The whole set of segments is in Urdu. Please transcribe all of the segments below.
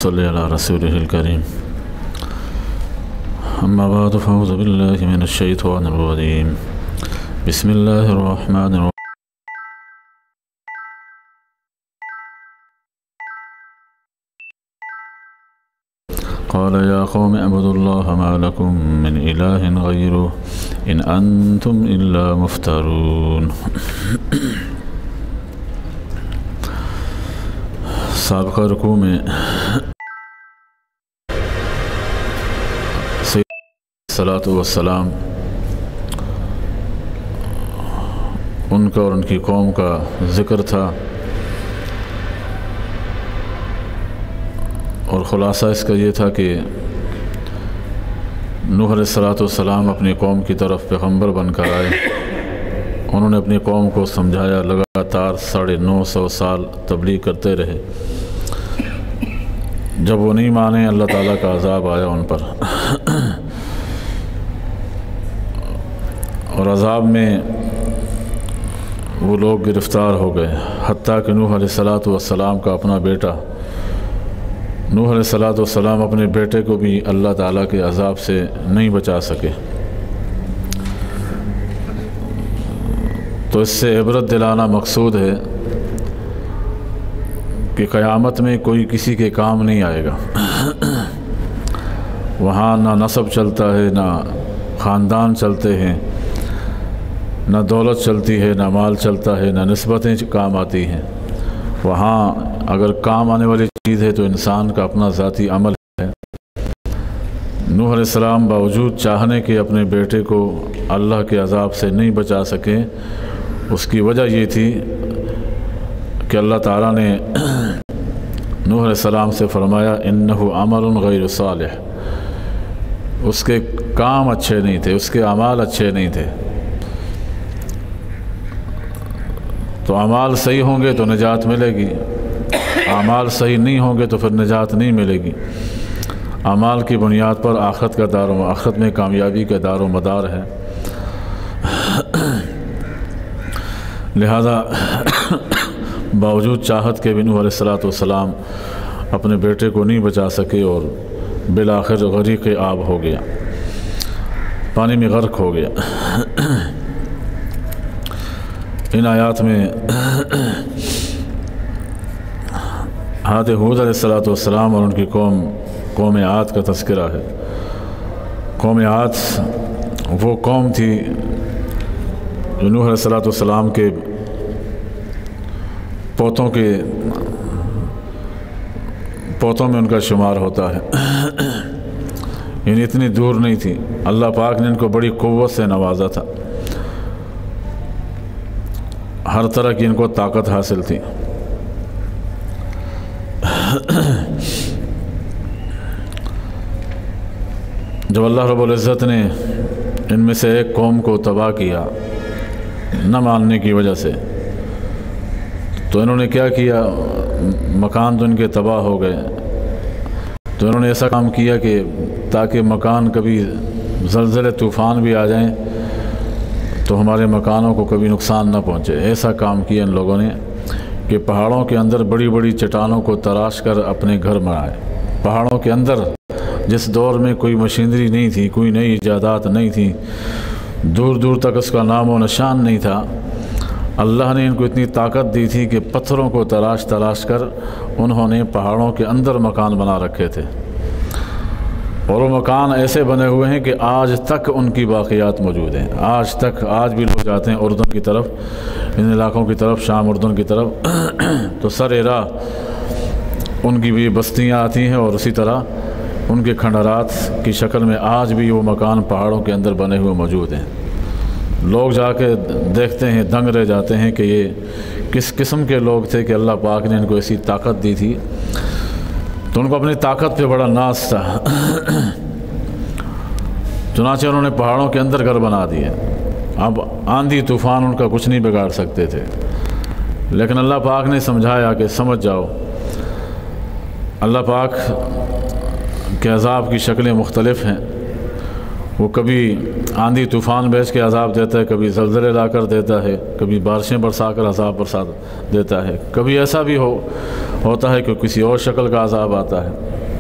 صلی علی رسولہ الکریم اما بعد فاعوذ باللہ من الشیطان الرجیم بسم اللہ الرحمن الرحیم قال یا قوم اعبدوا اللہ ما لکم من الہ غیرہ ان انتم الا مفترون۔ سابقہ رکوع میں صلاۃ والسلام ان کا اور ان کی قوم کا ذکر تھا، اور خلاصہ اس کا یہ تھا کہ نوح علیہ السلام اپنی قوم کی طرف پیغمبر بن کر آئے۔ انہوں نے اپنی قوم کو سمجھایا، لگاتار 950 سال تبلیغ کرتے رہے۔ جب وہ نہیں مانے اللہ تعالیٰ کا عذاب آیا ان پر، اور عذاب میں وہ لوگ گرفتار ہو گئے، حتیٰ کہ نوح علیہ السلام کا اپنا بیٹا نوح علیہ السلام اپنے بیٹے کو بھی اللہ تعالیٰ کے عذاب سے نہیں بچا سکے۔ تو اس سے عبرت دلانا مقصود ہے کہ قیامت میں کوئی کسی کے کام نہیں آئے گا۔ وہاں نہ نسب چلتا ہے، نہ خاندان چلتے ہیں، نہ دولت چلتی ہے، نہ مال چلتا ہے، نہ نسبتیں کام آتی ہیں۔ وہاں اگر کام آنے والی چیز ہے تو انسان کا اپنا ذاتی عمل ہے۔ نوح علیہ السلام باوجود چاہنے کے اپنے بیٹے کو اللہ کے عذاب سے نہیں بچا سکے۔ اس کی وجہ یہ تھی کہ اللہ تعالیٰ نے نوح علیہ السلام سے فرمایا انہ عمل غیر صالح، اس کے کام اچھے نہیں تھے، اس کے اعمال اچھے نہیں تھے۔ تو اعمال صحیح ہوں گے تو نجات ملے گی، اعمال صحیح نہیں ہوں گے تو پھر نجات نہیں ملے گی۔ اعمال کی بنیاد پر آخرت میں کامیابی کا دار و مدار ہے۔ لہذا باوجود چاہت کے بھی نوح علیہ السلام اپنے بیٹے کو نہیں بچا سکے، اور بالآخر غریق آب ہو گیا، پانی میں غرق ہو گیا۔ ان آیات میں حضرت ہود علیہ السلام اور ان کی قوم عاد کا تذکرہ ہے۔ قوم عاد وہ قوم تھی جو نوح علیہ السلام کے پوتوں میں ان کا شمار ہوتا ہے، یعنی اتنی دور نہیں تھی۔ اللہ پاک نے ان کو بڑی قوت سے نوازا تھا، ہر طرح کی ان کو طاقت حاصل تھی۔ جب اللہ رب العزت نے ان میں سے ایک قوم کو تباہ کیا نہ ماننے کی وجہ سے، تو انہوں نے کیا کیا، مکان تو ان کے تباہ ہو گئے، تو انہوں نے ایسا کام کیا کہ تاکہ مکان کبھی زلزلے طوفان بھی آ جائیں تو ہمارے مکانوں کو کبھی نقصان نہ پہنچے، ایسا کام کیا ان لوگوں نے کہ پہاڑوں کے اندر بڑی بڑی چٹانوں کو تراش کر اپنے گھر بنائے۔ پہاڑوں کے اندر جس دور میں کوئی مشینری نہیں تھی، کوئی نئی ایجادات نہیں تھی، دور دور تک اس کا نام و نشان نہیں تھا، اللہ نے ان کو اتنی طاقت دی تھی کہ پتھروں کو تراش کر انہوں نے پہاڑوں کے اندر مکان بنا رکھے تھے، اور وہ مکان ایسے بنے ہوئے ہیں کہ آج تک ان کی باقیات موجود ہیں۔ آج بھی لوگ جاتے ہیں اردن کی طرف، ان علاقوں کی طرف، شام اردن کی طرف، تو سر راہ ان کی بھی بستیاں آتی ہیں، اور اسی طرح ان کے کھنڈرات کی شکل میں آج بھی وہ مکان پہاڑوں کے اندر بنے ہوئے موجود ہیں۔ لوگ جا کے دیکھتے ہیں، دنگ رہ جاتے ہیں کہ یہ کس قسم کے لوگ تھے کہ اللہ پاک نے ان کو ایسی طاقت دی تھی۔ تو ان کو اپنی طاقت پہ بڑا ناز تھا، چنانچہ انہوں نے پہاڑوں کے اندر گھر بنا دیے۔ اب آندھی طوفان ان کا کچھ نہیں بگاڑ سکتے تھے، لیکن اللہ پاک نے سمجھایا کہ سمجھ جاؤ، اللہ پاک کے عذاب کی شکلیں مختلف ہیں۔ وہ کبھی آندھی طوفان بھیج کے عذاب دیتا ہے، کبھی زلزلے لا کر دیتا ہے، کبھی بارشیں برسا کر عذاب برسا دیتا ہے، کبھی ایسا بھی ہوتا ہے کہ کسی اور شکل کا عذاب آتا ہے۔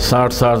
60-60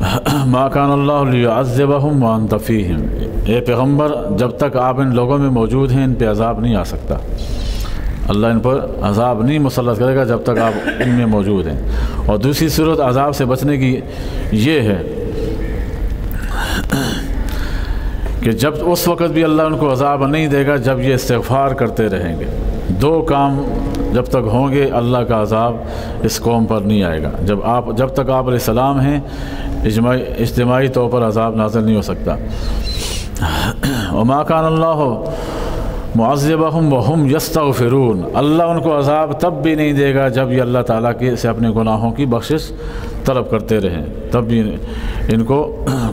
ما کان اللہ لیعذبہم وانت فیہم، اے پیغمبر جب تک آپ ان لوگوں میں موجود ہیں ان پہ عذاب نہیں آ سکتا، اللہ ان پر عذاب نہیں مسلط کرے گا جب تک آپ ان میں موجود ہیں۔ اور دوسری صورت عذاب سے بچنے کی یہ ہے کہ جب اس وقت بھی اللہ ان کو عذاب نہیں دے گا جب یہ استغفار کرتے رہیں گے۔ دو کام جب تک ہوں گے اللہ کا عذاب اس قوم پر نہیں آئے گا۔ جب تک آپ علیہ السلام ہیں اجتماعی طور پر عذاب نازل نہیں ہو سکتا۔ وما کان اللہ معذبہم وہم یستغفرون، اللہ ان کو عذاب تب بھی نہیں دے گا جب یہ اللہ تعالیٰ کے سے اپنے گناہوں کی بخشش طلب کرتے رہیں، تب بھی ان کو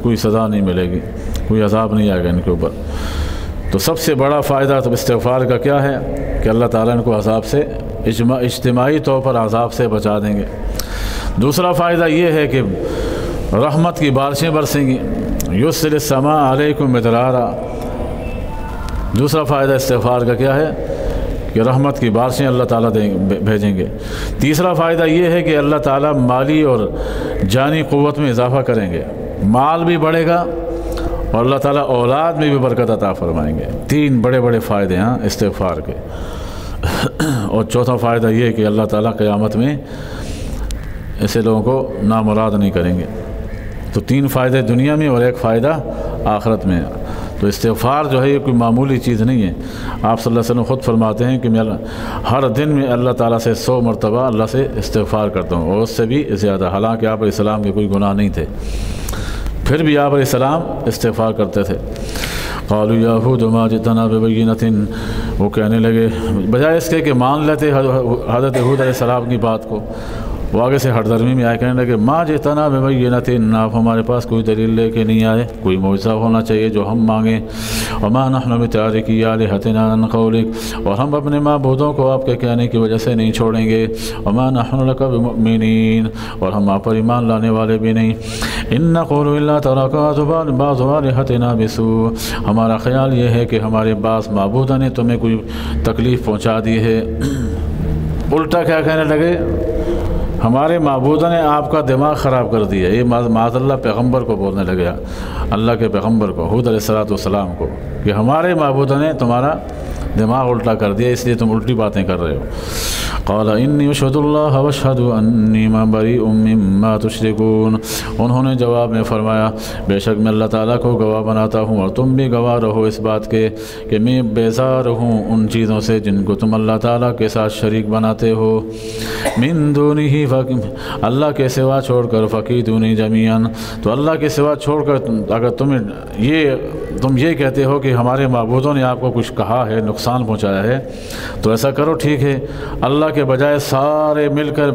کوئی سزا نہیں ملے گی، کوئی عذاب نہیں آئے گا ان کے اوپر۔ تو سب سے بڑا فائدہ تو استغفار کا کیا ہے کہ اللہ تعالیٰ ان کو عذاب سے اجتماعی طور پر عذاب سے بچا دیں گے۔ دوسرا فائدہ یہ ہے کہ رحمت کی بارشیں برسیں گی، یرسل السماء علیکم مدرارا۔ دوسرا فائدہ استغفار کا کیا ہے کہ رحمت کی بارشیں اللہ تعالیٰ بھیجیں گے۔ تیسرا فائدہ یہ ہے کہ اللہ تعالیٰ مالی اور جانی قوت میں اضافہ کریں گے، مال بھی بڑھے گا اور اللہ تعالیٰ اولاد میں بھی برکت عطا فرمائیں گے۔ تین بڑے بڑے فائدے ہیں استغفار کے۔ اور چوتھا فائدہ یہ ہے کہ اللہ تعالیٰ قیامت میں ایسے لوگوں کو نامراد نہیں کریں گے۔ تو تین فائدے دنیا میں اور ایک فائدہ آخرت میں۔ تو استغفار جو ہے یہ کوئی معمولی چیز نہیں ہے۔ آپ صلی اللہ علیہ وسلم خود فرماتے ہیں کہ میں ہر دن میں اللہ تعالیٰ سے 100 مرتبہ اللہ سے استغفار کرتا ہوں، اور اس سے بھی زیادہ، حالانکہ آپ علیہ السلام کے کوئی گناہ نہیں تھے، پھر بھی آپ علیہ السلام استغفار کرتے تھے۔ قالوا یا ہود ما جئتنا ببینۃ، وہ کہنے لگے بجائے اس کے کہ مان لیتے حضرت ہود علیہ السلام کی بات کو، وہ آگے سے ہٹ درمی میں آئے کہنے لگے ما جئتنا ببینۃ، آپ ہمارے پاس کوئی دلیل لے کے نہیں آئے، کوئی معجزہ ہونا چاہیے جو ہم مانگیں۔ وما نحن بتارکی آلہتنا عن قولک، اور ہم اپنے معبودوں کو آپ کے کہنے کی وجہ سے نہیں چھوڑیں گے۔ وما نحن لک بمؤمنین، اور ہم آپ پر ایمان لانے والے بھی نہیں۔ ان نقول الا ترک بعض آلہتنا بسوء، ہمارا خیال یہ ہے کہ ہمارے بعض معبودوں نے تمہیں کوئی تکلیف پہنچا دی ہے۔ الٹا کیا کہنے لگے، ہمارے معبودوں نے آپ کا دماغ خراب کر دیا۔ یہ معاذ اللہ پیغمبر کو بولنے لگا، اللہ کے پیغمبر کو، ہود علیہ السلام کو، کہ ہمارے معبودوں نے تمہارا دماغ الٹا کر دیا، اس لیے تم الٹی باتیں کر رہے ہو۔ قال انی اشہد اللہ واشہد انی بریء مما تشرکون، انہوں نے جواب میں فرمایا بے شک میں اللہ تعالیٰ کو گواہ بناتا ہوں اور تم بھی گواہ رہو اس بات کے کہ میں بیزار ہوں ان چیزوں سے جن کو تم اللہ تعالیٰ کے ساتھ شریک بناتے ہو۔ من دونہ، اللہ کے سوا چھوڑ کر، فکیدونی جمیعا، تو اللہ کے سوا چھوڑ کر اگر تم یہ کہتے ہو کہ ہمارے معبودوں نے آپ کو کچھ کہا ہے، نقصان پہنچایا ہے، تو ایسا کرو ٹھیک ہے، اللہ کے بجائے سارے مل کر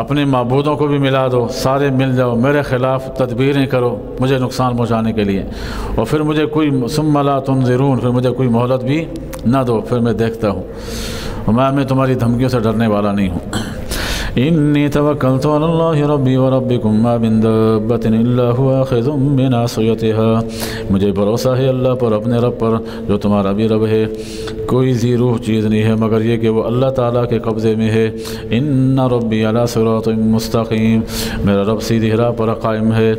اپنے معبودوں کو بھی ملا دو، سارے مل جاؤ، میرے خلاف تدبیریں کرو مجھے نقصان پہنچانے کے لیے، اور پھر مجھے کوئی ثم لا تنظرون، پھر مجھے کوئی مہلت بھی نہ دو، پھر میں دیکھتا ہوں، میں تمہاری دھمکیوں سے ڈرنے والا نہیں ہوں۔ انی توکلت علی اللہ ربی وربکم ما من دابۃ الا هو آخذ بناصیتها، مجھے بھروسہ ہے اللہ پر، اپنے رب پر جو تمہارا بھی رب ہے، کوئی ذی روح چیز نہیں ہے مگر یہ کہ وہ اللہ تعالیٰ کے قبضے میں ہے۔ ان ربی علی صراط مستقیم، میرا رب سیدھی راہ پر قائم ہے۔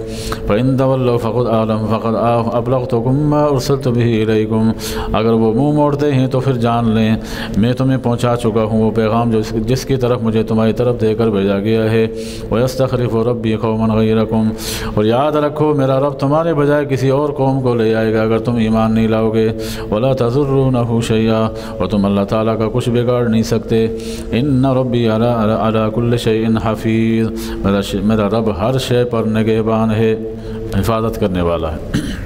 فإن تولوا فقد ابلغتکم ما ارسلت به الیکم، اگر وہ منہ موڑتے ہیں تو پھر جان لیں میں تمہیں پہنچا چکا ہوں وہ پیغام جس کی طرف مجھے تمہاری طرف دے کر بھیجا گیا ہے۔ وَيَسْتَخْلِفُ رَبِّي قَوْمًا غَيْرَكُمْ، اور یاد رکھو میرا رب تمہارے بجائے کسی اور قوم کو لے آئے گا اگر تم ایمان نہیں لاؤ گے۔ وَلَا تَضُرُّونَهُ شَيْئًا، اور تم اللہ تعالیٰ کا کچھ بگاڑ نہیں سکتے۔ إِنَّ رَبِّي عَلَى كُلِّ شَيْءٍ حَفِيظٌ، میرا رب ہر شے پر نگہبان ہے، حفاظت کرنے والا ہے۔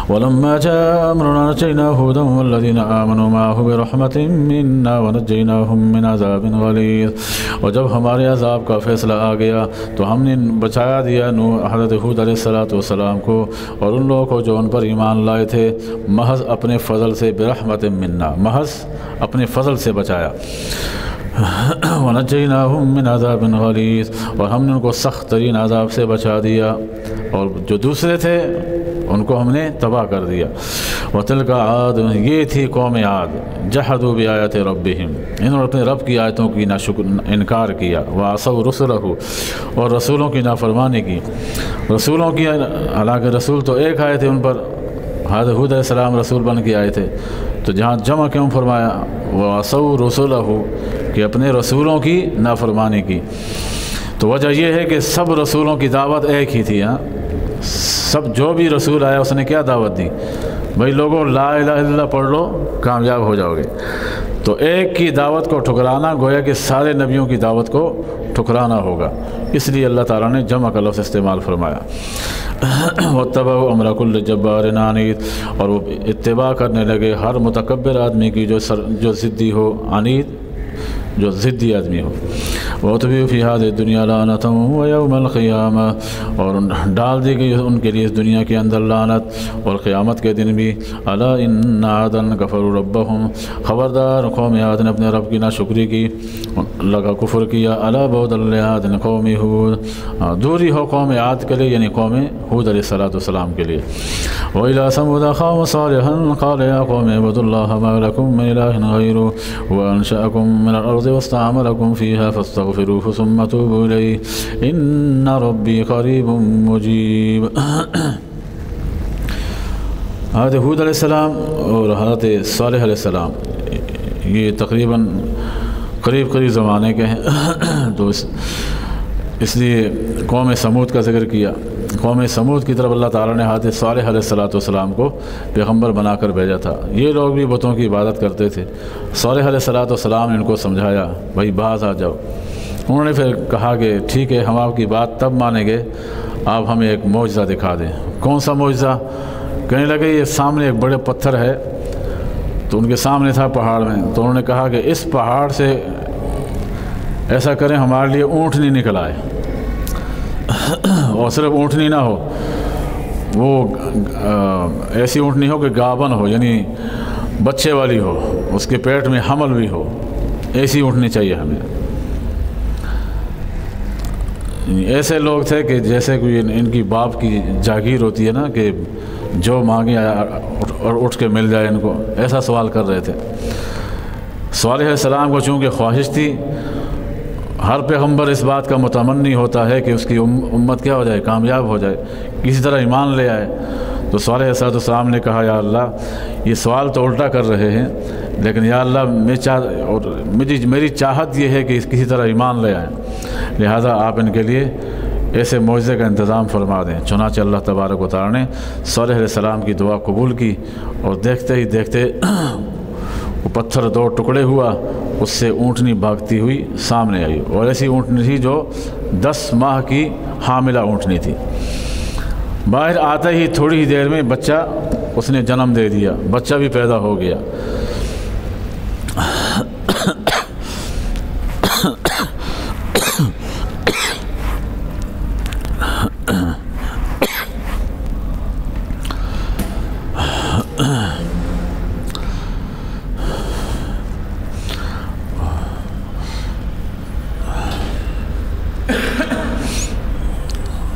وَلَمَّا جَاءَ أَمْرُنَا نَجَّيْنَا هُودًا وَالَّذِينَ آمَنُوا مَعَهُ بِرَحْمَةٍ مِنَّا وَنَجَّيْنَاهُم مِّنْ عَذَابٍ غَلِيظٍ، اور جب ہمارے عذاب کا فیصلہ آ گیا تو ہم نے بچایا دیا حضرت ہود علیہ السلام کو اور ان لوگوں کو جو ان پر ایمان لائے تھے، محض اپنے فضل سے، برحمت منا، محض اپنے فضل سے بچایا۔ وَنَجَّيْنَاهُم مِّنْ عَذَابٍ غَلِيظٍ، اور ہم نے ان کو سخت ترین عذاب سے بچا دیا، اور جو دوسرے تھے ان کو ہم نے تباہ کر دیا۔ وتلک عاد، یہ تھی قوم عاد، جحدوا بآیات ربہم، انہوں نے اپنے رب کی آیتوں کی انکار کیا، وعصوا رسلہ، اور رسولوں کی نافرمانی کی، رسولوں کی، حالانکہ رسول تو ایک آئے تھے ان پر، حضرت ہود علیہ السلام رسول بن کے آئے تھے، تو جہاں جمع کیوں فرمایا وعصوا رسلہ، کہ اپنے رسولوں کی نافرمانی کی؟ تو وجہ یہ ہے کہ سب رسولوں کی دعوت ایک ہی تھی، سب جو بھی رسول آیا اس نے کیا دعوت دی؟ بھائی لوگوں لا الہ الا اللہ پڑھ لو کامیاب ہو جاؤ گے۔ تو ایک کی دعوت کو ٹھکرانا گویا کہ سارے نبیوں کی دعوت کو ٹھکرانا ہوگا، اس لیے اللہ تعالیٰ نے جمع کا لفظ استعمال فرمایا۔ واتبعوا امر کل جبار عنید، اور وہ اتباع کرنے لگے ہر متکبر آدمی کی جو ضدی ہو، عنید جو ضدی آدمی ہو۔ وَأُتْبِعُوا فِي هَذِهِ الدُّنْيَا لَعْنَةً وَيَوْمَ الْقِيَامَةِ، اور ڈال دی گئی ان کے لیے اس دنیا کے اندر لعنت اور قیامت کے دن بھی۔ أَلَا إِنَّ عَادًا كَفَرُوا رَبَّهُمْ، خبردار قوم عاد نے اپنے رب کی ناشکری کی، اللہ کا کفر کیا۔ أَلَا بُعْدًا لِعَادٍ قَوْمِ هُودٍ، دوری ہو قوم عاد کے لیے، یعنی قوم ہود علیہ السلام کے لیے۔ وَإِلَىٰ ثَمُودَ أَخَاهُمْ صَالِحًا قَالَ يَا قَوْمِ اعْبُدُوا اللَّهَ مَا لَكُم مِّنْ إِلَٰهٍ غَيْرُهُ وَأَنشَأَكُم مِّنَ الْأَرْضِ وَاسْتَعْمَرَكُم فِيهَا فَاسْتَغْفِرُوهُ ثُمَّ تُوبُوا إِلَيْهِ إِنَّ رَبِّي قَرِيبٌ مُّجِيبٌ۔ حضرت ہود علیہ السلام اور حضرت صالح علیہ السلام یہ تقریباً قریب زمانے کے ہیں، تو اس لیے قوم سمود کا ذکر کیا۔ قوم سمود کی طرف اللہ تعالیٰ نے حضرت صالح علیہ السلام کو پیغمبر بنا کر بھیجا تھا۔ یہ لوگ بھی بتوں کی عبادت کرتے تھے۔ صالح علیہ السلام نے ان کو سمجھایا بھائی باز آ جاؤ۔ انہوں نے پھر کہا کہ ٹھیک ہے، ہم آپ کی بات تب مانیں گے آپ ہمیں ایک معجزہ دکھا دیں۔ کون سا معجزہ؟ کہنے لگے یہ سامنے ایک بڑے پتھر ہے، تو ان کے سامنے تھا پہاڑ میں، تو انہوں نے کہا کہ اس پہاڑ سے ایسا کریں ہمارے لیے اونٹنی نکل آئے، اور صرف اونٹنی نہ ہو، وہ ایسی اونٹنی ہو کہ گابن ہو، یعنی بچے والی ہو، اس کے پیٹ میں حمل بھی ہو، ایسی اونٹنی چاہیے ہمیں۔ ایسے لوگ تھے کہ جیسے کوئی ان کی باپ کی جاگیر ہوتی ہے نا، کہ جو مانگے اور اٹھ کے مل جائے، ان کو ایسا سوال کر رہے تھے۔ صالح علیہ السلام کو چونکہ خواہش تھی، ہر پیغمبر اس بات کا متمنی ہوتا ہے کہ اس کی امت کیا ہو جائے، کامیاب ہو جائے، کسی طرح ایمان لے آئے۔ تو صالح علیہ السلام نے کہا یا اللہ یہ سوال تو الٹا کر رہے ہیں، لیکن یا اللہ میری چاہت یہ ہے کہ کسی طرح ایمان لے آئیں، لہذا آپ ان کے لیے ایسے معجزے کا انتظام فرما دیں۔ چنانچہ اللہ تبارک و تعالیٰ نے صالح علیہ السلام کی دعا قبول کی، اور دیکھتے ہی دیکھتے وہ پتھر دو ٹکڑے ہوا، اس سے اونٹنی بھاگتی ہوئی سامنے آئی، اور ایسی اونٹنی تھی جو 10 ماہ کی حاملہ اونٹنی تھی۔ باہر آتے ہی تھوڑی ہی دیر میں بچہ اس نے جنم دے دیا، بچہ بھی پیدا ہو گیا۔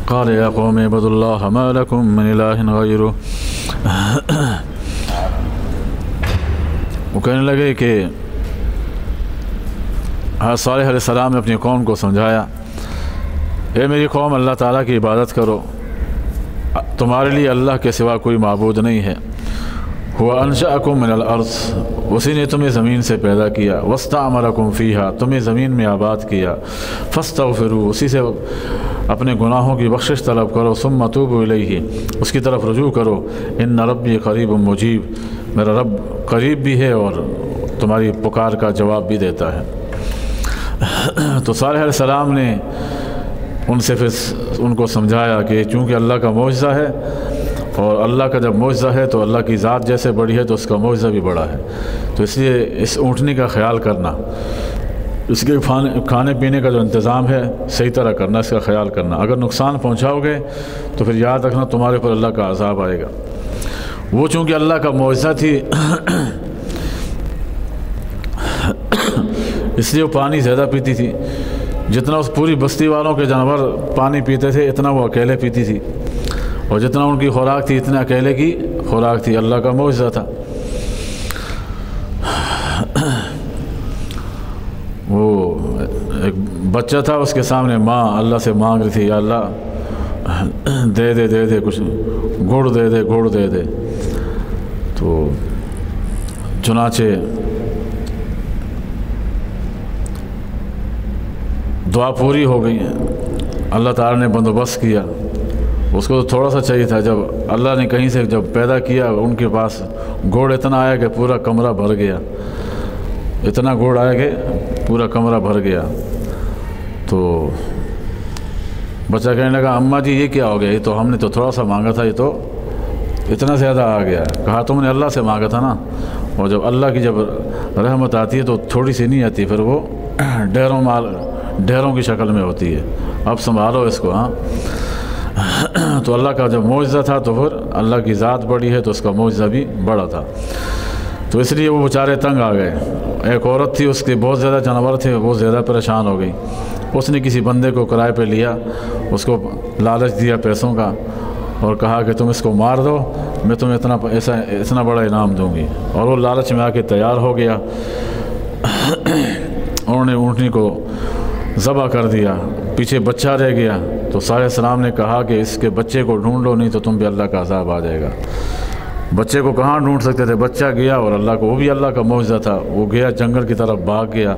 قال یا قوم اعبدوا اللہ ما لکم من الہ غیرہ، وہ کہنے لگے کہ صالح علیہ السلام نے اپنی قوم کو سمجھایا، اے میری قوم اللہ تعالیٰ کی عبادت کرو، تمہارے لیے اللہ کے سوا کوئی معبود نہیں ہے۔ هو انشأکم من الارض، اسی نے تمہیں زمین سے پیدا کیا، واستعمرکم فیہا، تمہیں زمین میں آباد کیا، فاستغفروا، اسی سے اپنے گناہوں کی بخشش طلب کرو، ثم توبوا الیہ، اس کی طرف رجوع کرو، ان ربی قریب مجیب، میرا رب قریب بھی ہے اور تمہاری پکار کا جواب بھی دیتا ہے۔ تو صالح علیہ السلام نے ان سے پھر ان کو سمجھایا کہ چونکہ اللہ کا معجزہ ہے، اور اللہ کا جب معجزہ ہے تو اللہ کی ذات جیسے بڑی ہے تو اس کا معجزہ بھی بڑا ہے، تو اس لیے اس اونٹنی کا خیال کرنا، اس کے کھانے پینے کا جو انتظام ہے صحیح طرح کرنا، اس کا خیال کرنا، اگر نقصان پہنچاؤ گے تو پھر یاد رکھنا تمہارے پر اللہ کا عذاب آئے گا۔ وہ چونکہ اللہ کا معجزہ تھی اس لیے وہ پانی زیادہ پیتی تھی، جتنا اس پوری بستی والوں کے جانور پانی پیتے تھے اتنا وہ اکیلے پیتی تھی، اور جتنا ان کی خوراک تھی اتنا اکیلے کی خوراک تھی، اللہ کا معجزہ تھا۔ وہ ایک بچہ تھا، اس کے سامنے ماں اللہ سے مانگ رہی تھی، یا اللہ دے دے دے دے کچھ گڑ دے دے گڑ دے دے۔ تو چنانچہ دعا پوری ہو گئی، اللہ تعالیٰ نے بندوبست کیا۔ اس کو تو تھوڑا سا چاہیے تھا، جب اللہ نے کہیں سے جب پیدا کیا ان کے پاس گوڑ اتنا آیا کہ پورا کمرہ بھر گیا، اتنا گوڑ آیا کہ پورا کمرہ بھر گیا۔ تو بچہ کہنے لگا اماں جی یہ کیا ہو گیا، یہ تو ہم نے تو تھوڑا سا مانگا تھا، یہ تو اتنا زیادہ آ گیا۔ کہا تم نے اللہ سے مانگا تھا نا، اور جب اللہ کی جب رحمت آتی ہے تو تھوڑی سی نہیں آتی، پھر وہ ڈھیروں کی شکل میں ہوتی ہے، اب سنبھالو اس کو۔ ہاں تو اللہ کا جب معجزہ تھا تو پھر اللہ کی ذات بڑی ہے تو اس کا معجزہ بھی بڑا تھا، تو اس لیے وہ بیچارے تنگ آ گئے۔ ایک عورت تھی، اس کے بہت زیادہ جانور تھے، بہت زیادہ پریشان ہو گئی۔ اس نے کسی بندے کو کرائے پہ لیا، اس کو لالچ دیا پیسوں کا، اور کہا کہ تم اس کو مار دو، میں تمہیں اتنا بڑا انعام دوں گی۔ اور وہ لالچ میں آ کے تیار ہو گیا۔ انہوں نے اونٹنی کو ذبح کر دیا، پیچھے بچہ رہ گیا۔ تو صالح علیہ السلام نے کہا کہ اس کے بچے کو ڈھونڈو، نہیں تو تم پہ اللہ کا عذاب آ جائے گا۔ بچے کو کہاں ڈھونڈ سکتے تھے، بچہ گیا، اور اللہ کو وہ بھی اللہ کا معجزہ تھا، وہ گیا جنگل کی طرف بھاگ گیا۔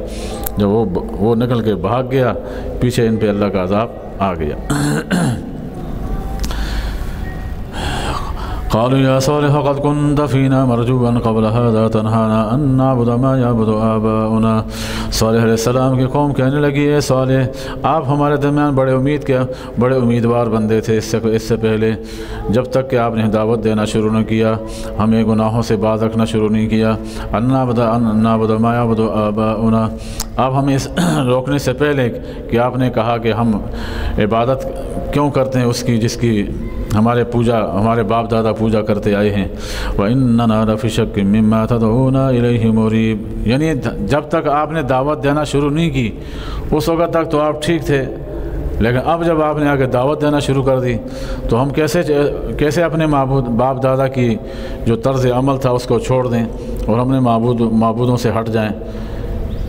جب وہ نکل کے بھاگ گیا، پیچھے ان پہ اللہ کا عذاب آ گیا۔ قالوا يا صالح قد كنت فينا مرجوا قبل هذا تنهانا أن نعبد ما يعبد آباؤنا۔ صالح علیہ السلام کی قوم کہنے لگی، اے صالح آپ ہمارے درمیان بڑے امیدوار بندے تھے اس سے پہلے، جب تک کہ آپ نے دعوت دینا شروع نہ کیا، ہمیں گناہوں سے باز رکھنا شروع نہیں کیا۔ أن نعبد ما يعبد آباؤنا، آپ ہمیں اس روکنے سے پہلے کہ آپ نے کہا کہ ہم عبادت کیوں کرتے ہیں اس کی جس کی ہمارے باپ دادا پوجا کرتے آئے ہیں۔ وَإِنَّنَا لَفِي شَكٍّ مِّمَّا تَدْعُونَا إِلَيْهِ مُرِيبٍ، یعنی جب تک آپ نے دعوت دینا شروع نہیں کی اس وقت تک تو آپ ٹھیک تھے، لیکن اب جب آپ نے آگے دعوت دینا شروع کر دی تو ہم کیسے اپنے باپ دادا کی جو طرز عمل تھا اس کو چھوڑ دیں اور ہم نے معبودوں سے ہٹ جائیں۔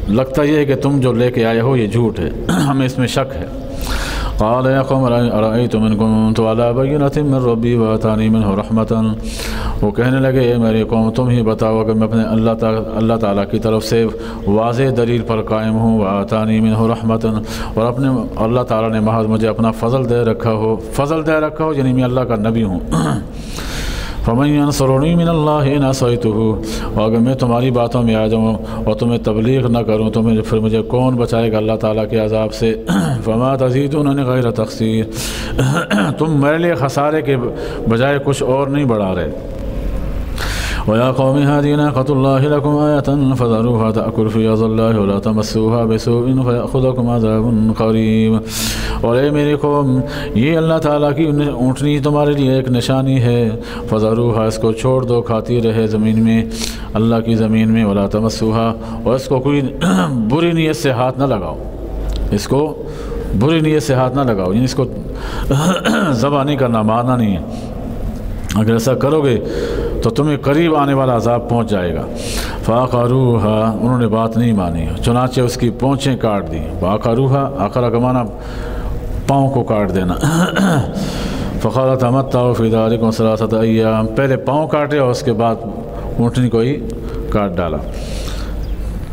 لگتا یہ ہے کہ تم جو لے کے آئے ہو یہ جھوٹ ہے، ہمیں اس میں شک ہے۔ قال يا قوم أرأيتم إن كنت على بينة من ربي وآتاني منه رحمة، وہ کہنے لگے اے میری قوم تم ہی بتاؤ کہ میں اپنے اللہ تعالیٰ کی طرف سے واضح دلیل پر قائم ہوں، وآتانی منه رحمة، اور اپنے اللہ تعالیٰ نے محض مجھے اپنا فضل دے رکھا ہو یعنی میں اللہ کا نبی ہوں۔ فمن ينصرني من الله إن عصيته، اور اگر میں تمہاری باتوں میں آ جاؤں اور تمہیں تبلیغ نہ کروں تو پھر مجھے کون بچائے گا اللہ تعالیٰ کے عذاب سے۔ فما تزيدونني غير تخسير، تم میرے لیے خسارے کے بجائے کچھ اور نہیں بڑھا رہے۔ وَيَا قَوْمِ هَٰذِهِ نَاقَةُ اللَّهِ لَكُمْ آيَةً فَذَرُوهَا تَأْكُلْ فِي أَرْضِ اللَّهِ وَلَا تَمَسُّوهَا بِسُوءٍ فَيَأْخُذَكُمْ عَذَابٌ قَرِيبٌ، اور اے میری قوم یہ اللہ تعالیٰ کی اونٹنی تمہارے لیے ایک نشانی ہے، فَذَرُوهَا، اس کو چھوڑ دو، کھاتی رہے زمین میں، اللہ کی زمین میں، وَلَا تَمَسُّوهَا، اور اس کو کوئی بری نیت سے ہاتھ نہ لگاؤ، اس کو بری نیت سے ہاتھ نہ لگاؤ، یعنی اس کو ذبح نہیں کرنا، مارنا نہیں ہے۔ اگر ایسا کرو گے تو تمہیں قریب آنے والا عذاب پہنچ جائے گا۔ فَعَقَرُوهَا، انہوں نے بات نہیں مانی، چنانچہ اس کی پونچھیں کاٹ دی۔ فَعَقَرُوهَا، عقرہ کا معنی پاؤں کو کاٹ دینا۔ فَقَالَ تَمَتَّعُوا فِي دَارِكُمْ ثَلَاثَةَ أَيَّامٍ، پہلے پاؤں کاٹے اور اس کے بعد اونٹنی کو ہی کاٹ ڈالا۔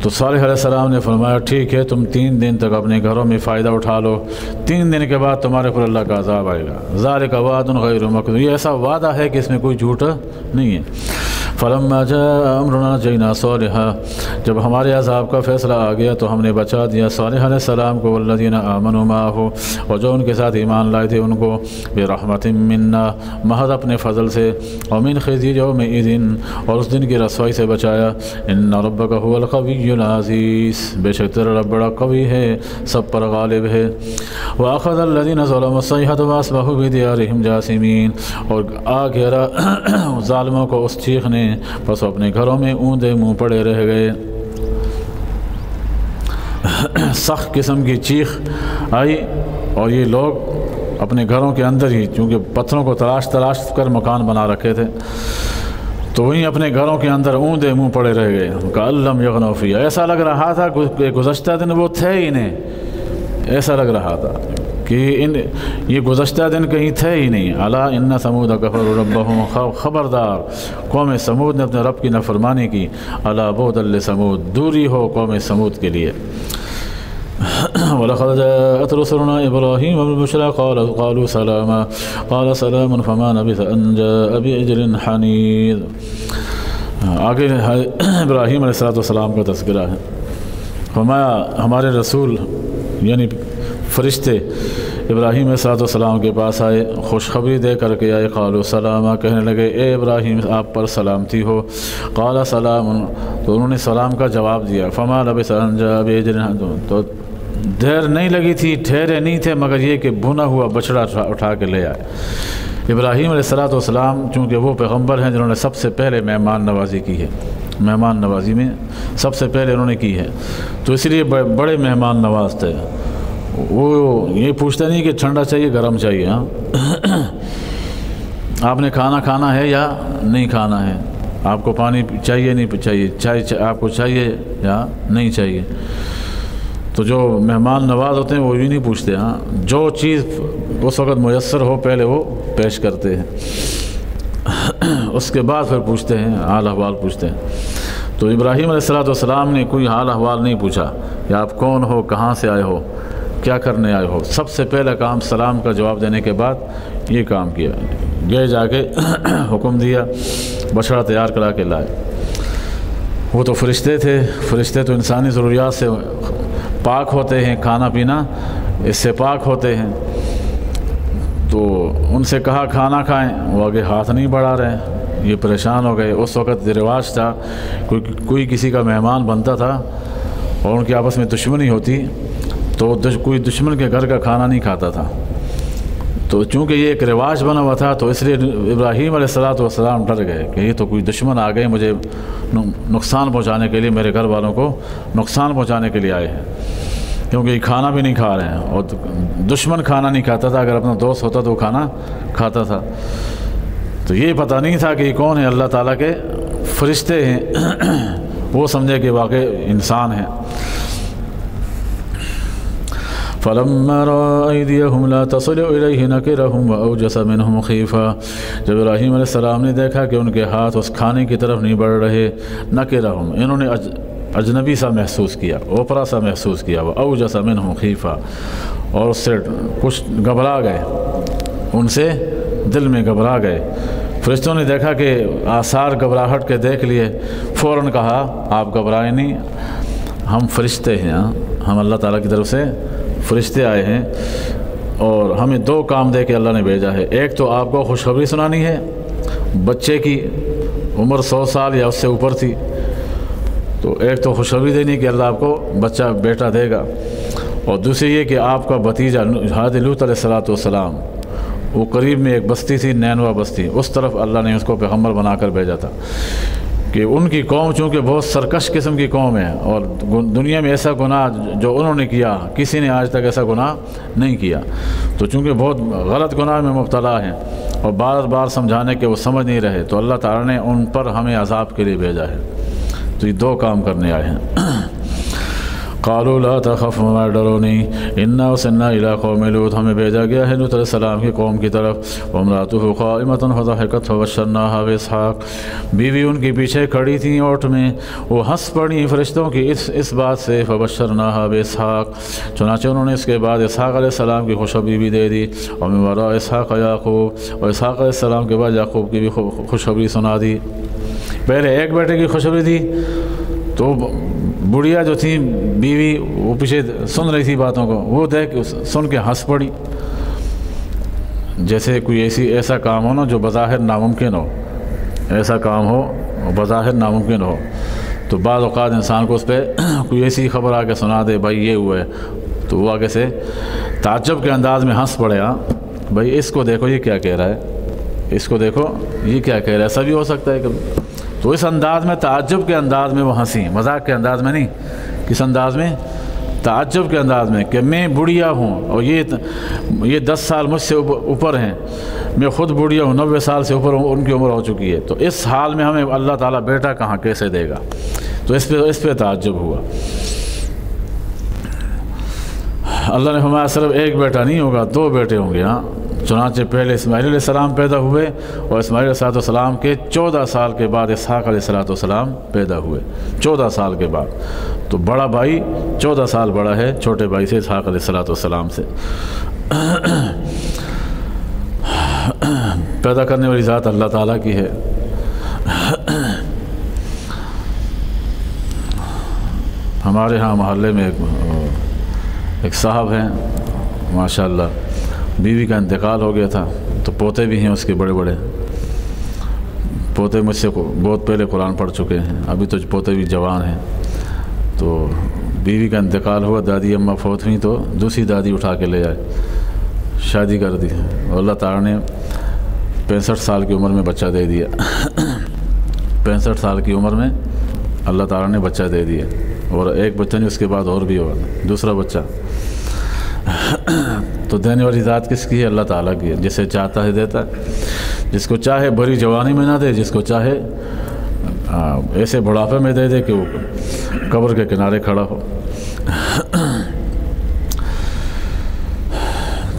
تو صالح علیہ السلام نے فرمایا ٹھیک ہے، تم 3 دن تک اپنے گھروں میں فائدہ اٹھا لو، 3 دن کے بعد تمہارے پر اللہ کا عذاب آئے گا۔ ذَلِكَ وَعْدٌ غَيْرُ مَكْذُوبٍ، یہ ایسا وعدہ ہے کہ اس میں کوئی جھوٹ نہیں ہے۔ فَلَمَّا جَاءَ أَمْرُنَا نَجَّيْنَا صَالِحًا، جب ہمارے عذاب کا فیصلہ آ گیا تو ہم نے بچا دیا صالح علیہ السلام کو، وَالَّذِينَ آمَنُوا مَعَهُ، اور جو ان کے ساتھ ایمان لائے تھے ان کو، بِرَحْمَةٍ مِّنَّا، محض اپنے فضل سے، وَمِنْ خِزْيِ يَوْمِئِذٍ، اور اس دن کی رسوائی سے بچایا۔ إِنَّ رَبَّكَ هُوَ الْقَوِيُّ الْعَزِيزُ، بے شک تیرا رب بڑا قوی ہے، سب پر غالب ہے۔ وَأَخَذَ الَّذِينَ ظَلَمُوا الصَّيْحَةُ فَأَصْبَحُوا بِدِيَارِهِمْ جَاثِمِينَ، اور آ گھیرا ظالموں کو اس چیخ نے، بس اپنے گھروں میں اوندے منہ پڑے رہ گئے۔ سخت قسم کی چیخ آئی اور یہ لوگ اپنے گھروں کے اندر ہی، چونکہ پتھروں کو تلاش کر مکان بنا رکھے تھے، تو وہیں اپنے گھروں کے اندر اوندے منہ پڑے رہ گئے کأَلَّمْ يَغْنَوْا فِيهَا، ایسا لگ رہا تھا کہ گزشتہ دن وہ تھے ہی نہیں، ایسا لگ رہا تھا کہ یہ گزشتہ دن کہیں تھے ہی نہیں۔ الا ان ثمود کفروا ربهم، خبردار قوم سمود نے اپنے رب کی نافرمانی کی، الا بعدا لثمود، دوری ہو قوم سمود کے لیے۔ وَلَقَدْ جَاءَتْ رُسُلُنَا إِبْرَاهِيمَ بِالْبُشْرَىٰ قَالُوا سَلَامًا قَالَ سَلَامٌ فَمَا لَبِثَ أَن جَاءَ بِعِجْلٍ حَنِيذٍ۔ آگے ابراہیم علیہ السلام کا تذکرہ ہے۔ ہمارے رسول یعنی فرشتے ابراہیم علیہ السلام کے پاس آئے، خوشخبری دے کر کے آئے، قالوا سلاما، کہنے لگے اے ابراہیم آپ پر سلامتی ہو، قال سلام، تو انہوں نے سلام کا جواب دیا، فما لبث ان جاء بعجل، تو دیر نہیں لگی تھی، ٹھہرے نہیں تھے مگر یہ کہ بھنا ہوا بچڑا اٹھا کے لے آئے۔ ابراہیم علیہ السلام چونکہ وہ پیغمبر ہیں جنہوں نے سب سے پہلے مہمان نوازی کی ہے، مہمان نوازی میں سب سے پہلے انہوں نے کی ہے، تو اس لیے بڑے مہمان نواز تھے۔ وہ یہ پوچھتے نہیں کہ ٹھنڈا چاہیے گرم چاہیے، ہاں آپ نے کھانا ہے یا نہیں کھانا ہے، آپ کو پانی چاہیے نہیں چاہیے، چائے آپ کو چاہیے یا نہیں چاہیے۔ تو جو مہمان نواز ہوتے ہیں وہ بھی نہیں پوچھتے، ہاں جو چیز اس وقت میسر ہو پہلے وہ پیش کرتے ہیں، اس کے بعد پھر پوچھتے ہیں، حال احوال پوچھتے ہیں۔ تو ابراہیم علیہ السلام نے کوئی حال احوال نہیں پوچھا کہ آپ کون ہو، کہاں سے آئے ہو، کیا کرنے آئے ہو، سب سے پہلا کام سلام کا جواب دینے کے بعد یہ کام کیا، گئے جا کے حکم دیا، بچڑا تیار کرا کے لائے۔ وہ تو فرشتے تھے، فرشتے تو انسانی ضروریات سے پاک ہوتے ہیں، کھانا پینا اس سے پاک ہوتے ہیں، تو ان سے کہا کھانا کھائیں، وہ آگے ہاتھ نہیں بڑھا رہے، یہ پریشان ہو گئے۔ اس وقت رواج تھا کوئی کسی کا مہمان بنتا تھا اور ان کی آپس میں دشمنی ہوتی تو کوئی دشمن کے گھر کا کھانا نہیں کھاتا تھا، تو چونکہ یہ ایک رواج بنا ہوا تھا تو اس لیے ابراہیم علیہ السلام ڈر گئے کہ یہ تو کوئی دشمن آ گئے مجھے نقصان پہنچانے کے لیے، میرے گھر والوں کو نقصان پہنچانے کے لیے آئے ہیں، کیونکہ یہ کھانا بھی نہیں کھا رہے ہیں، اور دشمن کھانا نہیں کھاتا تھا، اگر اپنا دوست ہوتا تو وہ کھانا کھاتا تھا۔ تو یہ پتہ نہیں تھا کہ یہ کون ہے، اللہ تعالیٰ کے فرشتے ہیں، وہ سمجھے کہ واقع انسان ہیں۔ فَلَمَّا رَأَىٰ أَيْدِيَهُمْ لَا تَصِلُ إِلَيْهِ نَكِرَهُمْ وَأَوْجَسَ مِنْهُمْ خِيفَةً، جب ابراہیم علیہ السلام نے دیکھا کہ ان کے ہاتھ اس کھانے کی طرف نہیں بڑھ رہے، نَكِرَهُمْ، انہوں نے اجنبی سا محسوس کیا، اوپرا سا محسوس کیا، وَأَوْجَسَ مِنْهُمْ خِيفَةً، اور اس سے کچھ گھبرا گئے، ان سے دل میں گھبرا گئے۔ فرشتوں نے دیکھا کہ آثار گھبراہٹ کے دیکھ لیے، فوراً کہا آپ گھبرائیں نہیں، ہم فرشتے ہیں، ہم اللہ تعالیٰ کی طرف سے فرشتے آئے ہیں اور ہمیں دو کام دے کے اللہ نے بھیجا ہے، ایک تو آپ کو خوشخبری سنانی ہے، بچے کی عمر 100 سال یا اس سے اوپر تھی، تو ایک تو خوشخبری دینی کہ اللہ آپ کو بچہ بیٹا دے گا، اور دوسری یہ کہ آپ کا بھتیجا حضرت لوط علیہ السلام، وہ قریب میں ایک بستی تھی نینوا بستی، اس طرف اللہ نے اس کو پیغمبر بنا کر بھیجا تھا کہ ان کی قوم چونکہ بہت سرکش قسم کی قوم ہے، اور دنیا میں ایسا گناہ جو انہوں نے کیا کسی نے آج تک ایسا گناہ نہیں کیا، تو چونکہ بہت غلط گناہ میں مبتلا ہیں اور بار بار سمجھانے کے وہ سمجھ نہیں رہے، تو اللہ تعالیٰ نے ان پر ہمیں عذاب کے لیے بھیجا ہے، تو یہ دو کام کرنے آئے ہیں۔ قالوا لا تخف، مگر ڈرو نہیں، انا ارسلنا الی قوم لوط، ہمیں بھیجا گیا ہے لوط علیہ السلام کی قوم کی طرف، وامرأتہ قائمۃ فضحکت فبشرناها باسحاق، بیوی ان کی پیچھے کھڑی تھیں اوٹ میں، وہ ہنس پڑی فرشتوں کی اس بات سے، فبشرناها باسحاق، چنانچہ انہوں نے اس کے بعد اسحاق علیہ السلام کی خوشخبری بھی دے دی، ومن وراء اسحاق یعقوب، اور اسحاق علیہ السلام کے بعد یعقوب کی بھی خوشخبری سنا دی۔ پہلے ایک بیٹے کی خوشخبری دی تو بڑھیا جو تھی بیوی وہ پیچھے سن رہی تھی باتوں کو، وہ دیکھ سن کے ہنس پڑی، جیسے کوئی ایسا کام ہو نا جو بظاہر ناممکن ہو، ایسا کام ہو بظاہر ناممکن ہو، تو بعض اوقات انسان کو اس پہ کوئی ایسی خبر آ کے سنا دے بھائی یہ ہوا ہے، تو وہ آگے سے تعجب کے انداز میں ہنس پڑے، ہاں بھائی اس کو دیکھو یہ کیا کہہ رہا ہے، اس کو دیکھو یہ کیا کہہ رہا ہے، ایسا بھی ہو سکتا ہے کبھی، تو اس انداز میں تعجب کے انداز میں وہ ہنسی، مذاق کے انداز میں نہیں، کس انداز میں؟ تعجب کے انداز میں کہ میں بڑھیا ہوں اور یہ 10 سال مجھ سے اوپر ہیں، میں خود بڑھیا ہوں، 90 سال سے اوپر ان کی عمر ہو چکی ہے، تو اس حال میں ہمیں اللہ تعالیٰ بیٹا کہاں کیسے دے گا؟ تو اس پہ تعجب ہوا۔ اللہ نے فرمایا صرف ایک بیٹا نہیں ہوگا، 2 بیٹے ہوں گے۔ ہاں، چنانچہ پہلے اسماعیل علیہ السلام پیدا ہوئے اور اسماعیل علیہ السلام کے 14 سال کے بعد اسحاق علیہ السلام پیدا ہوئے، 14 سال کے بعد۔ تو بڑا بھائی 14 سال بڑا ہے چھوٹے بھائی سے، اسحاق علیہ السلام سے۔ پیدا کرنے والی ذات اللہ تعالیٰ کی ہے۔ ہمارے ہاں محلے میں ایک صاحب ہیں ماشاءاللہ، بیوی کا انتقال ہو گیا تھا، تو پوتے بھی ہیں اس کے بڑے بڑے پوتے، مجھ سے بہت پہلے قرآن پڑھ چکے ہیں، ابھی تو پوتے بھی جوان ہیں۔ تو بیوی کا انتقال ہوا، دادی اماں فوت ہوئیں، تو دوسری دادی اٹھا کے لے آئے، شادی کر دی، اور اللہ تعالیٰ نے 65 سال کی عمر میں بچہ دے دیا۔ 65 سال کی عمر میں اللہ تعالیٰ نے بچہ دے دیا، اور ایک بچہ نہیں، اس کے بعد اور بھی ہوا دوسرا بچہ۔ تو دینے والی ذات کس کی ہے؟ اللہ تعالیٰ کی ہے، جسے چاہتا ہے دیتا ہے، جس کو چاہے بڑی جوانی میں نہ دے، جس کو چاہے ایسے بڑھاپے میں دے دے کہ وہ قبر کے کنارے کھڑا ہو۔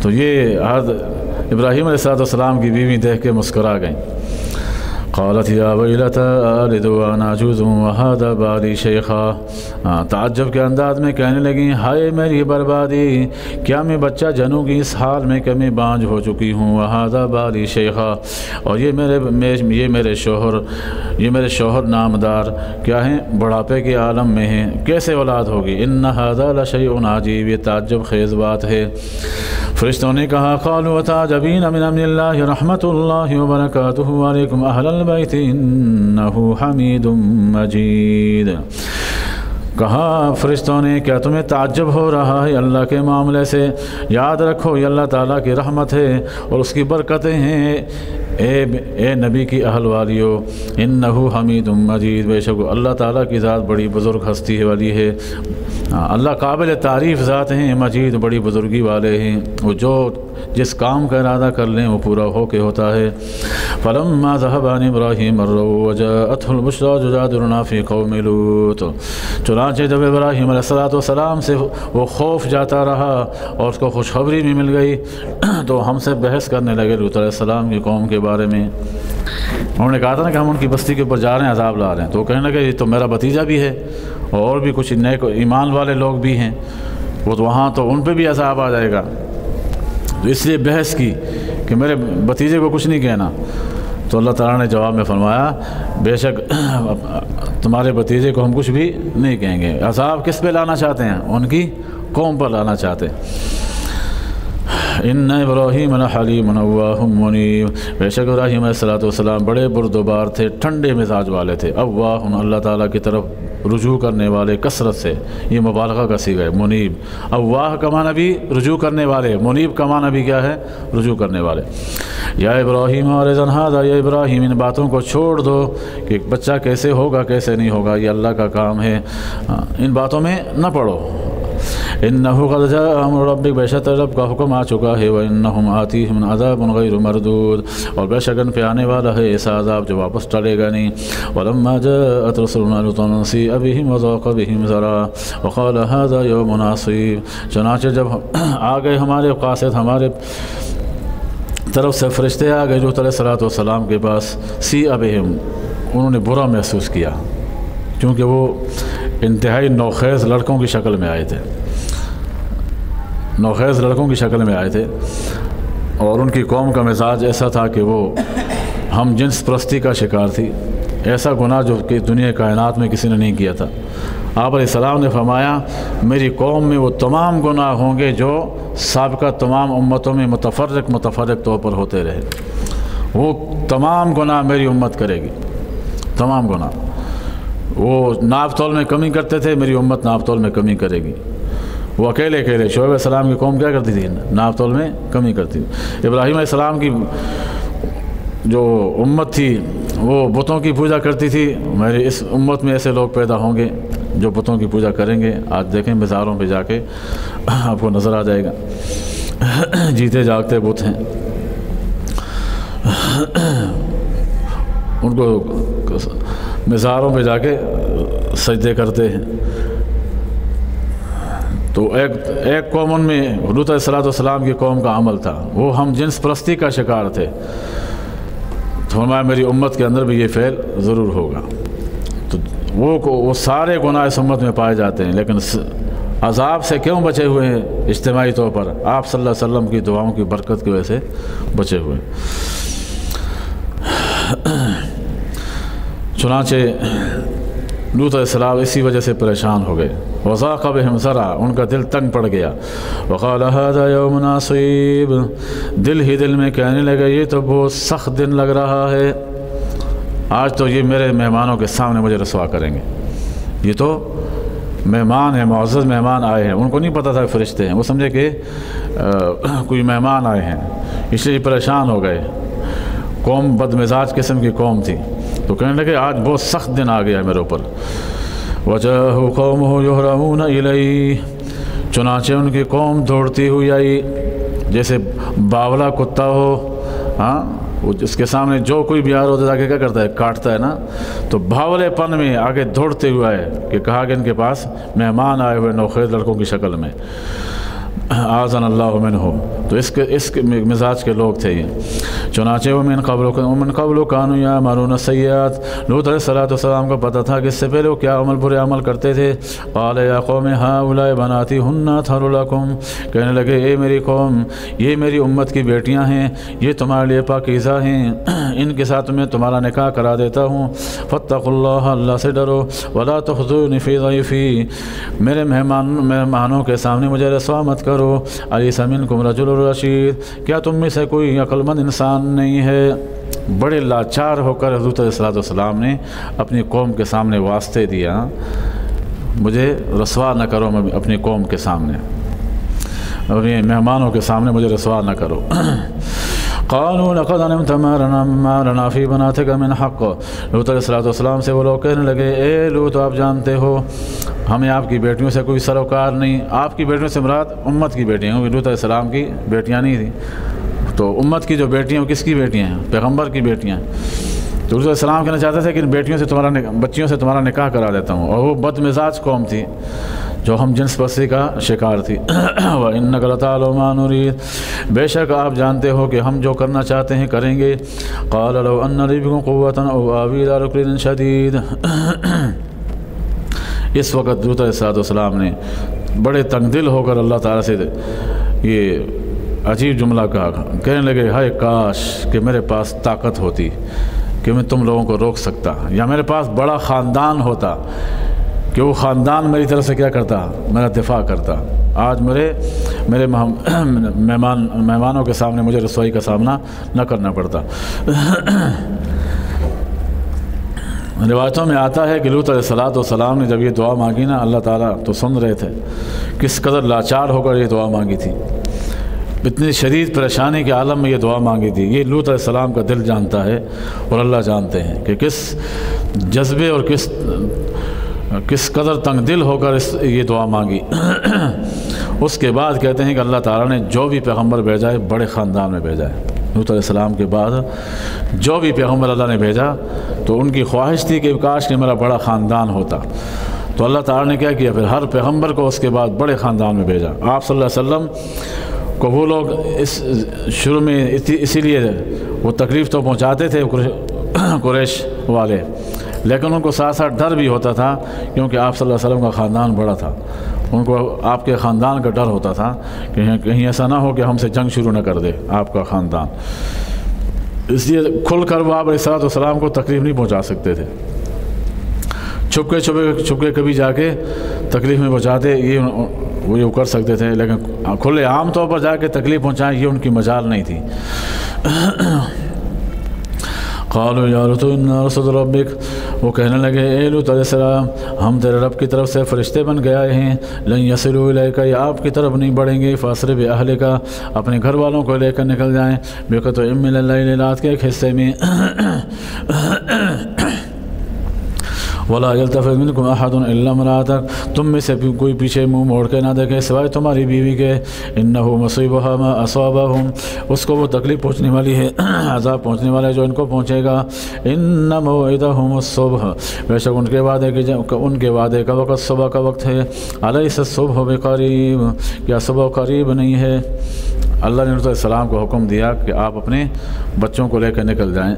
تو یہ ابراہیم علیہ السلام کی بیوی دیکھ کے مسکرا گئیں۔ قالت یا ویلتا آلد وانا عجوز وہذا بعلی شیخا، تعجب کے انداز میں کہنے لگیں، ہائے میری بربادی، کیا میں بچہ جنوں گی اس حال میں کہ میں بانجھ ہو چکی ہوں، وہذا بعلی شیخا، اور یہ میرے شوہر نامدار کیا ہیں، بڑھاپے کے عالم میں ہیں، کیسے اولاد ہوگی؟ ان ھذا لشیء عجیب، یہ تعجب خیز بات ہے۔ فرشتوں نے کہا، قالوا تعجبین من امر اللہ رحمت اللہ وبرکاتہ علیکم اہل البیت انہ حمید مجید۔ کہا فرشتوں نے، کیا تمہیں تعجب ہو رہا ہے اللہ کے معاملے سے؟ یاد رکھو یہ اللہ تعالیٰ کی رحمت ہے اور اس کی برکتیں ہیں، اے نبی کی اہل والیو، انہ حمید مجید، بے شک اللہ تعالیٰ کی ذات بڑی بزرگ ہستی والی ہے، اللہ قابل تعریف ذات ہیں، مجید بڑی بزرگی والے ہیں، وہ جس کام کا ارادہ کر لیں وہ پورا ہو کے ہوتا ہے۔ فلما ذهب عن ابراہیم الرو وجاءته البشرى يجادلنا في قوم لوط، چنانچہ جب ابراہیم علیہ السلام سے وہ خوف جاتا رہا اور اس کو خوشخبری بھی مل گئی، تو ہم سے بحث کرنے لگے لوط علیہ السلام کی قوم کے بارے میں۔ انہوں نے کہا تھا نا کہ ہم ان کی بستی کے اوپر جا رہے ہیں، عذاب لا رہے ہیں، تو وہ کہنے لگے یہ تو میرا بھتیجا بھی ہے اور بھی کچھ نئے ایمان والے لوگ بھی ہیں، وہ تو وہاں تو ان پہ بھی عذاب آ جائے گا، تو اس لیے بحث کی کہ میرے بھتیجے کو کچھ نہیں کہنا۔ تو اللہ تعالیٰ نے جواب میں فرمایا، بے شک تمہارے بھتیجے کو ہم کچھ بھی نہیں کہیں گے۔ عذاب کس پہ لانا چاہتے ہیں؟ ان کی قوم پر لانا چاہتے ہیں۔ ان ابراہیم لحلیم اوواہ منیب، بے شک ابراہیم علیہ السلام بڑے بردبار تھے، ٹھنڈے مزاج والے تھے، اوواہ اللہ تعالیٰ کی طرف رجوع کرنے والے کثرت سے، یہ مبالغہ کا صیغہ ہے۔ منیب، اوواہ کا معنی بھی رجوع کرنے والے، منیب کا معنی بھی کیا ہے؟ رجوع کرنے والے۔ یا ابراہیم ارزن ھذا، یا ابراہیم ان باتوں کو چھوڑ دو کہ بچہ کیسے ہوگا کیسے نہیں ہوگا، یہ اللہ کا کام ہے، ان باتوں میں نہ پڑو۔ انہو قد جاء امر ربک، بے شک رب کا حکم آ چکا ہے، وانہم آتیہم عذاب غیر مردود، اور بے شک ان پہ آنے والا ہے ایسا عذاب جو واپس ٹلے گا نہیں۔ ولما جاءت رسلنا لوطا سیء بہم وضاق بہم ذرعا وقال ھذا یوم عصیب، چنانچہ جب آ گئے ہمارے قاصد، ہمارے طرف سے فرشتے آ گئے لوط علیہ السلام کے پاس، سیء بہم، انہوں نے برا محسوس کیا، کیونکہ وہ انتہائی نوخیز لڑکوں کی شکل میں آئے تھے، نوخیز لڑکوں کی شکل میں آئے تھے، اور ان کی قوم کا مزاج ایسا تھا کہ وہ ہم جنس پرستی کا شکار تھی، ایسا گناہ جو کہ دنیا کائنات میں کسی نے نہیں کیا تھا۔ آپ علیہ السلام نے فرمایا، میری قوم میں وہ تمام گناہ ہوں گے جو سابقہ تمام امتوں میں متفرق طور پر ہوتے رہے، وہ تمام گناہ میری امت کرے گی، تمام گناہ۔ وہ ناپ تول میں کمی کرتے تھے، میری امت ناپ تول میں کمی کرے گی۔ وہ اکیلے شعیب علیہ السلام کی قوم کیا کرتی تھی؟ ناپ تول میں کمی کرتی تھی۔ ابراہیم علیہ السلام کی جو امت تھی وہ بتوں کی پوجا کرتی تھی، میری اس امت میں ایسے لوگ پیدا ہوں گے، جو بتوں کی پوجا کریں گے، آج دیکھیں مزاروں پہ جا کے آپ کو نظر آ جائے گا، جیتے جاگتے بت ہیں، ان کو مزاروں پہ جا کے سجدے کرتے ہیں۔ تو ایک قوم ان میں لوط علیہ السلام کی قوم کا عمل تھا، وہ ہم جنس پرستی کا شکار تھے، تو فرمایا میری امت کے اندر بھی یہ فعل ضرور ہوگا۔ تو وہ سارے گناہ اس امت میں پائے جاتے ہیں، لیکن عذاب سے کیوں بچے ہوئے ہیں؟ اجتماعی طور پر آپ صلی اللہ علیہ وسلم کی دعاؤں کی برکت کی وجہ سے بچے ہوئے۔ چنانچہ لوط علیہ السلام اسی وجہ سے پریشان ہو گئے، وضاق بہم ذرعا، ان کا دل تنگ پڑ گیا، وقال هذا يوم عصیب، دل ہی دل میں کہنے لگا یہ تو بہت سخت دن لگ رہا ہے، آج تو یہ میرے مہمانوں کے سامنے مجھے رسوا کریں گے۔ یہ تو مہمان ہیں، معزز مہمان آئے ہیں، ان کو نہیں پتہ تھا فرشتے ہیں، وہ سمجھے کہ کوئی مہمان آئے ہیں، اس لیے پریشان ہو گئے۔ قوم بد مزاج قسم کی قوم تھی، تو کہنے لگے آج بہت سخت دن آ گیا ہے میرے اوپر۔ وجاءہ قومہ یہرعون الیہ، چنانچہ ان کی قوم دوڑتی ہوئی آئی، جیسے باولا کتا ہو، ہاں اس کے سامنے جو کوئی بھی آ رہا ہے کیا کرتا ہے؟ کاٹتا ہے نا۔ تو بھاولے پن میں آگے دوڑتے ہوئے آئے کہ کہا کہ ان کے پاس مہمان آئے ہوئے نوخیز لڑکوں کی شکل میں، اعاذنا اللہ منہ، تو اس کے مزاج کے لوگ تھے یہ۔ چنانچہ ومن قبل کانوا یعملون السیئات، لوط علیہ السلام کو پتہ تھا کہ اس سے پہلے وہ کیا برے عمل کرتے تھے۔ قال یا قوم ہؤلاء بناتی ہن اطہر لکم، کہنے لگے اے میری قوم، یہ میری امت کی بیٹیاں ہیں، یہ تمہارے لیے پاکیزہ ہیں، ان کے ساتھ میں تمہارا نکاح کرا دیتا ہوں۔ فاتقوا اللہ، اللہ سے ڈرو، ولا تخزونی فی ضیفی، میرے مہمانوں کے سامنے مجھے رسوا مت کرو۔ الیس منکم رجل رشید، کیا تم میں سے کوئی عقل مند انسان نہیں ہے؟ بڑے لاچار ہو کر حضرت علیہ السلام نے اپنی قوم کے سامنے واسطے دیا، مجھے رسوا نہ کرو اپنی قوم کے سامنے، اپنے مہمانوں کے سامنے مجھے رسوا نہ کرو۔ قالوا لقد علمت ما لنا فی بناتک من حق، لوط علیہ السلام سے وہ لوگ کہنے لگے اے لوط آپ جانتے ہو ہمیں آپ کی بیٹیوں سے کوئی سروکار نہیں۔ آپ کی بیٹیوں سے مراد امت کی بیٹیاں، لوط علیہ السلام کی بیٹیاں نہیں تھیں، تو امت کی جو بیٹیاں وہ کس کی بیٹیاں ہیں؟ پیغمبر کی بیٹیاں۔ تو لوط علیہ السلام کہنا چاہتے تھے کہ ان بچیوں سے تمہارا نکاح کرا دیتا ہوں، اور وہ بد مزاج قوم تھی جو ہم جنس پرستی کا شکار تھی۔ وَإِنَّكَ لَتَعْلَمُ مَا نُرِيدُ، بے شک آپ جانتے ہو کہ ہم جو کرنا چاہتے ہیں کریں گے۔ قَالَ لَوْ أَنَّ لِي بِكُمْ قُوَّةً أَوْ آوِي إِلَىٰ رُكْنٍ شَدِيدٍ، اس وقت لوط علیہ السلام نے بڑے تنگ دل ہو کر اللہ تعالیٰ سے یہ عجیب جملہ کہا، کہنے لگے ہائے کاش کہ میرے پاس طاقت ہوتی کہ میں تم لوگوں کو روک سکتا، یا میرے پاس بڑا خاندان ہوتا کہ وہ خاندان میری طرف سے کیا کرتا؟ میرا دفاع کرتا۔ آج میرے مہمانوں کے سامنے مجھے رسوائی کا سامنا نہ کرنا پڑتا۔ روایتوں میں آتا ہے کہ لوط علیہ السلام نے جب یہ دعا مانگی نا، اللہ تعالیٰ تو سن رہے تھے، کس قدر لاچار ہو کر یہ دعا مانگی تھی، اتنی شدید پریشانی کے عالم میں یہ دعا مانگی تھی۔ یہ لوط علیہ السلام کا دل جانتا ہے اور اللہ جانتے ہیں کہ کس جذبے اور کس قدر تنگ دل ہو کر یہ دعا مانگی۔ اس کے بعد کہتے ہیں کہ اللہ تعالیٰ نے جو بھی پیغمبر بھیجا ہے بڑے خاندان میں بھیجا ہے۔ لوط علیہ السلام کے بعد جو بھی پیغمبر اللہ نے بھیجا تو ان کی خواہش تھی کہ کاش کہ میرا بڑا خاندان ہوتا، تو اللہ تعالیٰ نے کیا کیا؟ پھر ہر پیغمبر کو اس کے بعد بڑے خاندان میں بھیجا۔ آپ صلی اللہ علیہ وسلم کو وہ لوگ شروع میں اسی لیے وہ تکلیف تو پہنچاتے تھے قریش والے، لیکن ان کو ساتھ ساتھ ڈر بھی ہوتا تھا، کیونکہ آپ صلی اللہ علیہ وسلم کا خاندان بڑا تھا، ان کو آپ کے خاندان کا ڈر ہوتا تھا کہ کہیں ایسا نہ ہو کہ ہم سے جنگ شروع نہ کر دے آپ کا خاندان، اس لیے کھل کر وہ آپ علیہ السلام کو تکلیف نہیں پہنچا سکتے تھے، چھپ کے کبھی جا کے تکلیف میں پہنچاتے وہ کر سکتے تھے، لیکن کھلے عام طور پر جا کے تکلیف پہنچائیں یہ ان کی مجال نہیں تھی۔ قالوا یا لوط انا رسول ربک، وہ کہنے لگے اے لوط علیہ السلام ہم تیرے رب کی طرف سے فرشتے بن گئے ہیں، لن یصلوا الیک، یہ آپ کی طرف نہیں بڑھیں گے، فاسر باہلک، اپنے گھر والوں کو لے کر نکل جائیں، بقطع من اللیل، رات کے ایک حصے میں، ولا یلتفت منکم احد الا امرأتک، تم میں سے کوئی پیچھے منہ موڑ کے نہ دیکھے سوائے تمہاری بیوی کے، انہ مصیبها ما اصابهم، اس کو وہ تکلیف پہنچنے والی ہے، عذاب پہنچنے والا ہے جو ان کو پہنچے گا۔ ان موعدهم الصبح، بے شک ان کے وعدے کا وقت صبح کا وقت ہے۔ الیس الصبح بقریب، کیا صبح قریب نہیں ہے؟ اللہ نے علیہ السلام کو حکم دیا کہ آپ اپنے بچوں کو لے کر نکل جائیں،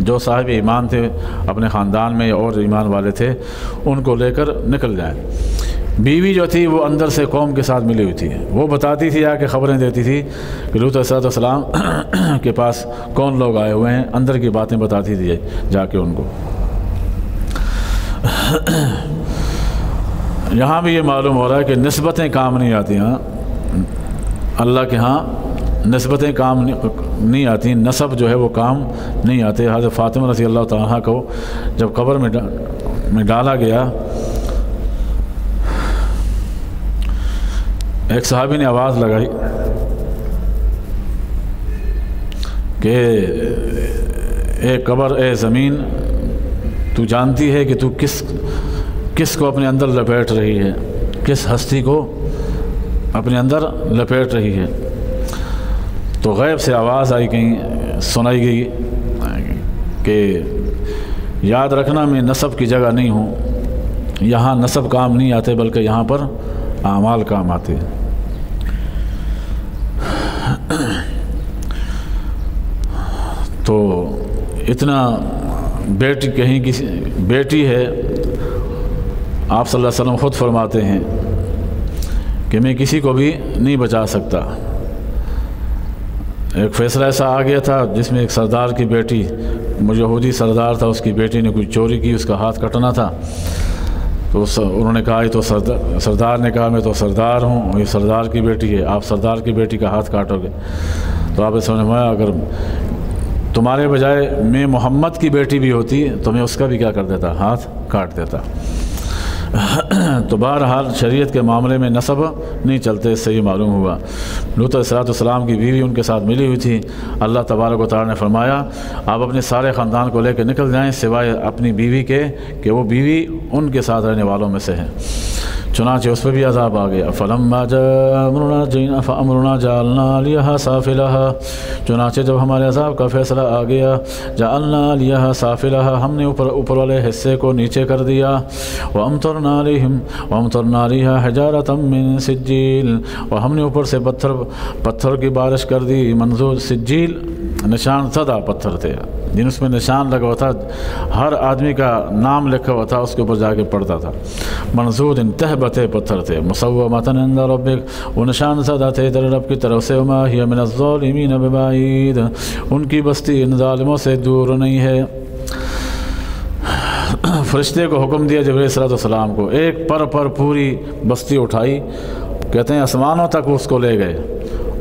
جو صاحب ایمان تھے اپنے خاندان میں اور ایمان والے تھے ان کو لے کر نکل جائیں۔ بیوی جو تھی وہ اندر سے قوم کے ساتھ ملی ہوئی تھی، وہ بتاتی تھی آ کے خبریں دیتی تھی کہ لوط علیہ السلام کے پاس کون لوگ آئے ہوئے ہیں، اندر کی باتیں بتاتی تھی جا کے ان کو۔ یہاں بھی یہ معلوم ہو رہا ہے کہ نسبتیں کام نہیں آتی ہیں، اللہ کے ہاں نسبتیں کام نہیں آتی، نسب جو ہے وہ کام نہیں آتے۔ حضرت فاطمہ رضی اللہ تعالیٰ کو جب قبر میں ڈالا گیا، ایک صحابی نے آواز لگائی کہ اے قبر، اے زمین، تو جانتی ہے کہ تو کس کو اپنے اندر لپیٹ رہی ہے، کس ہستی کو اپنے اندر لپیٹ رہی ہے؟ تو غیب سے آواز آئی، کہیں سنائی گئی کہ یاد رکھنا میں نسب کی جگہ نہیں ہوں، یہاں نسب کام نہیں آتے بلکہ یہاں پر اعمال کام آتے ہیں۔ تو اتنا بیٹی، کہیں کسی بیٹی ہے، آپ صلی اللہ علیہ وسلم خود فرماتے ہیں کہ میں کسی کو بھی نہیں بچا سکتا۔ ایک فیصلہ ایسا آ گیا تھا جس میں ایک سردار کی بیٹی، یہودی سردار تھا، اس کی بیٹی نے کوئی چوری کی، اس کا ہاتھ کٹنا تھا، تو انہوں نے کہا یہ تو سردار نے کہا میں تو سردار ہوں، یہ سردار کی بیٹی ہے، آپ سردار کی بیٹی کا ہاتھ کاٹو گے؟ تو آپ نے سمجھ میں آیا، اگر تمہارے بجائے میں محمد کی بیٹی بھی ہوتی تو میں اس کا بھی کیا کر دیتا، ہاتھ کاٹ دیتا۔ تو بہرحال شریعت کے معاملے میں نسب نہیں چلتے، اس سے یہ معلوم ہوا۔ لوط علیہ السلام کی بیوی ان کے ساتھ ملی ہوئی تھی۔ اللہ تبارک و تعالیٰ نے فرمایا آپ اپنے سارے خاندان کو لے کے نکل جائیں سوائے اپنی بیوی کے، کہ وہ بیوی ان کے ساتھ رہنے والوں میں سے ہے۔ چنانچہ اس پہ بھی عذاب آ گیا۔ فَلَمَّا جَاءَ أَمْرُنَا فَأَمْرُنَا جَعَلْنَا عَلِيَهَا سَافِلَهَا، چنانچہ جب ہمارے عذاب کا فیصلہ آ گیا، جَعَلْنَا عَلِيَهَا سَافِلَهَا، ہم نے اوپر والے حصے کو نیچے کر دیا، وَأَمْطَرْنَا عَلَيْهَا حِجَارَةً مِّن سِجِّيلٍ، اور ہم نے اوپر سے پتھر کی بارش کر دی۔ منظور سجیل نشان زدہ پتھر تھے، جن اس میں نشان لگا ہوا تھا، ہر آدمی کا نام لکھا ہوا تھا، اس کے اوپر جا کے پڑھتا تھا۔ منظور تہبتے پتھر تھے، مصومۃ عند ربک، وہ نشان زدہ تھے تیرے رب کی طرف سے، وما ہی من الظالمین ببعید، ان کی بستی ان ظالموں سے دور نہیں ہے۔ فرشتے کو حکم دیا جبرائیل صلی اللہ علیہ وسلم کو، ایک پر پوری بستی اٹھائی، کہتے ہیں آسمانوں تک اس کو لے گئے،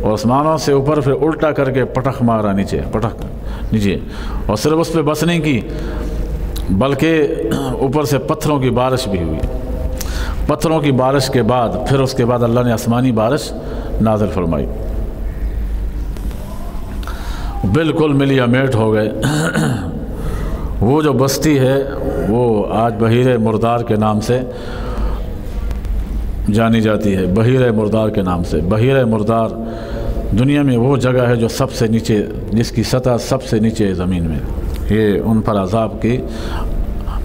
اور آسمانوں سے اوپر پھر الٹا کر کے پٹخ مارا نیچے، اور صرف اس پہ بس نہیں کی بلکہ اوپر سے پتھروں کی بارش بھی ہوئی۔ پتھروں کی بارش کے بعد پھر اس کے بعد اللہ نے آسمانی بارش نازل فرمائی، بالکل ملیا میٹ ہو گئے۔ وہ جو بستی ہے وہ آج بحیرہ مردار کے نام سے جانی جاتی ہے، بحیرہ مردار کے نام سے۔ بحیرہ مردار دنیا میں وہ جگہ ہے جو سب سے نیچے، جس کی سطح سب سے نیچے ہے زمین میں۔ یہ ان پر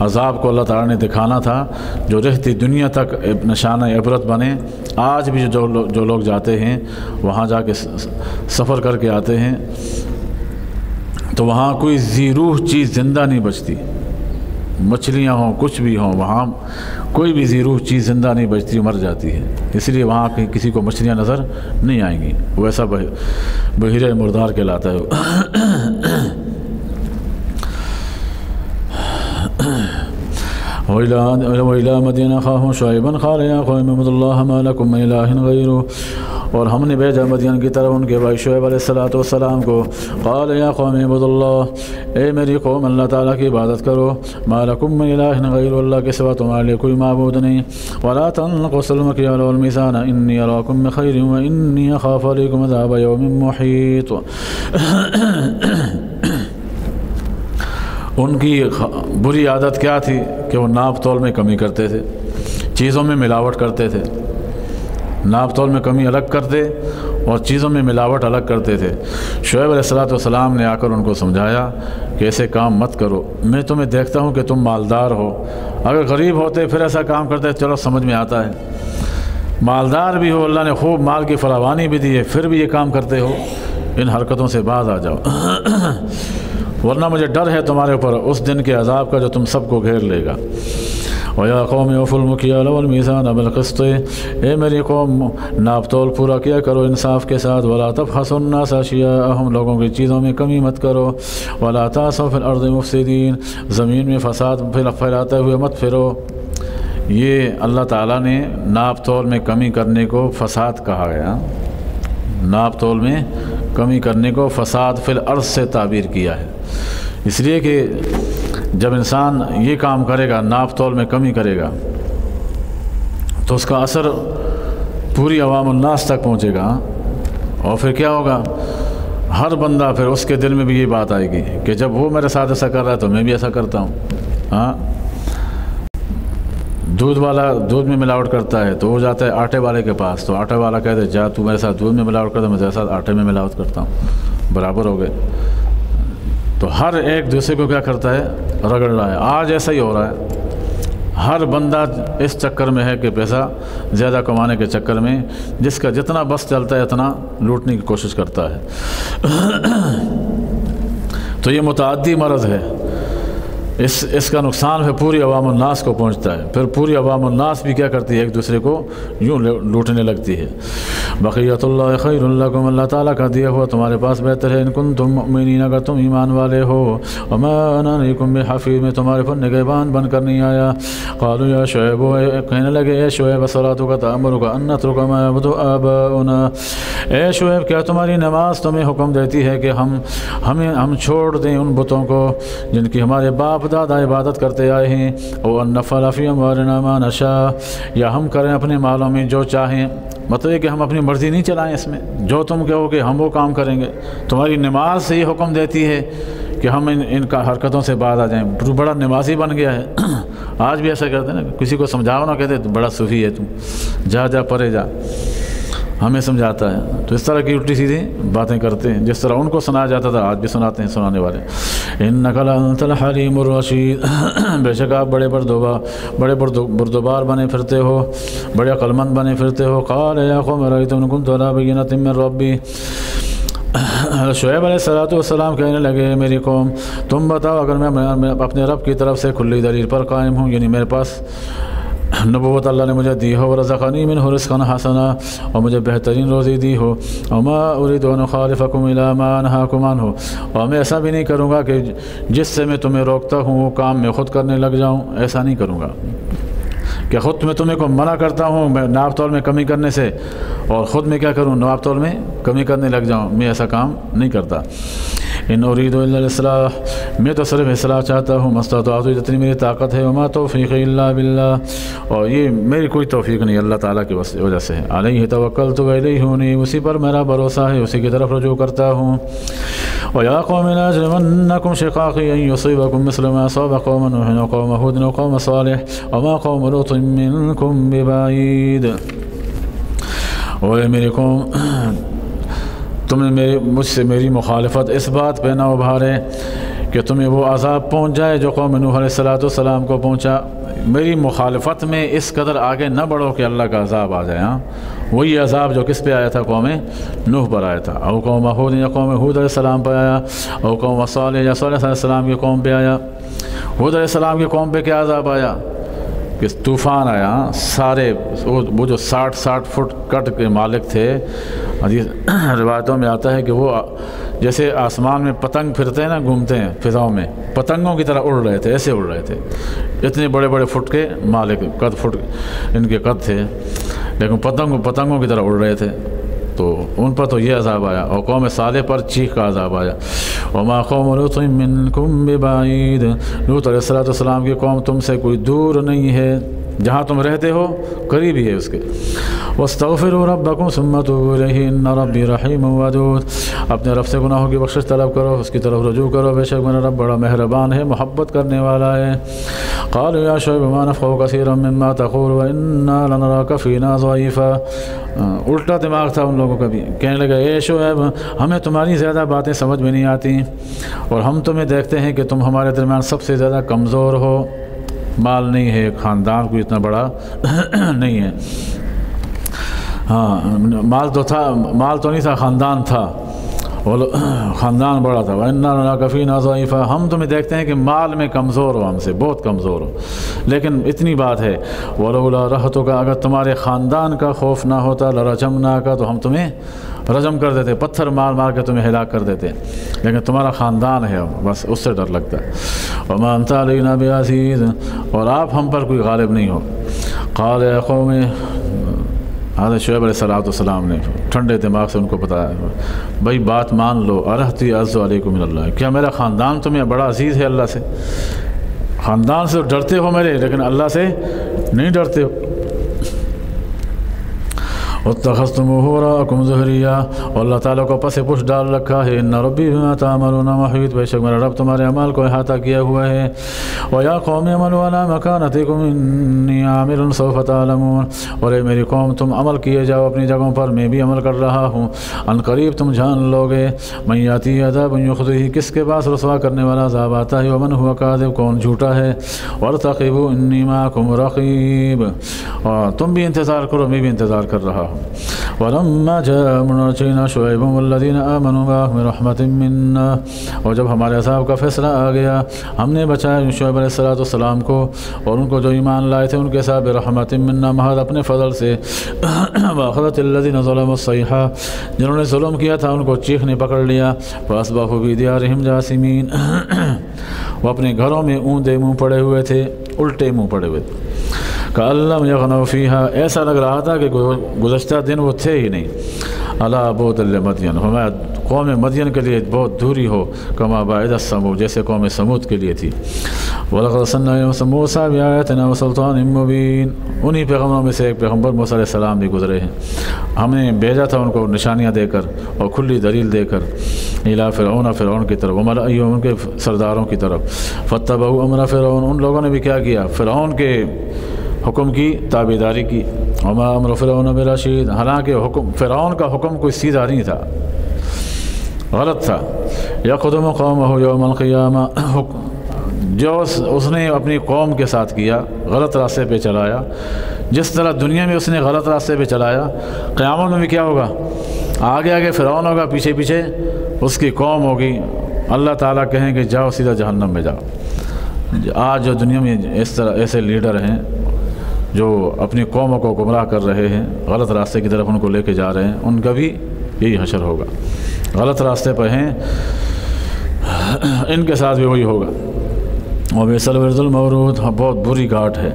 عذاب کو اللہ تعالیٰ نے دکھانا تھا جو رہتی دنیا تک نشانہ عبرت بنے۔ آج بھی جو لوگ جاتے ہیں وہاں جا کے سفر کر کے آتے ہیں تو وہاں کوئی ذی روح چیز زندہ نہیں بچتی، مچھلیاں ہوں کچھ بھی ہوں، وہاں کوئی بھی ذی روح چیز زندہ نہیں بچتی، مر جاتی ہے، اس لیے وہاں کسی کو مچھلیاں نظر نہیں آئیں گی۔ ویسا بحیرہ مردار کہلاتا ہے۔ وَإِلَىٰ مَدْيَنَ أَخَاهُمْ شُعَيْبًا قَالَ يَا قَوْمِ اعْبُدُوا اللَّهَ مَا لَكُم مِّنْ إِلَٰهٍ غَيْرُهُ، اور ہم نے بھیجا مدین کی طرف ان کے بھائی شعیب علیہ السلام کو۔ قال یا قوم اعبدوا اللہ، اے میری قوم اللہ تعالیٰ کی عبادت کرو۔ ما لکم من الہ غیر اللہ، کے سوا تمہارے لیے کوئی معبود نہیں۔ ولا تنقصوا المکیال والمیزان انی اراکم بخیر وانی اخاف علیکم عذاب یوم محیط۔ ان کی بری عادت کیا تھی کہ وہ ناپ تول میں کمی کرتے تھے، چیزوں میں ملاوٹ کرتے تھے، ناپ تول میں کمی الگ کرتے اور چیزوں میں ملاوٹ الگ کرتے تھے۔ شعیب علیہ السلام نے آ کر ان کو سمجھایا کہ ایسے کام مت کرو، میں تمہیں دیکھتا ہوں کہ تم مالدار ہو، اگر غریب ہوتے پھر ایسا کام کرتے چلو سمجھ میں آتا ہے، مالدار بھی ہو، اللہ نے خوب مال کی فراوانی بھی دی ہے، پھر بھی یہ کام کرتے ہو، ان حرکتوں سے باز آ جاؤ ورنہ مجھے ڈر ہے تمہارے اوپر اس دن کے عذاب کا جو تم سب کو گھیر لے گا۔ وَيَا قَوْمِ أَوْفُوا الْمِكْيَالَ وَالْمِيزَانَ بِالْقِسْطِ، اے میری قوم ناپ تول پورا کیا کرو انصاف کے ساتھ، وَلَا تَبْخَسُوا النَّاسَ أَشْيَاءَهُمْ، لوگوں کی چیزوں میں کمی مت کرو، وَلَا تَعْثَوْا فِي الْأَرْضِ مُفْسِدِينَ، زمین میں فساد پھیلاتے ہوئے مت پھرو۔ یہ اللہ تعالیٰ نے ناپ تول میں کمی کرنے کو فساد کہا گیا، ناپ تول میں کمی کرنے کو فساد فی الارض سے تعبیر کیا ہے، اس لیے کہ جب انسان یہ کام کرے گا، ناپ تول میں کمی کرے گا، تو اس کا اثر پوری عوام الناس تک پہنچے گا، اور پھر کیا ہوگا، ہر بندہ پھر اس کے دل میں بھی یہ بات آئے گی کہ جب وہ میرے ساتھ ایسا کر رہا ہے تو میں بھی ایسا کرتا ہوں۔ ہاں، دودھ والا دودھ میں ملاوٹ کرتا ہے تو وہ جاتا ہے آٹے والے کے پاس، تو آٹے والا کہتے جا تو میرے ساتھ دودھ میں ملاوٹ کرتا ہے، میں تیرے ساتھ آٹے میں ملاوٹ کرتا ہوں، برابر ہو گئے۔ تو ہر ایک دوسرے کو کیا کرتا ہے، رگڑ رہا ہے۔ آج ایسا ہی ہو رہا ہے، ہر بندہ اس چکر میں ہے کہ پیسہ زیادہ کمانے کے چکر میں جس کا جتنا بس چلتا ہے اتنا لوٹنے کی کوشش کرتا ہے۔ تو یہ متعدی مرض ہے، اس کا نقصان پھر پوری عوام الناس کو پہنچتا ہے، پھر پوری عوام الناس بھی کیا کرتی ہے، ایک دوسرے کو یوں لوٹنے لگتی ہے۔ بقیت اللہ خیر لکم، اللہ تعالیٰ کا دیا ہوا تمہارے پاس بہتر ہے، ان کنتم مؤمنین، اگر تم ایمان والے ہو۔ وما انا علیکم بحفیظ، میں تمہارے پر نگہبان بن کر نہیں آیا۔ قالوا یا شعیب، کہنے لگے اے شعیب، صلاتک تأمرک ان نترک ما یعبد آباؤنا، اے شعیب کیا تمہاری نماز تمہیں حکم دیتی ہے کہ ہم چھوڑ دیں ان بتوں کو جن کی ہمارے باپ دادا عبادت کرتے آئے ہیں، او ان نفعل فی اموالنا ما نشاء، یا ہم کریں اپنے مالوں میں جو چاہیں، مطلب یہ کہ ہم اپنی مرضی نہیں چلائیں، اس میں جو تم کہو کہ ہم وہ کام کریں گے۔ تمہاری نماز سے یہ حکم دیتی ہے کہ ہم ان کا حرکتوں سے باز آ جائیں۔ تو بڑا نمازی بن گیا ہے، آج بھی ایسا کرتے ہیں نا، کسی کو سمجھاؤ نہ کہتے بڑا صوفی ہے تم، جا پرے جا، ہمیں سمجھاتا ہے۔ تو اس طرح کی الٹی سیدھی باتیں کرتے ہیں، جس طرح ان کو سنایا جاتا تھا آج بھی سناتے ہیں سنانے والے۔ انک لانت الحلیم الرشید، بے شک آپ بڑے بردبار بنے پھرتے ہو، بڑے عقل مند بنے پھرتے ہو۔ قال یا قوم ارأیتم ان کنت علی بینۃ من ربی، شعیب علیہ السلام کہنے لگے میری قوم تم بتاؤ اگر میں اپنے رب کی طرف سے کھلی دلیل پر قائم ہوں، یعنی میرے پاس نبوت اللہ نے مجھے دی ہو، ورزقنی منہ رزقا حسنا، اور مجھے بہترین روزی دی ہو، وما اريد ان اخالفکم الی ما انہاکم عنہ، اور میں ایسا بھی نہیں کروں گا کہ جس سے میں تمہیں روکتا ہوں وہ کام میں خود کرنے لگ جاؤں، ایسا نہیں کروں گا کہ خود میں تمہیں کو منع کرتا ہوں میں ناپ تول میں کمی کرنے سے اور خود میں کیا کروں ناپ تول میں کمی کرنے لگ جاؤں، میں ایسا کام نہیں کرتا۔ ان اريد الا الاصلاح، میں تو صرف اصلاح چاہتا ہوں، مستطاعت جتنی میری طاقت ہے، وما توفیق الا باللہ، اور یہ میری کوئی توفیق نہیں اللہ تعالیٰ کی وجہ سے۔ علیہ توکلت والیہ انیب، اسی پر میرا بھروسہ ہے، اسی کی طرف رجوع کرتا ہوں۔ ویا قوم لا یجرمنکم شقاقی ان یصیبکم مثل ما اصاب قوم نوح وقوم ہود وقوم صالح وما قوم لوط منکم ببعید، اور میری قوم تم نے مجھ سے میری مخالفت اس بات پہ نہ ابھارے کہ تمہیں وہ عذاب پہنچ جائے جو قوم نوح علیہ السلام کو پہنچا، میری مخالفت میں اس قدر آگے نہ بڑھو کہ اللہ کا عذاب آ جائے۔ ہاں، وہی عذاب جو کس پہ آیا تھا، قوم نوح پر آیا تھا، او قوم ہود یا قوم ہود علیہ السلام پہ آیا، او قوم صالح یا صالح علیہ السلام کی قوم پہ آیا۔ ہود علیہ السلام کی قوم پہ کیا عذاب آیا کہ طوفان آیا، سارے وہ جو 60 فٹ کٹ کے مالک تھے، روایتوں میں آتا ہے کہ وہ جیسے آسمان میں پتنگ پھرتے ہیں نا، گھومتے ہیں فضاؤں میں، پتنگوں کی طرح اڑ رہے تھے، ایسے اڑ رہے تھے، اتنے بڑے فٹ کے مالک، فٹ ان کے قد تھے، لیکن پتنگوں کی طرح اڑ رہے تھے، تو ان پر تو یہ عذاب آیا، اور قوم صالح پر چیخ کا عذاب آیا۔ وما قوم لوط منکم ببعید، لوط علیہ السلام کی قوم تم سے کوئی دور نہیں ہے، جہاں تم رہتے ہو قریب ہی ہے اس کے۔ واستغفروا ربکم ثم توبوا الیہ ان ربی رحیم ودود، اپنے رب سے گناہوں کی بخشش طلب کرو، اس کی طرف رجوع کرو، بے شک میرا رب بڑا مہربان ہے، محبت کرنے والا ہے۔ قالوا یا شعیب ما نفقه کثیرا مما تقول وانا لنراک فینا ضعیفا، الٹا دماغ تھا ان لوگوں کا بھی، کہنے لگا اے شعیب ہمیں تمہاری زیادہ باتیں سمجھ میں نہیں آتی اور ہم تمہیں دیکھتے ہیں کہ تم ہمارے درمیان سب سے زیادہ کمزور ہو، مال نہیں ہے، خاندان کوئی اتنا بڑا نہیں ہے، ہاں مال تو نہیں تھا، خاندان تھا، خاندان بڑا تھا۔ وَإِنَّا لَنَرَاكَ فِينَا ضَعِيفًا، ہم تمہیں دیکھتے ہیں کہ مال میں کمزور ہو، ہم سے بہت کمزور ہو، لیکن اتنی بات ہے وَلَوْلَا رَحْتُكَ، اگر تمہارے خاندان کا خوف نہ ہوتا لَرَجَمْنَاكَ، تو ہم تمہیں رجم کر دیتے، پتھر مار مار کے تمہیں ہلاک کر دیتے، لیکن تمہارا خاندان ہے بس اس سے ڈر لگتا ہے۔ وَمَا أَنْتَ عَلَيْنَا بِعَزِيزٍ، اور آپ ہم پر کوئی غالب نہیں ہو۔ قال يا قوم، حضرت شعیب علیہ السلام نے ٹھنڈے دماغ سے ان کو بتایا بھائی بات مان لو، ارہتی عز علیکم من اللہ، کیا میرا خاندان تمہیں بڑا عزیز ہے اللہ سے؟ خاندان سے ڈرتے ہو میرے، لیکن اللہ سے نہیں ڈرتے ہو۔ وَاتَّخَذْتُمُوهُ وَرَاءَكُمْ ظُهْرِيًّا، اور اللہ تعالیٰ کو پس پشت ڈال رکھا ہے، إِنَّ رَبِّي بِمَا تَعْمَلُونَ مُحِيطٌ، بے شک میرا رب تمہارے اعمال کو احاطہ کیا ہوا ہے۔ وَيَا قَوْمِ اعْمَلُوا عَلَىٰ مَكَانَتِكُمْ إِنِّي عَامِلٌ سَوْفَ تَعْلَمُونَ، اور اے میری قوم تم عمل کیے جاؤ اپنی جگہوں پر، میں بھی عمل کر رہا ہوں، ان قریب تم جان لوگے۔ مَن يَأْتِهِ عَذَابٌ يُخْزِيهِ، کس کے پاس رسوا کرنے والا عذاب آتا ہے، وَمَنْ هُوَ كَاذِبٌ، کون جھوٹا ہے، وَارْتَقِبُوا إِنِّي مَعَكُمْ رَقِيبٌ، اور تم بھی انتظار کرو میں بھی انتظار کر رہا ہوں۔ وَلَمَّا جَاءَ أَمْرُنَا نَجَّيْنَا شُعَيْبًا وَالَّذِينَ آمَنُوا مَعَهُ بِرَحْمَةٍ مِنَّا، اور جب ہمارے عذاب کا فیصلہ آ گیا ہم نے بچایا شعیب علیہ السلام کو اور ان کو جو ایمان لائے تھے ان کے ساتھ، برحمۃ منا، محض اپنے فضل سے۔ وَأَخَذَتِ الَّذِينَ ظَلَمُوا الصَّيْحَةُ، جنہوں نے ظلم کیا تھا ان کو چیخ نے پکڑ لیا، فَأَصْبَحُوا فِي دِيَارِهِمْ جَاثِمِينَ، وہ اپنے گھروں میں اوندے منہ پڑے ہوئے تھے، الٹے منہ پڑے ہوئے تھے۔ كَأَن لَّمْ يَغْنَوْا فِيهَا، ایسا لگ رہا تھا کہ گزشتہ دن وہ تھے ہی نہیں۔ أَلَا بُعْدًا لِّمَدْيَنَ، ہمیں قوم مدین کے لیے بہت دوری ہو، كَمَا بَعِدَ الثَّمُودُ، جیسے قوم سمود کے لیے تھی۔ وَلَقَدْ أَرْسَلْنَا مُوسَىٰ بِآيَاتِنَا وَسُلْطَانٍ مُّبِينٍ، انہی پیغمبروں میں سے ایک پیغمبر موسیٰ علیہ السلام بھی گزرے ہیں، ہم نے بھیجا تھا ان کو نشانیاں دے کر اور کھلی دلیل دے کر، إِلَىٰ فِرْعَوْنَ، فرعون کی طرف، وَمَلَئِهِ، ان کے سرداروں کی طرف، فَاتَّبَعُوا أَمْرَ فِرْعَوْنَ، ان لوگوں نے بھی کیا کیا، فرعون کے حکم کی تابعداری کی۔ وما امر فرعون برشید، حالانکہ فرعون کا حکم کوئی سیدھا نہیں تھا، غلط تھا۔ یقدم قومہ یوم القیامہ، جو اس نے اپنی قوم کے ساتھ کیا، غلط راستے پہ چلایا، جس طرح دنیا میں اس نے غلط راستے پہ چلایا، قیامت میں بھی کیا ہوگا، آگے آگے فرعون ہوگا، پیچھے پیچھے اس کی قوم ہوگی۔ اللہ تعالیٰ کہیں کہ جاؤ سیدھا جہنم میں جاؤ۔ آج جو دنیا میں اس طرح ایسے لیڈر ہیں جو اپنی قوموں کو گمراہ کر رہے ہیں، غلط راستے کی طرف ان کو لے کے جا رہے ہیں، ان کا بھی یہی حشر ہوگا، غلط راستے پر ہیں، ان کے ساتھ بھی وہی ہوگا۔ وَبِئْسَ الْوِرْدُ الْمَوْرُودُ، بہت بری گھاٹ ہے۔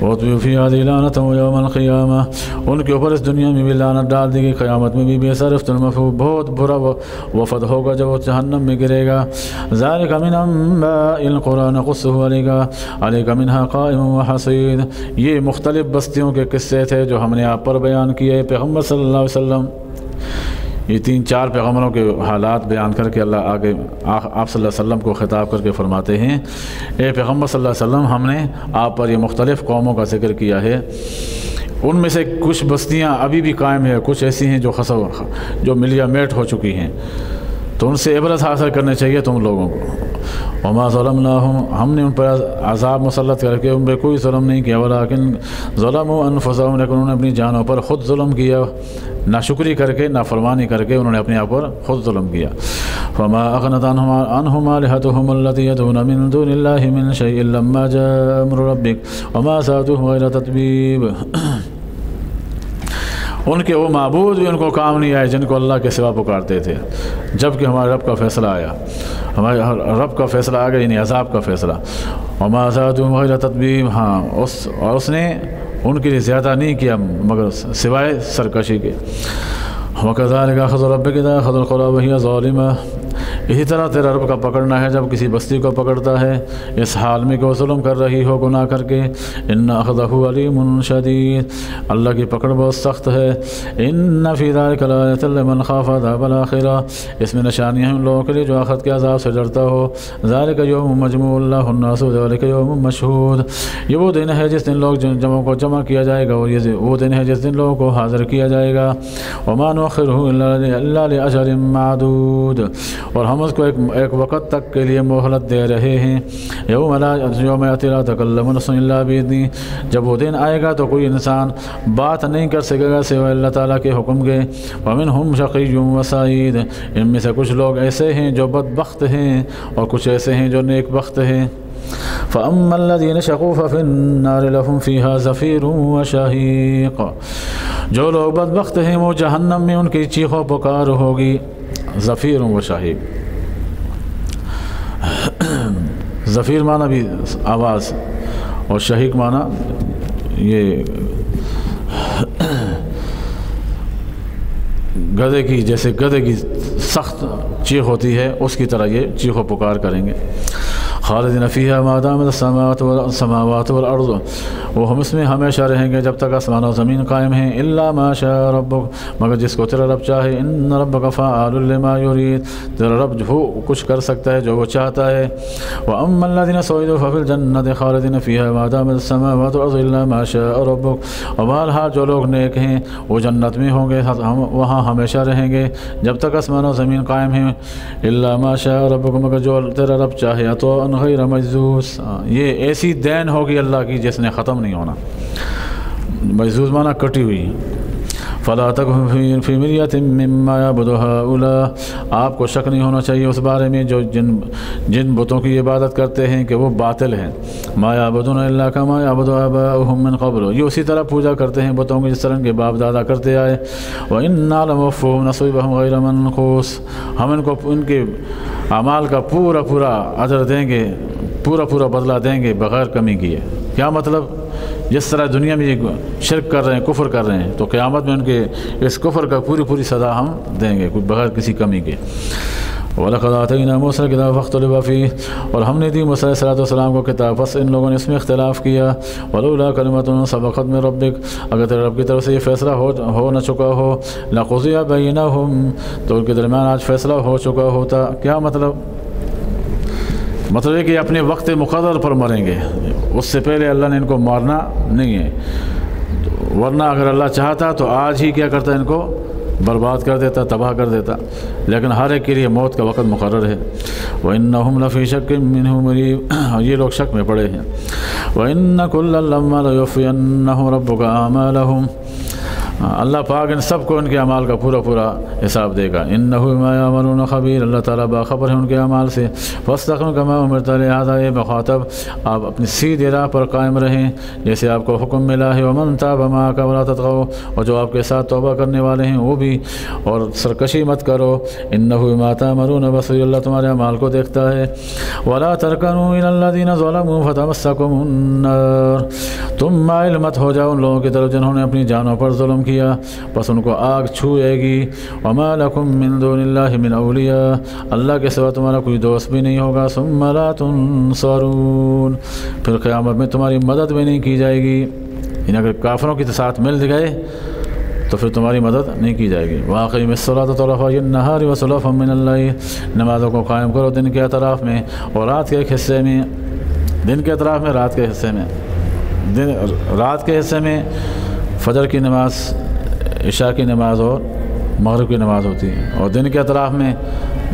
وَأُتْبِعُوا فِي هَٰذِهِ لَعْنَةً يَوْمَ الْقِيَامَةِ، ان کے اوپر اس دنیا میں بھی لعنت ڈال دی گئی، قیامت میں بھی۔ بِئْسَ الرِّفْدُ الْمَرْفُودُ، بہت برا وفد ہوگا جب وہ جہنم میں گرے گا۔ ذَلِكَ مِنْ أَنبَاءِ الْقُرَىٰ نَقُصُّهُ عَلَيْكَ مِنْهَا قَائِمٌ وَحَصِيدٌ، یہ مختلف بستیوں کے قصے تھے جو ہم نے آپ پر بیان کیے۔ پیغمبر صلی اللہ علیہ وسلم یہ 3-4 پیغمبروں کے حالات بیان کر کے اللہ آگے آپ صلی اللہ علیہ وسلم کو خطاب کر کے فرماتے ہیں، اے پیغمبر صلی اللہ علیہ وسلم، ہم نے آپ پر یہ مختلف قوموں کا ذکر کیا ہے، ان میں سے کچھ بستیاں ابھی بھی قائم ہیں، کچھ ایسی ہیں جو ملیا میٹ ہو چکی ہیں، تو ان سے عبرت حاصل کرنے چاہیے تم لوگوں کو۔ وما ظلمناہم، ہم نے ان پر عذاب مسلط کر کے ان پہ کوئی ظلم نہیں کیا، ولیکن ظلموا انفسہم، لیکن انہوں نے اپنی جانوں پر خود ظلم کیا، ناشکری کر کے، نافرمانی کر کے انہوں نے اپنے آپ پر خود ظلم کیا۔ فما اغنت عنہم آلہتہم التی یدعون من دون اللہ من شیء لما جاء امر ربک وما زادوہ غیر تتبیب، ان کے وہ معبود بھی ان کو کام نہیں آئے جن کو اللہ کے سوا پکارتے تھے، جب کہ ہمارے رب کا فیصلہ آیا، ہمارے رب کا فیصلہ آ گیا، یعنی عذاب کا فیصلہ۔ وما زادوہ غیر تتبیب، ہاں اور اس نے ان کے لیے زیادہ نہیں کیا مگر سوائے سرکشی کے۔ وَكَذَلِكَ أَخْذُ رَبِّكَ إِذَا أَخَذَ الْقُرَىٰ وَهِيَ ظَالِمَةٌ، اسی طرح تیرا رب کا پکڑنا ہے جب کسی بستی کو پکڑتا ہے اس حال میں کہ وہ ظلم کر رہی ہو گناہ کر کے، ان اخذہ علیم شدید، اللہ کی پکڑ بہت سخت ہے۔ ان فی ذلک لآیۃ لمن خاف عذاب الآخرہ، اس میں نشانیاں ہیں ان لوگوں کے لیے جو آخرت کے عذاب سے ڈرتا ہو۔ ذالک یوم مجموع له الناس ذالک یوم مشہود، یہ وہ دن ہے جس دن لوگ جمعوں کو جمع کیا جائے گا، اور یہ وہ دن ہے جس دن لوگوں کو حاضر کیا جائے گا۔ وما نؤخرہ الا لأجل معدود، اور ہم اس کو ایک وقت تک کے لیے مہلت دے رہے ہیں۔ یوم یأتی لا تکلم نفس الا بإذنہ، جب وہ دن آئے گا تو کوئی انسان بات نہیں کر سکے گا سوائے اللہ تعالیٰ کے حکم کے۔ ومنہم شقی وسعید، ان میں سے کچھ لوگ ایسے ہیں جو بدبخت ہیں اور کچھ ایسے ہیں جو نیک بخت ہیں۔ فأما الذین شقوا ففی النار لهم فیہا زفیر وشہیق، جو لوگ بدبخت ہیں وہ جہنم میں ان کی چیخ و پکار ہوگی۔ زفیر و شہیق، زفیر معنی بھی آواز اور شہیق معنی یہ گدھے کی، جیسے گدھے کی سخت چیخ ہوتی ہے اس کی طرح یہ چیخ و پکار کریں گے۔ خالدین فیہا ما دامت السماوات والارض، وہ ہم اس میں ہمیشہ رہیں گے جب تک آسمان و زمین قائم ہیں۔ الا ما شاء ربک، مگر جس کو تیرا رب چاہے۔ ان ربک فعال لما یرید، تیرا رب جو کچھ کر سکتا ہے جو وہ چاہتا ہے۔ واما الذین سعدوا ففی الجنۃ خالدین فیہا ما دامت السماوات والارض الا ما شاء ربک، اور بہرحال جو لوگ نیک ہیں وہ جنت میں ہوں گے، وہاں ہمیشہ رہیں گے جب تک آسمان و زمین قائم ہیں۔ الا ما شاء ربک، مگر جو تیرا رب چاہے۔ تو غیر مجزوز، یہ ایسی دین ہوگی اللہ کی جس نے ختم نہیں ہونا۔ مجزوز معنی کٹی ہوئی۔ فلا تک فی مریۃ مما یعبد ہؤلاء، آپ کو شک نہیں ہونا چاہیے اس بارے میں جو جن بتوں کی عبادت کرتے ہیں کہ وہ باطل ہیں۔ ما یعبدون الا کما یعبد آباؤہم من قبل، یہ اسی طرح پوجا کرتے ہیں بتوں کی جس طرح ان کے باپ دادا کرتے آئے۔ وَإِنَّا لَمُوَفُّوهُمْ نَصِيبَهُمْ غَيْرَ مَنقُوصٍ، ہم ان کو ان کے اعمال کا پورا اجر دیں گے، پورا بدلہ دیں گے بغیر کمی کیے۔ کیا مطلب؟ جس طرح دنیا میں یہ شرک کر رہے ہیں، کفر کر رہے ہیں، تو قیامت میں ان کے اس کفر کا پوری سزا ہم دیں گے بغیر کسی کمی کے۔ وَلَقَدْ آتَيْنَا مُوسَىٰ الْكِتَابَ فَاخْتَلَفَ فِيهِ، اور ہم نے دی موسیٰ علیہ السلام کو کتاب، بس ان لوگوں نے اس میں اختلاف کیا۔ وَلَوْلَا كَلِمَةٌ سَبَقَتْ مِن رَبِّكَ، اگر تیرے رب کی طرف سے یہ فیصلہ ہو نہ چکا ہو، لَقُضِيَ بَيْنَهُمْ، تو ان کے درمیان آج فیصلہ ہو چکا ہوتا۔ کیا مطلب ہے کہ اپنے وقت مقرر پر مریں گے، اس سے پہلے اللہ نے ان کو مارنا نہیں ہے، ورنہ اگر اللہ چاہتا تو آج ہی کیا کرتا، ان کو برباد کر دیتا، تباہ کر دیتا، لیکن ہر ایک کے لیے موت کا وقت مقرر ہے۔ وَإِنَّهُمْ لَفِي شَكٍّ مِّنْهُ مُرِيبٍ، یہ لوگ شک میں پڑے ہیں۔ وَإِنَّ كُلًّا لَمَّا لَيُوَفِّيَنَّهُمْ رَبُّكَ أَعْمَالَهُمْ، اللہ پاک ان سب کو ان کے اعمال کا پورا حساب دے گا۔ انہ بما یعملون خبیر، اللہ تعالیٰ باخبر ہے ان کے اعمال سے۔ فاستقم کما امرت، لہذا یہ مخاطب آپ اپنی سیدھی راہ پر قائم رہیں جیسے آپ کو حکم ملا ہے۔ ومن تاب معک ولا تطغوا، اور جو آپ کے ساتھ توبہ کرنے والے ہیں وہ بھی، اور سرکشی مت کرو۔ انہ بما تعملون بصیر، اللہ تمہارے اعمال کو دیکھتا ہے۔ ولا ترکنوا الی الذین ظلموا فتمسکم النار، تم مائل مت ہو جاؤ ان لوگوں کی طرف جنہوں نے اپنی جانوں پر ظلم کیا، پس ان کو آگ چھوئے گی۔ وما لکم من دون اللہ من اولیاء، اللہ کے سوا تمہارا کوئی دوست بھی نہیں ہوگا۔ ثم لا تنصرون، پھر قیامت میں تمہاری مدد بھی نہیں کی جائے گی، یعنی اگر کافروں کے ساتھ مل گئے تو پھر تمہاری مدد نہیں کی جائے گی۔ وَأَقِیمِ الصَّلَاةَ طَرَفَیِ النَّهَارِ وَزُلَفًا مِّنَ اللَّیلِ، نمازوں کو قائم کرو دن کے اطراف میں اور رات کے ایک حصے میں۔ دن کے اطراف میں، رات کے حصے میں۔ رات کے حصے میں فجر کی نماز، عشاء کی نماز اور مغرب کی نماز ہوتی ہے، اور دن کے اطراف میں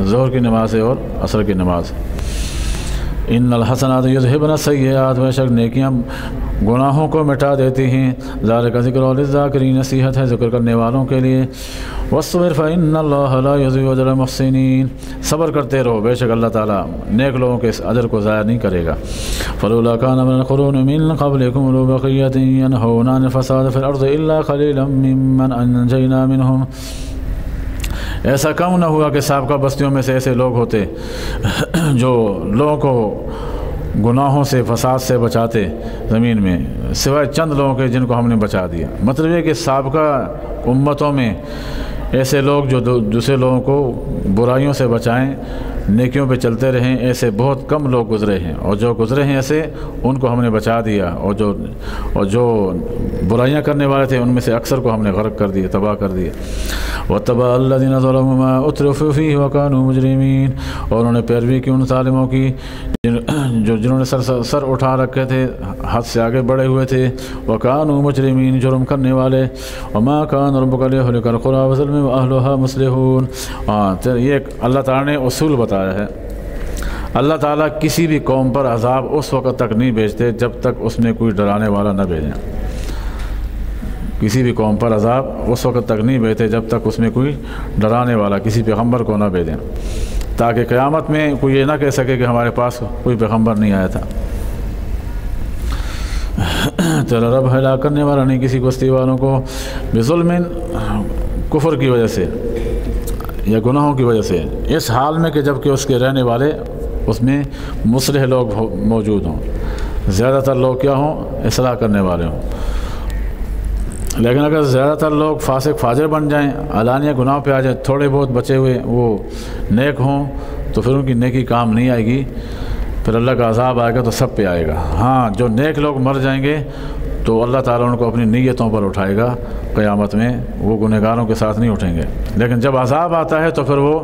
ظہر کی نماز ہے اور عصر کی نماز۔ ان الحسنات یذہبن السیئات، بے شک نیکیاں گناہوں کو مٹا دیتی ہیں۔ ذالک ذکر للذاکرین، نصیحت ہے ذکر کرنے والوں کے لیے۔ واصبر فإن اللہ لا یضیع اجر المحسنین، صبر کرتے رہو، بے شک اللہ تعالیٰ نیک لوگوں کے اس اجر کو ضائع نہیں کرے گا۔ فلولا کان من القرون من قبلکم اولو بقیۃ ینہون عن الفساد فی الارض الا قلیلا ممن انجینا منہم، ایسا کم نہ ہوا کہ سابقہ بستیوں میں سے ایسے لوگ ہوتے جو لوگوں کو گناہوں سے، فساد سے بچاتے زمین میں، سوائے چند لوگوں کے جن کو ہم نے بچا دیا۔ مطلب یہ کہ سابقہ امتوں میں ایسے لوگ جو دوسرے لوگوں کو برائیوں سے بچائیں، نیکیوں پہ چلتے رہیں، ایسے بہت کم لوگ گزرے ہیں، اور جو گزرے ہیں ایسے ان کو ہم نے بچا دیا، اور جو برائیاں کرنے والے تھے ان میں سے اکثر کو ہم نے غرق کر دیا، تباہ کر دیا۔ وَاتَّبَعَ الَّذِينَ ظَلَمُوا مَا أُتْرِفُوا فِيهِ وَكَانُوا مُجْرِمِينَ، اور انہوں نے پیروی کی ان ظالموں کی جنہوں نے سر اٹھا رکھے تھے، حد سے آگے بڑھے ہوئے تھے، وَكَانُوا مُجْرِمِينَ، جرم کرنے والے۔ وَمَا كَانَ رَبُّكَ لِيَهْلِكَ الْقُرَىٰ بِظُلْمٍ وَأَهْلُهَا مُصْلِحُونَ۔ یہ اللہ تعالیٰ نے اصول بتایا ہے، اللہ تعالیٰ کسی بھی قوم پر عذاب اس وقت تک نہیں بھیجتے جب تک اس میں کوئی ڈرانے والا نہ بھیجیں۔ کسی بھی قوم پر عذاب اس وقت تک نہیں بھیجتے جب تک اس میں کوئی ڈرانے والا کسی پیغمبر کو نہ بھیجیں، تاکہ قیامت میں کوئی یہ نہ کہہ سکے کہ ہمارے پاس کوئی پیغمبر نہیں آیا تھا۔ تیرا رب ہلاک کرنے والا نہیں کسی بستی والوں کو بظلم، کفر کی وجہ سے یا گناہوں کی وجہ سے، اس حال میں کہ جب کہ اس کے رہنے والے اس میں مصلح لوگ موجود ہوں، زیادہ تر لوگ کیا ہوں؟ اصلاح کرنے والے ہوں۔ لیکن اگر زیادہ تر لوگ فاسق فاجر بن جائیں، علانیہ گناہ پہ آ جائیں، تھوڑے بہت بچے ہوئے وہ نیک ہوں، تو پھر ان کی نیکی کام نہیں آئے گی، پھر اللہ کا عذاب آئے گا تو سب پہ آئے گا۔ ہاں، جو نیک لوگ مر جائیں گے تو اللہ تعالیٰ ان کو اپنی نیتوں پر اٹھائے گا قیامت میں، وہ گنہگاروں کے ساتھ نہیں اٹھیں گے۔ لیکن جب عذاب آتا ہے تو پھر وہ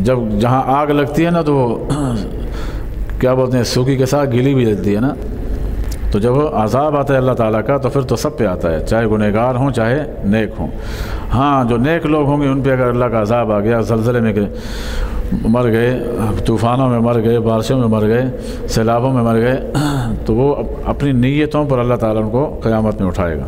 جب جہاں آگ لگتی ہے نا تو وہ کیا بولتے ہیں، سوکھی کے ساتھ گیلی بھی دیتی ہے نا، تو جب عذاب آتا ہے اللہ تعالیٰ کا تو پھر تو سب پہ آتا ہے، چاہے گنہگار ہوں چاہے نیک ہوں۔ ہاں، جو نیک لوگ ہوں گے ان پہ اگر اللہ کا عذاب آ گیا، زلزلے میں مر گئے، طوفانوں میں مر گئے، بارشوں میں مر گئے، سیلابوں میں مر گئے، تو وہ اپنی نیتوں پر اللہ تعالیٰ ان کو قیامت میں اٹھائے گا۔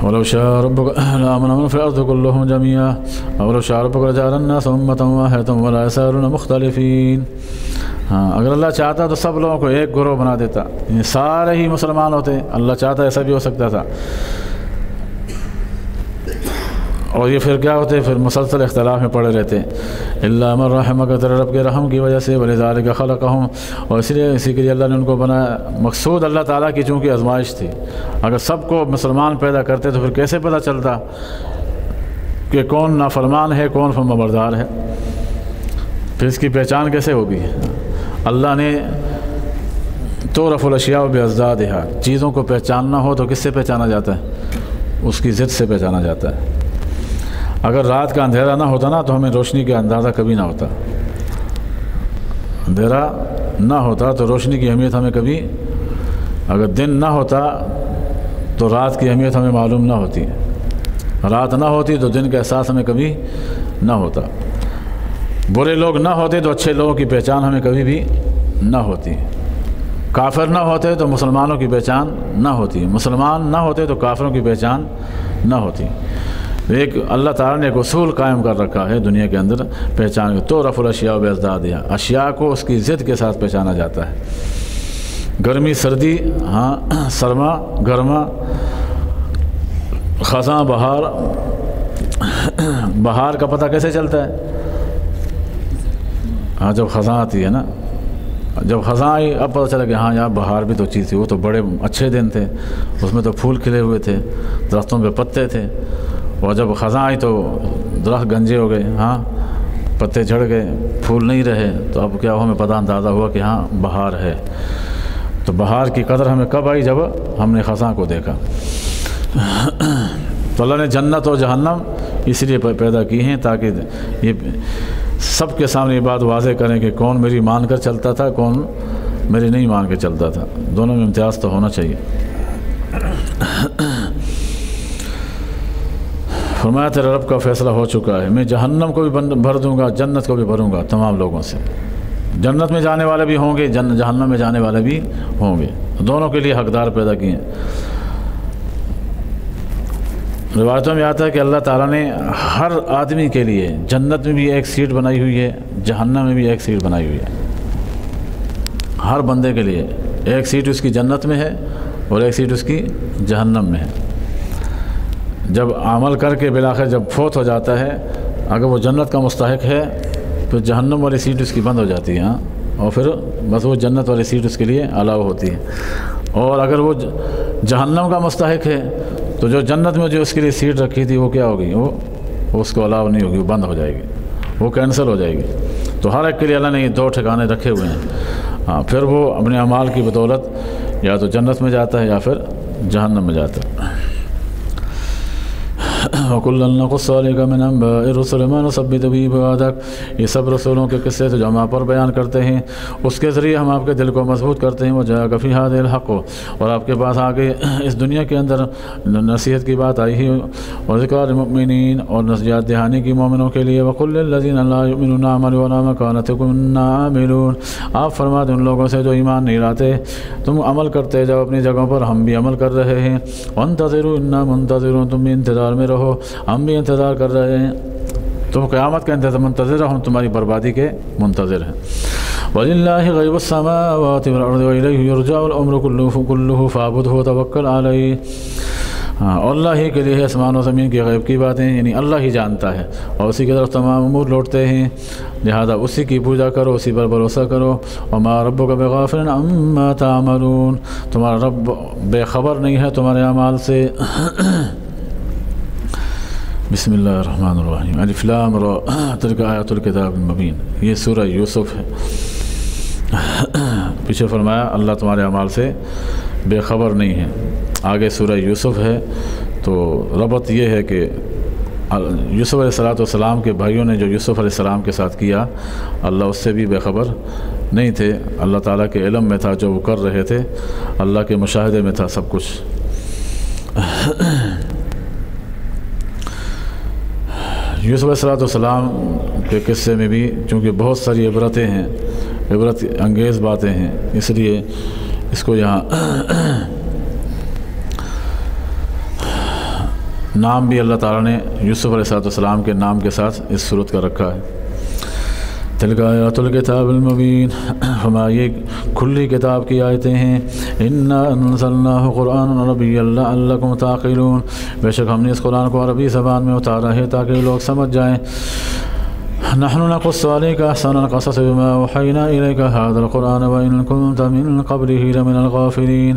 وَلَوْ شَاءَ رَبُّكَ لَآمَنَ مَنْ فِي الْأَرْضِ كُلُّهُمْ جَمِيعًا وَلَوْ شَاءَ رَبُّكَ لَجَعَلَ النَّاسَ أُمَّةً وَاحِدَةً وَلَا يَزَالُونَ مُخْتَلِفِينَ۔ ہاں، اگر اللہ چاہتا تو سب لوگوں کو ایک گروہ بنا دیتا، یہ سارے ہی مسلمان ہوتے، اللہ چاہتا ایسا بھی ہو سکتا تھا، اور یہ پھر کیا ہوتے، پھر مسلسل اختلاف میں پڑے رہتے۔ الا من رحمک، تیرے رب کے رحم کی وجہ سے، ولذالک خلقہم، اور اسی کے لیے اللہ نے ان کو بنایا۔ مقصود اللہ تعالیٰ کی چونکہ آزمائش تھی، اگر سب کو مسلمان پیدا کرتے تو پھر کیسے پتہ چلتا کہ کون نافرمان ہے کون فرمانبردار ہے، پھر اس کی پہچان کیسے ہوگی؟ اللہ نے تعرف الاشیاء باضدادھا، چیزوں کو پہچاننا ہو تو کس سے پہچانا جاتا ہے؟ اس کی ضد سے پہچانا جاتا ہے۔ اگر رات کا اندھیرا نہ ہوتا نا تو ہمیں روشنی کا اندازہ کبھی نہ ہوتا، اندھیرا نہ ہوتا تو روشنی کی اہمیت ہمیں کبھی، اگر دن نہ ہوتا تو رات کی اہمیت ہمیں معلوم نہ ہوتی، رات نہ ہوتی تو دن کا احساس ہمیں کبھی نہ ہوتا، برے لوگ نہ ہوتے تو اچھے لوگوں کی پہچان ہمیں کبھی بھی نہ ہوتی، کافر نہ ہوتے تو مسلمانوں کی پہچان نہ ہوتی، مسلمان نہ ہوتے تو کافروں کی پہچان نہ ہوتی۔ ایک اللہ تعالیٰ نے ایک اصول قائم کر رکھا ہے دنیا کے اندر پہچان کے، تعرف الاشیاء باضدادھا، اشیاء کو اس کی ضد کے ساتھ پہچانا جاتا ہے۔ گرمی سردی، ہاں، سرما گرما، خزاں بہار، بہار کا پتہ کیسے چلتا ہے؟ ہاں، جب خزاں آتی ہے نا، جب خزاں آئی اب پتہ چلا کہ ہاں یار بہار بھی تو چیز تھی، وہ تو بڑے اچھے دن تھے، اس میں تو پھول کھلے ہوئے تھے، درختوں پہ پتے تھے، اور جب خزاں آئی تو درخت گنجے ہو گئے، ہاں، پتے جھڑ گئے، پھول نہیں رہے، تو اب کیا ہمیں پتہ اندازہ ہوا کہ ہاں بہار ہے۔ تو بہار کی قدر ہمیں کب آئی؟ جب ہم نے خزاں کو دیکھا۔ تو اللہ نے جنت اور جہنم اس لیے پیدا کی ہیں تاکہ یہ سب کے سامنے یہ بات واضح کریں کہ کون میری مان کر چلتا تھا، کون میری نہیں مان کے چلتا تھا، دونوں میں امتیاز تو ہونا چاہیے۔ فرمایا تیرے رب کا فیصلہ ہو چکا ہے، میں جہنم کو بھی بھر دوں گا، جنت کو بھی بھروں گا تمام لوگوں سے، جنت میں جانے والے بھی ہوں گے، جہنم میں جانے والے بھی ہوں گے، دونوں کے لیے حقدار پیدا کیے ہیں۔ روایتوں میں آتا ہے کہ اللہ تعالیٰ نے ہر آدمی کے لیے جنت میں بھی ایک سیٹ بنائی ہوئی ہے، جہنم میں بھی ایک سیٹ بنائی ہوئی ہے، ہر بندے کے لیے ایک سیٹ اس کی جنت میں ہے اور ایک سیٹ اس کی جہنم میں ہے۔ جب عمل کر کے بالآخر جب فوت ہو جاتا ہے، اگر وہ جنت کا مستحق ہے تو جہنم والی سیٹ اس کی بند ہو جاتی ہے، ہاں، اور پھر بس وہ جنت والی سیٹ اس کے لیے الاؤ ہوتی ہے، اور اگر وہ جہنم کا مستحق ہے تو جو جنت میں جو اس کے لیے سیٹ رکھی تھی وہ کیا ہوگی؟ اس کو الاؤ نہیں ہوگی، وہ بند ہو جائے گی، وہ کینسل ہو جائے گی۔ تو ہر ایک کے لیے اللہ نے یہ 2 ٹھکانے رکھے ہوئے ہیں۔ ہاں، پھر وہ اپنے اعمال کی بدولت یا تو جنت میں جاتا ہے یا پھر جہنم میں جاتا ہے۔ وَكُلًّا نَقُصُّ عَلَيْكَ مِنْ أَنْبَاءِ الرُّسُلِ مَا نُثَبِّتُ بِهِ فُؤَادَكَ، یہ سب رسولوں کے قصے جو ہم آپ پر بیان کرتے ہیں، اس کے ذریعے ہم آپ کے دل کو مضبوط کرتے ہیں۔ وَجَاءَكَ فِي هَٰذِهِ الْحَقُّ، اور آپ کے پاس آگے اس دنیا کے اندر نصیحت کی بات آئی ہے، وَذِكْرَىٰ لِلْمُؤْمِنِينَ، اور نصیحت دہانی کی مومنوں کے لیے۔ وَقُل لِّلَّذِينَ لَا يُؤْمِنُونَ اعْمَلُوا عَلَىٰ مَكَانَتِكُمْ إِنَّا عَامِلُونَ، آپ فرما دیں ان لوگوں سے جو ایمان نہیں لاتے، تم عمل کرتے جاؤ اپنی جگہوں پر، ہم بھی عمل کر رہے ہیں۔ وَانتَظِرُوا إِنَّا مُنتَظِرُونَ، تم بھی انتظار میں رہو، ہم بھی انتظار کر رہے ہیں۔ تم قیامت کا منتظر ہو، ہم تمہاری بربادی کے منتظر ہیں۔ وَلِلَّهِ غَيْبُ السَّمَاوَاتِ وَالْأَرْضِ وَإِلَيْهِ يُرْجَعُ الْأَمْرُ كُلُّهُ فَاعْبُدْهُ وَتَوَكَّلْ عَلَيْهِ، اور اللہ ہی کے لیے آسمان و زمین کی غیب کی باتیں، یعنی اللہ ہی جانتا ہے، اور اسی کی طرف تمام امور لوٹتے ہیں، لہذا اسی کی پوجا کرو، اسی پر بھروسہ کرو۔ وَمَا رَبُّكَ بِغَافِلٍ عَمَّا تَعْمَلُونَ، تمہارا رب بے خبر نہیں ہے تمہارے اعمال سے۔ بسم اللہ الرحمن الرحیم، الف لام را تلک آیات الکتاب المبین، یہ سورہ یوسف ہے۔ پیچھے فرمایا اللہ تمہارے اعمال سے بے خبر نہیں ہے، آگے سورہ یوسف ہے۔ تو ربط یہ ہے کہ یوسف علیہ السلام کے بھائیوں نے جو یوسف علیہ السلام کے ساتھ کیا، اللہ اس سے بھی بے خبر نہیں تھے، اللہ تعالیٰ کے علم میں تھا جو وہ کر رہے تھے، اللہ کے مشاہدے میں تھا سب کچھ۔ یوسف علیہ السلام کے قصے میں بھی چونکہ بہت ساری عبرتیں ہیں، عبرت انگیز باتیں ہیں، اس لیے اس کو یہاں نام بھی اللہ تعالیٰ نے یوسف علیہ السلام کے نام کے ساتھ اس صورت کا رکھا ہے۔ تلک آیات الکتاب المبین، ہمارا یہ کھلی کتاب کی آیتیں ہیں۔ انا انزلناہ قرآن عربیا لعلکم تعقلون، بے شک ہم نے اس قرآن کو عربی زبان میں اتارا ہے تاکہ لوگ سمجھ جائیں۔ نحن نقص عليك أحسن القصص بما أوحينا إليك هذا القرآن وإن كنت من قبله لمن الغافلين،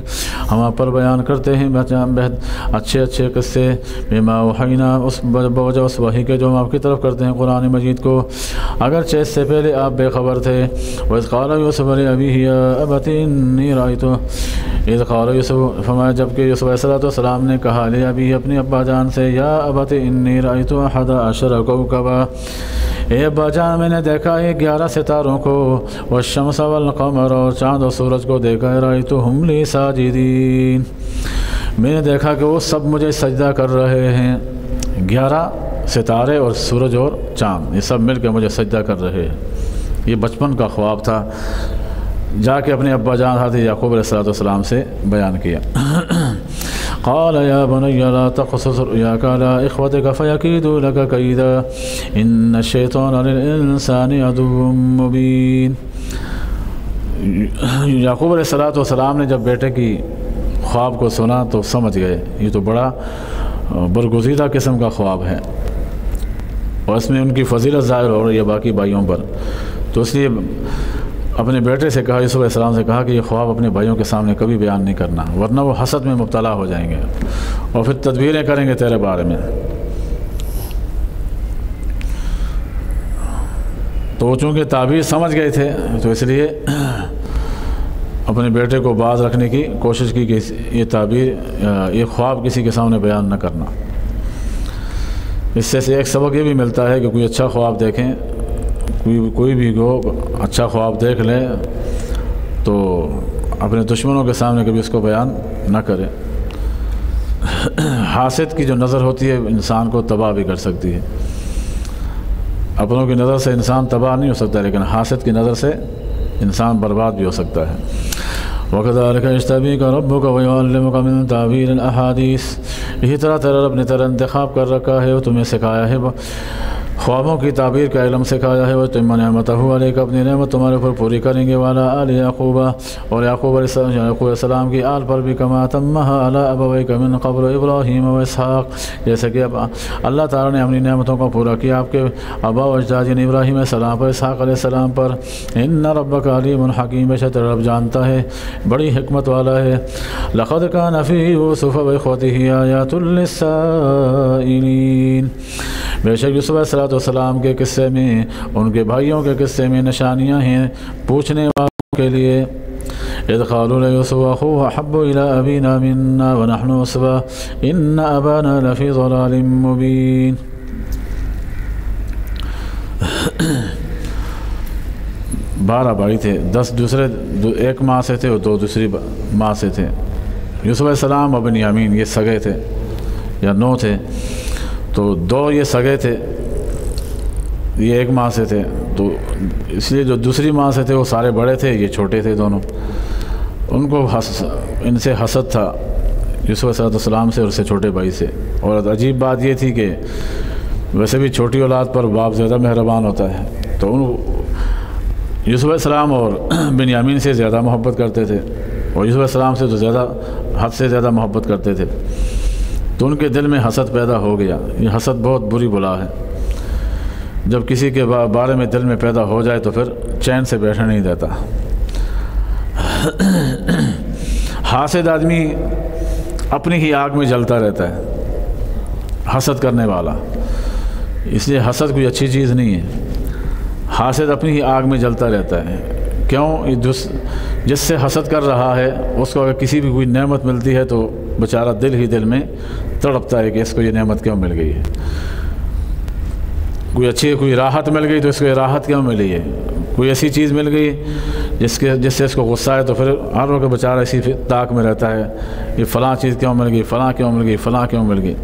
ہم آپ پر بیان کرتے ہیں بہت اچھے اچھے قصے، بما أوحينا، اس بوجہ اس وحی کے جو ہم آپ کی طرف کرتے ہیں قرآن مجید کو، اگرچہ اس سے پہلے آپ بے خبر تھے۔ وإذ قال يوسف لأبيه يا أبت إني رأيت، اذ قال یوسف، فرمایا جب کہ یوسف علیہ السلام نے کہا لأبيه اپنے ابا جان سے، یا ابت إني رأيت 11 كوكبا، اے ابا جان میں نے دیکھا ہے 11 ستاروں کو، والشمس والقمر، اور چاند اور سورج کو دیکھا ہے، رأیتہم لی ساجدین، میں نے دیکھا کہ وہ سب مجھے سجدہ کر رہے ہیں۔ 11 ستارے اور سورج اور چاند، یہ سب مل کے مجھے سجدہ کر رہے ہیں۔ یہ بچپن کا خواب تھا، جا کے اپنے ابا جان حضرت یعقوب علیہ السلام سے بیان کیا۔ قال يا بني لا تقصص رؤياك على إخوتك فيكيدوا لك كيدا إن الشيطان للإنسان عدو مبين۔ یعقوب علیہ السلام نے جب بیٹے کی خواب کو سنا تو سمجھ گئے یہ تو بڑا برگزیدہ قسم کا خواب ہے، اور اس میں ان کی فضیلت ظاہر ہو رہی ہے باقی بھائیوں پر، تو اس لیے اپنے بیٹے سے کہا، یوسف علیہ السلام سے کہا کہ یہ خواب اپنے بھائیوں کے سامنے کبھی بیان نہیں کرنا، ورنہ وہ حسد میں مبتلا ہو جائیں گے اور پھر تدبیریں کریں گے تیرے بارے میں۔ تو وہ چونکہ تعبیر سمجھ گئے تھے تو اس لیے اپنے بیٹے کو باز رکھنے کی کوشش کی کہ یہ تعبیر، یہ خواب کسی کے سامنے بیان نہ کرنا۔ اس سے ایک سبق یہ بھی ملتا ہے کہ کوئی اچھا خواب دیکھیں، کوئی بھی کو اچھا خواب دیکھ لے تو اپنے دشمنوں کے سامنے کبھی اس کو بیان نہ کرے۔ حاسد کی جو نظر ہوتی ہے انسان کو تباہ بھی کر سکتی ہے، اپنوں کی نظر سے انسان تباہ نہیں ہو سکتا، لیکن حاسد کی نظر سے انسان برباد بھی ہو سکتا ہے۔ وَكَذَلِكَ يَجْتَبِيكَ رَبُّكَ وَيُعَلِّمُكَ مِن تَأْوِيلِ الْأَحَادِيثِ، اسی طرح تیرا رب نے تیرا انتخاب کر رکھا ہے، وہ تمہیں سکھایا ہے، خوابوں کی تعبیر کا علم سکھایا ہے، وَتِمَّ نِعْمَتَهُ عَلَيْكَ، اپنی نعمت تمہارے اوپر پوری کریں گے، وَعَلَىٰ آلِ یعقوب، اور یعقوب علیہ السلام کی آل پر بھی، کما تمها علی ابویک من قبل ابراہیم و اسحاق، جیسے کہ اب اللہ تعالیٰ نے اپنی نعمتوں کو پورا کیا آپ کے آبا و اجداد یعنی ابراہیم علیہ السلام پر، اسحاق علیہ السلام پر۔ ان ربک علیم حکیم، بے شک رب جانتا ہے، بڑی حکمت والا ہے۔ لقد کان فی یوسف و اخوته آیات للسائلین، بے شک یوسف علیہ السلام کے قصے میں ان کے بھائیوں کے قصے میں نشانیاں ہیں پوچھنے والوں کے لیے۔ اذ قالوا ليوسف واخوه احب الى ابينا منا ونحن عصبة ان ابانا لفي ضلال مبين۔ بارہ بھائی تھے، 10 دوسرے ایک ماں سے تھے اور 2 دوسری ماں سے تھے۔ یوسف علیہ السلام اور بنیامین یہ سگے تھے یا 9 تھے، تو 2 یہ سگے تھے، یہ ایک ماں سے تھے، تو اس لیے جو دوسری ماں سے تھے وہ سارے بڑے تھے، یہ چھوٹے تھے دونوں۔ ان کو ان سے حسد تھا یوسف علیہ السلام سے اور اس سے چھوٹے بھائی سے۔ اور عجیب بات یہ تھی کہ ویسے بھی چھوٹی اولاد پر باپ زیادہ مہربان ہوتا ہے، تو یوسف علیہ السلام اور بنیامین سے زیادہ محبت کرتے تھے، اور یوسف علیہ السلام سے تو زیادہ حد سے زیادہ محبت کرتے تھے، تو ان کے دل میں حسد پیدا ہو گیا۔ یہ حسد بہت بری بلا ہے، جب کسی کے بارے میں دل میں پیدا ہو جائے تو پھر چین سے بیٹھنے نہیں دیتا۔ حاسد آدمی اپنی ہی آگ میں جلتا رہتا ہے، حسد کرنے والا، اس لیے حسد کوئی اچھی چیز نہیں ہے۔ حاسد اپنی ہی آگ میں جلتا رہتا ہے، کیوں؟ جس سے حسد کر رہا ہے اس کو اگر کسی بھی کوئی نعمت ملتی ہے تو بیچارہ دل ہی دل میں تڑپتا ہے کہ اس کو یہ نعمت کیوں مل گئی ہے۔ کوئی راحت مل گئی تو اس کو یہ راحت کیوں ملی ہے، کوئی ایسی چیز مل گئی جس سے اس کو غصہ ہے تو پھر ہر وقت بیچارہ اسی طاق میں رہتا ہے، یہ فلاں چیز کیوں مل گئی، فلاں کیوں مل گئی، فلاں کیوں مل گئی۔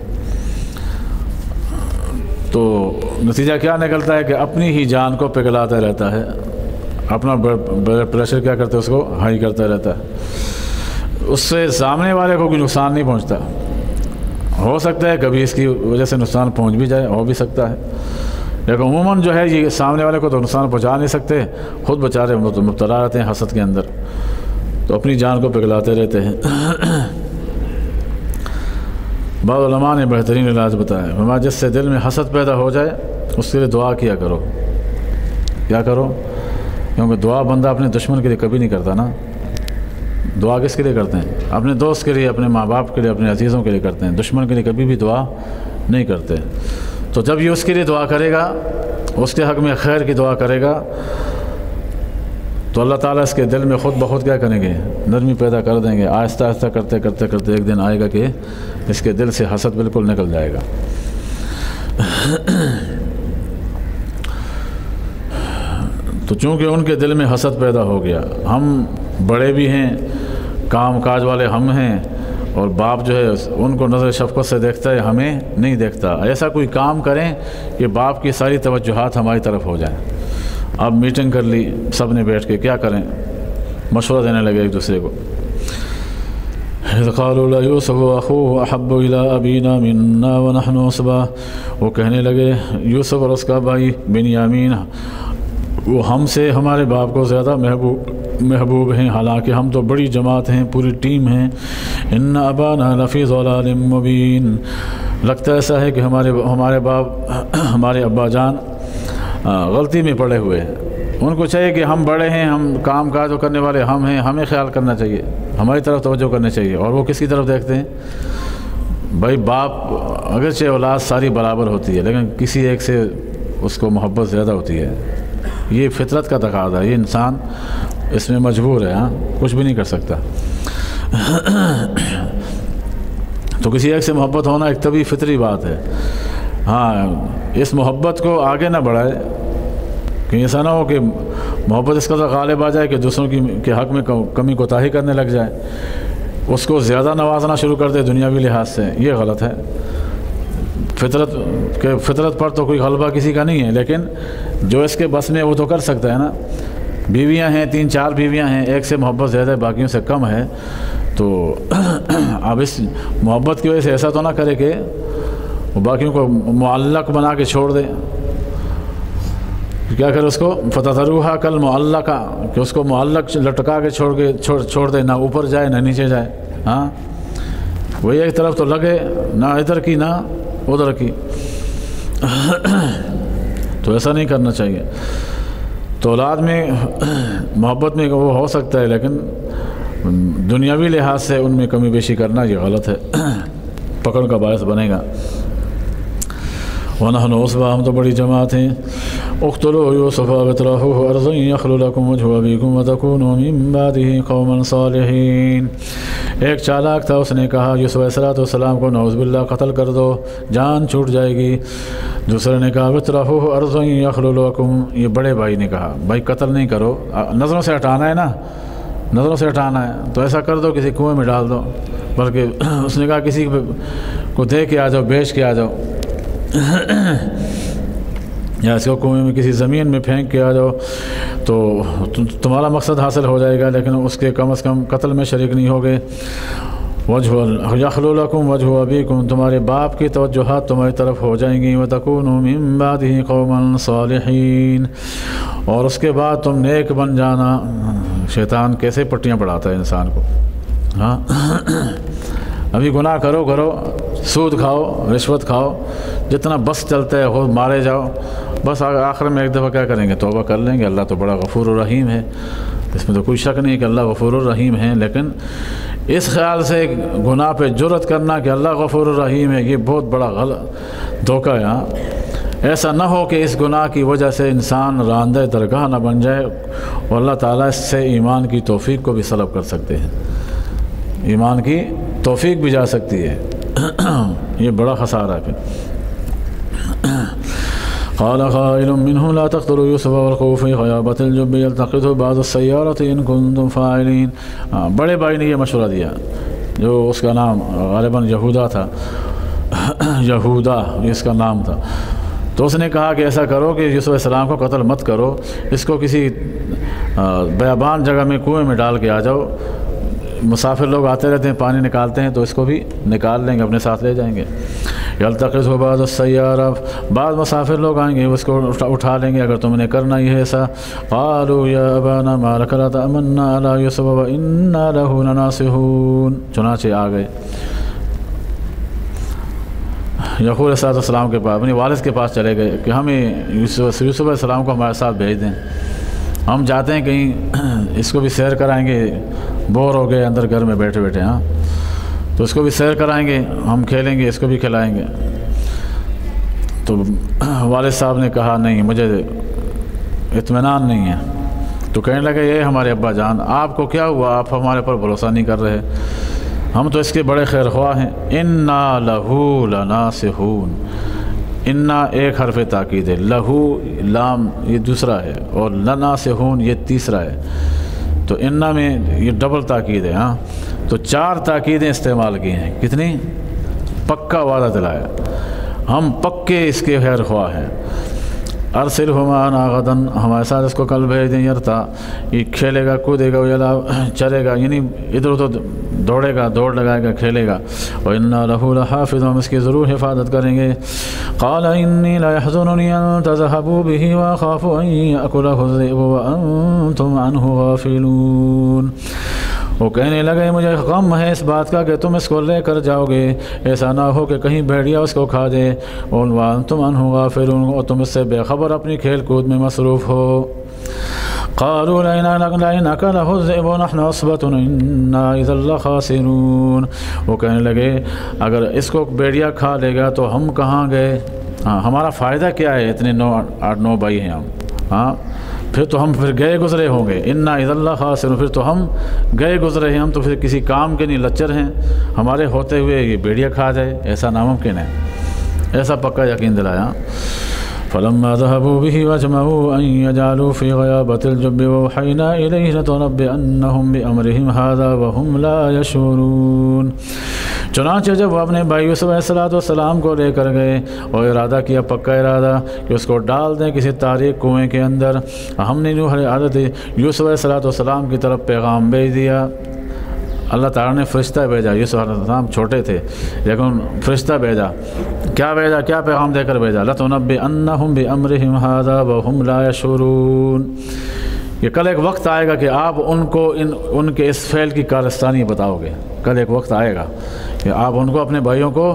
تو نتیجہ کیا نکلتا ہے کہ اپنی ہی جان کو پگھلاتا رہتا ہے، اپنا بلڈ پریشر کیا کرتا ہے اس کو ہائی کرتا رہتا ہے، اس سے سامنے والے کو کوئی نقصان نہیں پہنچتا۔ ہو سکتا ہے کبھی اس کی وجہ سے نقصان پہنچ بھی جائے، ہو بھی سکتا ہے، لیکن عموماً جو ہے یہ سامنے والے کو تو نقصان پہنچا نہیں سکتے، خود بیچارے مبتلا رہتے ہیں حسد کے اندر، تو اپنی جان کو پگھلاتے رہتے ہیں۔ بعض علماء نے بہترین علاج بتایا، ہمارا جس سے دل میں حسد پیدا ہو جائے اس کے لیے دعا کیا کرو۔ کیا کرو؟ کیونکہ دعا بندہ اپنے دشمن کے لیے کبھی نہیں کرتا نا، دعا کس کے لیے کرتے ہیں؟ اپنے دوست کے لیے، اپنے ماں باپ کے لیے، اپنے عزیزوں کے لیے کرتے ہیں، دشمن کے لیے کبھی بھی دعا نہیں کرتے۔ تو جب یہ اس کے لیے دعا کرے گا، اس کے حق میں خیر کی دعا کرے گا، تو اللہ تعالیٰ اس کے دل میں خود بخود کیا کریں گے؟ نرمی پیدا کر دیں گے، آہستہ آہستہ کرتے کرتے کرتے ایک دن آئے گا کہ اس کے دل سے حسد بالکل نکل جائے گا۔ تو چونکہ ان کے دل میں حسد پیدا ہو گیا، ہم بڑے بھی ہیں، کام کاج والے ہم ہیں، اور باپ جو ہے ان کو نظر شفقت سے دیکھتا ہے، ہمیں نہیں دیکھتا۔ ایسا کوئی کام کریں کہ باپ کی ساری توجہات ہماری طرف ہو جائیں۔ اب میٹنگ کر لی سب نے بیٹھ کے، کیا کریں؟ مشورہ دینے لگے ایک دوسرے کو۔ اذ قالوا ليوسف واخوه احب الى ابينا منا ونحن عصبة، وہ کہنے لگے یوسف اور اس کا بھائی بنیامین وہ ہم سے ہمارے باپ کو زیادہ محبوب ہیں، حالانکہ ہم تو بڑی جماعت ہیں، پوری ٹیم ہیں۔ ان ابانا لفی ضلال مبین، لگتا ایسا ہے کہ ہمارے باپ، ہمارے ابا جان غلطی میں پڑے ہوئے ہیں۔ ان کو چاہیے کہ ہم بڑے ہیں، ہم کام کاج کرنے والے ہم ہیں، ہمیں خیال کرنا چاہیے، ہماری طرف توجہ کرنی چاہیے، اور وہ کس کی طرف دیکھتے ہیں؟ بھائی باپ اگرچہ اولاد ساری برابر ہوتی ہے، لیکن کسی ایک سے اس کو محبت زیادہ ہوتی ہے، یہ فطرت کا تقاضا ہے، یہ انسان اس میں مجبور ہے، ہاں کچھ بھی نہیں کر سکتا۔ تو کسی ایک سے محبت ہونا ایک طبی فطری بات ہے۔ ہاں اس محبت کو آگے نہ بڑھائے، کہ ایسا نہ ہو کہ محبت اس قدر غالب آ جائے کہ دوسروں کے حق میں کمی کوتاہی کرنے لگ جائے، اس کو زیادہ نوازنا شروع کر دے دنیاوی لحاظ سے، یہ غلط ہے۔ فطرت پر تو کوئی غلبہ کسی کا نہیں ہے، لیکن جو اس کے بس میں وہ تو کر سکتا ہے نا۔ بیویاں ہیں، 3-4 بیویاں ہیں، ایک سے محبت زیادہ ہے، باقیوں سے کم ہے، تو اب اس محبت کی وجہ سے ایسا تو نہ کرے کہ وہ باقیوں کو معلق بنا کے چھوڑ دے۔ کیا کرے اس کو؟ فتذروہا کالمعلقہ، کہ اس کو معلق لٹکا کے چھوڑ دے، نہ اوپر جائے نہ نیچے جائے۔ ہاں وہی ایک طرف تو لگے، نہ ادھر کی نہ ادھر کی، تو ایسا نہیں کرنا چاہیے۔ تو اولاد میں محبت میں وہ ہو سکتا ہے، لیکن دنیاوی لحاظ سے ان میں کمی بیشی کرنا یہ غلط ہے، پکڑ کا باعث بنے گا۔ ونحن عصبہ ہم تو بڑی جماعت ہیں اقتلوا یوسف واطرحوه ارضا یخل لکم وجہ ابیکم وتکونوا من بعدہ قوما صالحین۔ ایک چالاک تھا، اس نے کہا یوسف علیہ السلام کو نعوذ باللہ قتل کر دو، جان چھوٹ جائے گی۔ دوسرے نے کہا واطرحوه ارضا یخل لکم، یہ بڑے بھائی نے کہا بھائی قتل نہیں کرو، نظروں سے ہٹانا ہے نا، نظروں سے ہٹانا ہے تو ایسا کر دو کسی کنویں میں ڈال دو، بلکہ اس نے کہا کسی کو دے کے آ جاؤ، بیچ کے آ جاؤ، یا اس کو کنویں میں کسی زمین میں پھینک کے آ جاؤ تو تمہارا مقصد حاصل ہو جائے گا، لیکن اس کے کم از کم قتل میں شریک نہیں ہوگے۔ وجہ یخلو لکم وجہ ابیکم، تمہارے باپ کی توجہات تمہاری طرف ہو جائیں گی، وتکونوا من بعدہ قوما صالحین، اور اس کے بعد تم نیک بن جانا۔ شیطان کیسے پٹیاں پڑھاتا ہے انسان کو، ہاں ابھی گناہ کرو، سود کھاؤ، رشوت کھاؤ، جتنا بس چلتا ہے وہ مارے جاؤ، بس آخر میں ایک دفعہ کیا کریں گے، توبہ کر لیں گے۔ اللہ تو بڑا غفور الرحیم ہے، اس میں تو کوئی شک نہیں کہ اللہ غفور الرحیم ہے، لیکن اس خیال سے گناہ پہ جرأت کرنا کہ اللہ غفور الرحیم ہے، یہ بہت بڑا غلط دھوکہ ہے۔ ہاں ایسا نہ ہو کہ اس گناہ کی وجہ سے انسان راندہ درگاہ نہ بن جائے، اور اللہ تعالیٰ اس سے ایمان کی توفیق کو بھی سلب کر سکتے ہیں، ایمان کی توفیق بھی جا سکتی ہے، یہ بڑا خسارہ ہے۔ قال قائل منهم لا تقتلوا يوسف والقوا في غيابة الجب يلتقطه بعض السيارة إن كنتم فاعلين۔ بڑے بھائی نے یہ مشورہ دیا، جو اس کا نام غالباً یہودا تھا، یہودا اس کا نام تھا، تو اس نے کہا کہ ایسا کرو کہ یوسف علیہ السلام کو قتل مت کرو، اس کو کسی بیابان جگہ میں کنویں میں ڈال کے آ جاؤ، مسافر لوگ آتے رہتے ہیں پانی نکالتے ہیں تو اس کو بھی نکال لیں گے، اپنے ساتھ لے جائیں گے۔ یلتقطہ بعض السیارہ، بعض مسافر لوگ آئیں گے اس کو اٹھا لیں گے اگر تم نے کرنا یہ ایسا۔ قالوا یا ابانا ما لک لا تأمنا علی یوسف وانا لہ لناصحون، چنانچہ آ گئے یعقوب علیہ السلام کے پاس، اپنے والد کے پاس چلے گئے کہ ہمیں یوسف علیہ السلام کو ہمارے ساتھ بھیج دیں، ہم چاہتے ہیں کہیں اس کو بھی سیر کرائیں گے، بور ہو گئے اندر گھر میں بیٹھے بیٹھے، ہاں تو اس کو بھی سیر کرائیں گے، ہم کھیلیں گے، اس کو بھی کھلائیں گے۔ تو والد صاحب نے کہا نہیں، مجھے اطمینان نہیں ہے۔ تو کہنے لگے یہ ہمارے ابا جان، آپ کو کیا ہوا، آپ ہمارے پر بھروسہ نہیں کر رہے، ہم تو اس کے بڑے خیر خواہ ہیں۔ انا لہو لناصحون، انا ایک حرف تاکید ہے، لہو لام یہ دوسرا ہے، اور لناصحون یہ تیسرا ہے، تو انا میں یہ ڈبل تاکید ہے، ہاں تو 4 تاکیدیں استعمال کی ہیں۔ کتنی؟ پکا وعدہ دلایا، ہم پکے اس کے خیر خواہ ہیں۔ ارسلہ معنا غدا، ہمارے ساتھ اس کو کل بھیج دیں، یرتا یہ کھیلے گا، کودے گا، یلا چرے گا، یعنی ادھر ادھر دوڑے گا، دوڑ لگائے گا، کھیلے گا۔ وَإِنَّا لَهُ لَحَافِظٌ، ہم اس کی ضرور حفاظت کریں گے۔ قَالَ إِنِّي لَيَحْزُنُنِي أَن تَذْهَبُوا بِهِ وَأَخَافُ أَن يَأْكُلَهُ الذِّئْبُ وَأَنتُمْ عَنْهُ غَافِلُونَ۔ وہ کہنے لگے مجھے غم ہے اس بات کا کہ تم اس کو لے کر جاؤ گے، ایسا نہ ہو کہ کہیں بھیڑیا اس کو کھا دے، اور وَأَنتُمْ عَنْهُ غَافِلُونَ، اور تم اس سے بے خبر اپنی کھیل کود میں مصروف ہو۔ قالوا لئن أكله الذئب ونحن عصبة إنا إذا لخاسرون، وہ کہنے لگے اگر اس کو بھیڑیا کھا لے گا تو ہم کہاں گئے، ہاں ہمارا فائدہ کیا ہے، اتنے 8-9 بھائی ہیں ہم، ہاں پھر تو ہم گئے گزرے ہوں گے، انا اذا لخاسرون، پھر تو ہم گئے گزرے ہیں، ہم تو پھر کسی کام کے نہیں لچر ہیں، ہمارے ہوتے ہوئے یہ بھیڑیا کھا جائے، ایسا ناممکن ہے، ایسا پکا یقین دلایا۔ فلما ذهبوا به واجمعوا أن يجعلوا في غيابة الجب وأوحينا إليه لتنبئنهم بأمرهم هذا وهم لا يشعرون۔ چنانچہ جب وہ اپنے بھائی یوسف علیہ السلام کو لے کر گئے اور ارادہ کیا، پکا ارادہ کہ اس کو ڈال دیں کسی تاریک کنویں کے اندر، ہم نے حضرت یوسف علیہ السلام کی طرف پیغام بھیج دیا۔ اللہ تعالیٰ نے فرشتہ بھیجا، یوسف علیہ السلام چھوٹے تھے لیکن فرشتہ بھیجا، کیا بھیجا، کیا پیغام دے کر بھیجا، لَتُنَبِّئَنَّهُمْ بِأَمْرِهِمْ هَذَا وَهُمْ لَا يَشْعُرُونَ، کہ کل ایک وقت آئے گا کہ آپ ان کو ان کے اس فعل کی کارستانی بتاؤ گے، کل ایک وقت آئے گا کہ آپ ان کو اپنے بھائیوں کو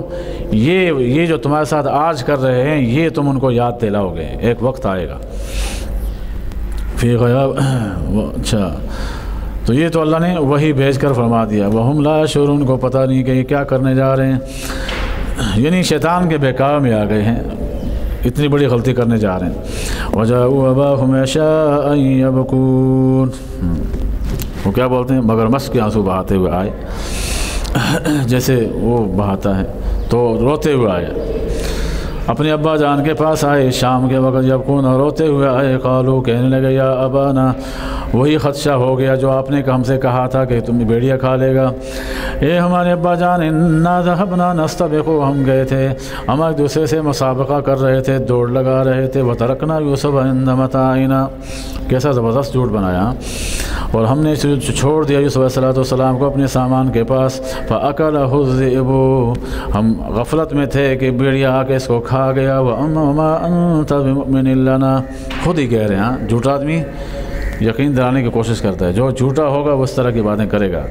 یہ جو تمہارے ساتھ آج کر رہے ہیں یہ تم ان کو یاد دلاؤ گے، ایک وقت آئے گا۔ فی غیاب، اچھا تو یہ تو اللہ نے وہی بھیج کر فرما دیا، وَهُمْ لَا يَشْعُرُونَ، کو پتہ نہیں کہ یہ کیا کرنے جا رہے ہیں، یعنی شیطان کے بہکاوے میں آ گئے ہیں، اتنی بڑی غلطی کرنے جا رہے ہیں. وجاءوا اباهم عشاء يبكون، وہ کیا بولتے ہیں، مگر مشق کے آنسو بہاتے ہوئے آئے، جیسے وہ بہاتا ہے تو روتے ہوئے آئے. اپنے ابا جان کے پاس آئے شام کے وقت، یبکون روتے ہوئے آئے. قالوا کہنے لگے یا ابانا، وہی خدشہ ہو گیا جو آپ نے ہم سے کہا تھا کہ تم بھیڑیا کھا لے گا. اے ہمارے ابا جان، انا ذهبنا نستبق، ہم گئے تھے، ہم ایک دوسرے سے مسابقہ کر رہے تھے، دوڑ لگا رہے تھے. وترکنا یوسف عند متاعنا، کیسا زبردست جھوٹ بنایا، اور ہم نے چھوڑ دیا یوسف علیہ السلام کو اپنے سامان کے پاس. فأکلہ الذئب، ہم غفلت میں تھے کہ بھیڑیا آ کے اس کو کھا گیا. وما انت بمؤمن لنا، خود ہی کہہ رہے ہیں. جھوٹا آدمی یقین دلانے کی کوشش کرتا ہے، جو جھوٹا ہوگا وہ اس طرح کی باتیں کرے گا.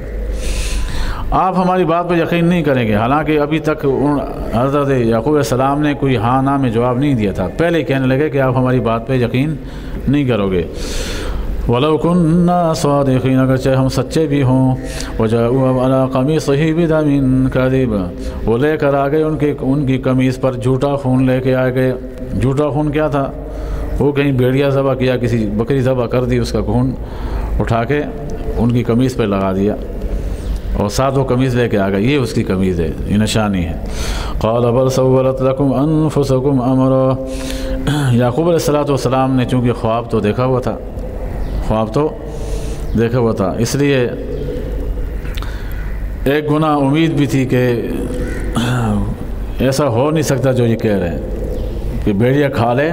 آپ ہماری بات پہ یقین نہیں کریں گے، حالانکہ ابھی تک حضرت یعقوب علیہ السلام نے کوئی ہاں نہ میں جواب نہیں دیا تھا، پہلے ہی کہنے لگے کہ آپ ہماری بات پہ یقین نہیں کرو گے. وَلَوْ كُنَّا صَادِقِينَ، اگرچہ ہم سچے بھی ہوں. وَجَاءُوا عَلَىٰ قَمِيصِهِ بِدَمٍ كَذِبٍ، وہ لے کر آ گئے ان کی قمیص پر جھوٹا خون لے کے آ گئے. جھوٹا خون کیا تھا، وہ کہیں بھیڑیا ذبح کیا، کسی بکری ذبح کر دی، اس کا خون اٹھا کے ان کی قمیص پہ لگا دیا اور ساتھ وہ قمیص لے کے آ گئے. یہ اس کی قمیص ہے، یہ نشانی ہے. قَالَ بَلْ سَوَّلَتْ لَكُمْ أَنفُسُكُمْ أَمْرًا، یعقوب علیہ السلام نے چونکہ خواب تو دیکھا ہوا تھا، اس لیے ایک گناہ امید بھی تھی کہ ایسا ہو نہیں سکتا جو یہ کہہ رہے ہیں کہ بھیڑیا کھا لے،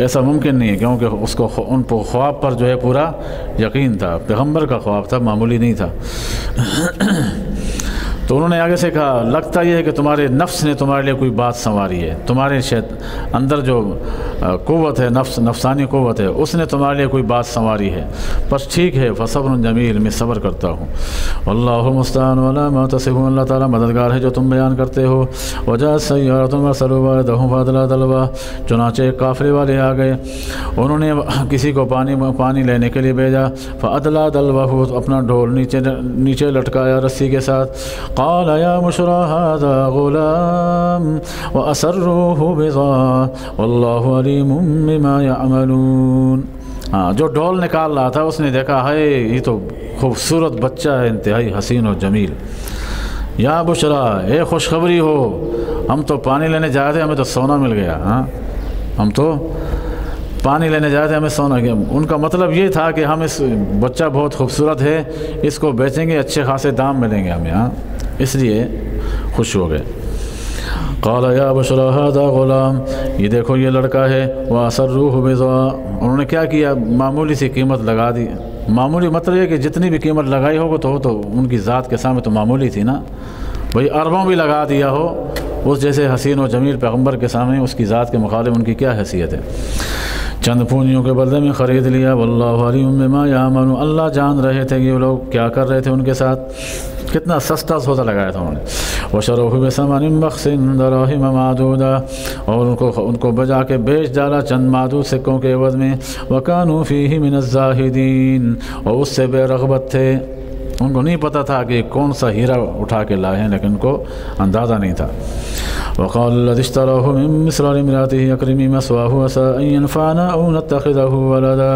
ایسا ممکن نہیں ہے، کیونکہ اس کو ان کو خواب پر جو ہے پورا یقین تھا. پیغمبر کا خواب تھا، معمولی نہیں تھا. تو انہوں نے آگے سے کہا لگتا یہ ہے کہ تمہارے نفس نے تمہارے لیے کوئی بات سنواری ہے، تمہارے اندر جو قوت ہے، نفسانی قوت ہے، اس نے تمہارے لیے کوئی بات سنواری ہے. بس ٹھیک ہے، فصبر جمیل، میں صبر کرتا ہوں. واللہ مستعان علی ما تصفون، اللہ تعالیٰ مددگار ہے جو تم بیان کرتے ہو. وجاءت سیارۃ فارسلوا واردہم فادلوا دلوا، چنانچہ قافلے والے آ گئے، انہوں نے کسی کو پانی لینے کے لیے بھیجا. فادلا دلوہ، اپنا ڈھول نیچے لٹکایا رسی کے ساتھ. قال یا بشرى هذا غلام واسروه بضاعة واللہ علیم بما يعملون. جو ڈھول نکال رہا تھا اس نے دیکھا ہے یہ تو خوبصورت بچہ ہے، انتہائی حسین و جمیل. یا بشرى، اے خوشخبری ہو، ہم تو پانی لینے جا رہے تھے، ہمیں تو سونا مل گیا. ہم تو پانی لینے جا رہے تھے، ہمیں سونا گیا. ان کا مطلب یہ تھا کہ ہم اس بچہ بہت خوبصورت ہے، اس کو بیچیں گے، اچھے خاصے دام ملیں گے ہمیں، اس لیے خوش ہو گئے. قال یا بشرى هذا غلام، یہ دیکھو یہ لڑکا ہے. واسروه بضاعة، انہوں نے کیا کیا، معمولی سی قیمت لگا دی. معمولی مطلب یہ کہ جتنی بھی قیمت لگائی ہوگا تو ان کی ذات کے سامنے تو معمولی تھی نا. بھئی اربوں بھی لگا دیا ہو اس جیسے حسین و جمیل پیغمبر کے سامنے، اس کی ذات کے مخالف ان کی کیا حیثیت ہے. چند پونیوں کے بدلے میں خرید لیا. واللہ علیم بما یعملون، اللہ جان رہے تھے کہ وہ لوگ کیا کر رہے تھے ان کے ساتھ. کتنا سستا سودا لگایا تھا انہوں نے. وشروه بثمن بخس دراهم معدودہ، اور ان کو بجا کے بیچ ڈالا چند معدود سکوں کے عوض میں. وکانوا فیہ من الزاہدین، اور اس سے بے رغبت تھے. ان کو نہیں پتہ تھا کہ کون سا ہیرا اٹھا کے لائے ہیں، لیکن ان کو اندازہ نہیں تھا. وقال الذي اشتراه من مصر لامرأته أكرمي مثواه عسى أن ينفعنا أو نتخذه ولدا.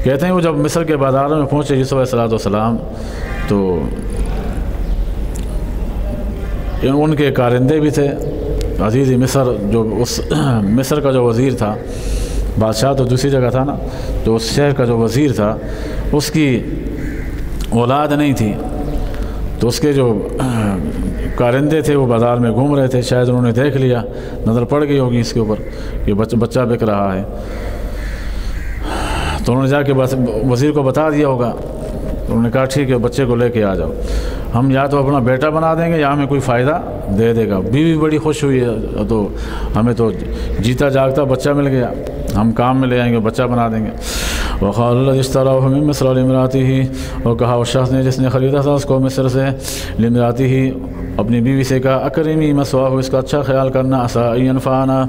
کہتے ہیں وہ جب مصر کے بازاروں میں پہنچے یوسف علیہ السلام تو ان کے کارندے بھی تھے. عزیز مصر، جو اس مصر کا جو وزیر تھا، بادشاہ تو دوسری جگہ تھا نا، تو اس شہر کا جو وزیر تھا اس کی اولاد نہیں تھی، تو اس کے جو کارندے تھے وہ بازار میں گھوم رہے تھے. شاید انہوں نے دیکھ لیا، نظر پڑ گئی ہوگی اس کے اوپر کہ بچہ بک رہا ہے، تو انہوں نے جا کے وزیر کو بتا دیا ہوگا. انہوں نے کہا ٹھیک ہے، بچے کو لے کے آ جاؤ، ہم یا تو اپنا بیٹا بنا دیں گے یا ہمیں کوئی فائدہ دے دے گا. بیوی بڑی خوش ہوئی ہے، تو ہمیں تو جیتا جاگتا بچہ مل گیا، ہم کام میں لے آئیں گے، بچہ بنا دیں گے. وقال الذي اشتراه من مصر لامرأته، اور کہا اس شخص نے جس نے خریدا تھا اس کو مصر سے، لامرأته، اپنی بیوی سے کہا، اکرمی مثواه، اس کا اچھا خیال کرنا، عسى ان ينفعنا،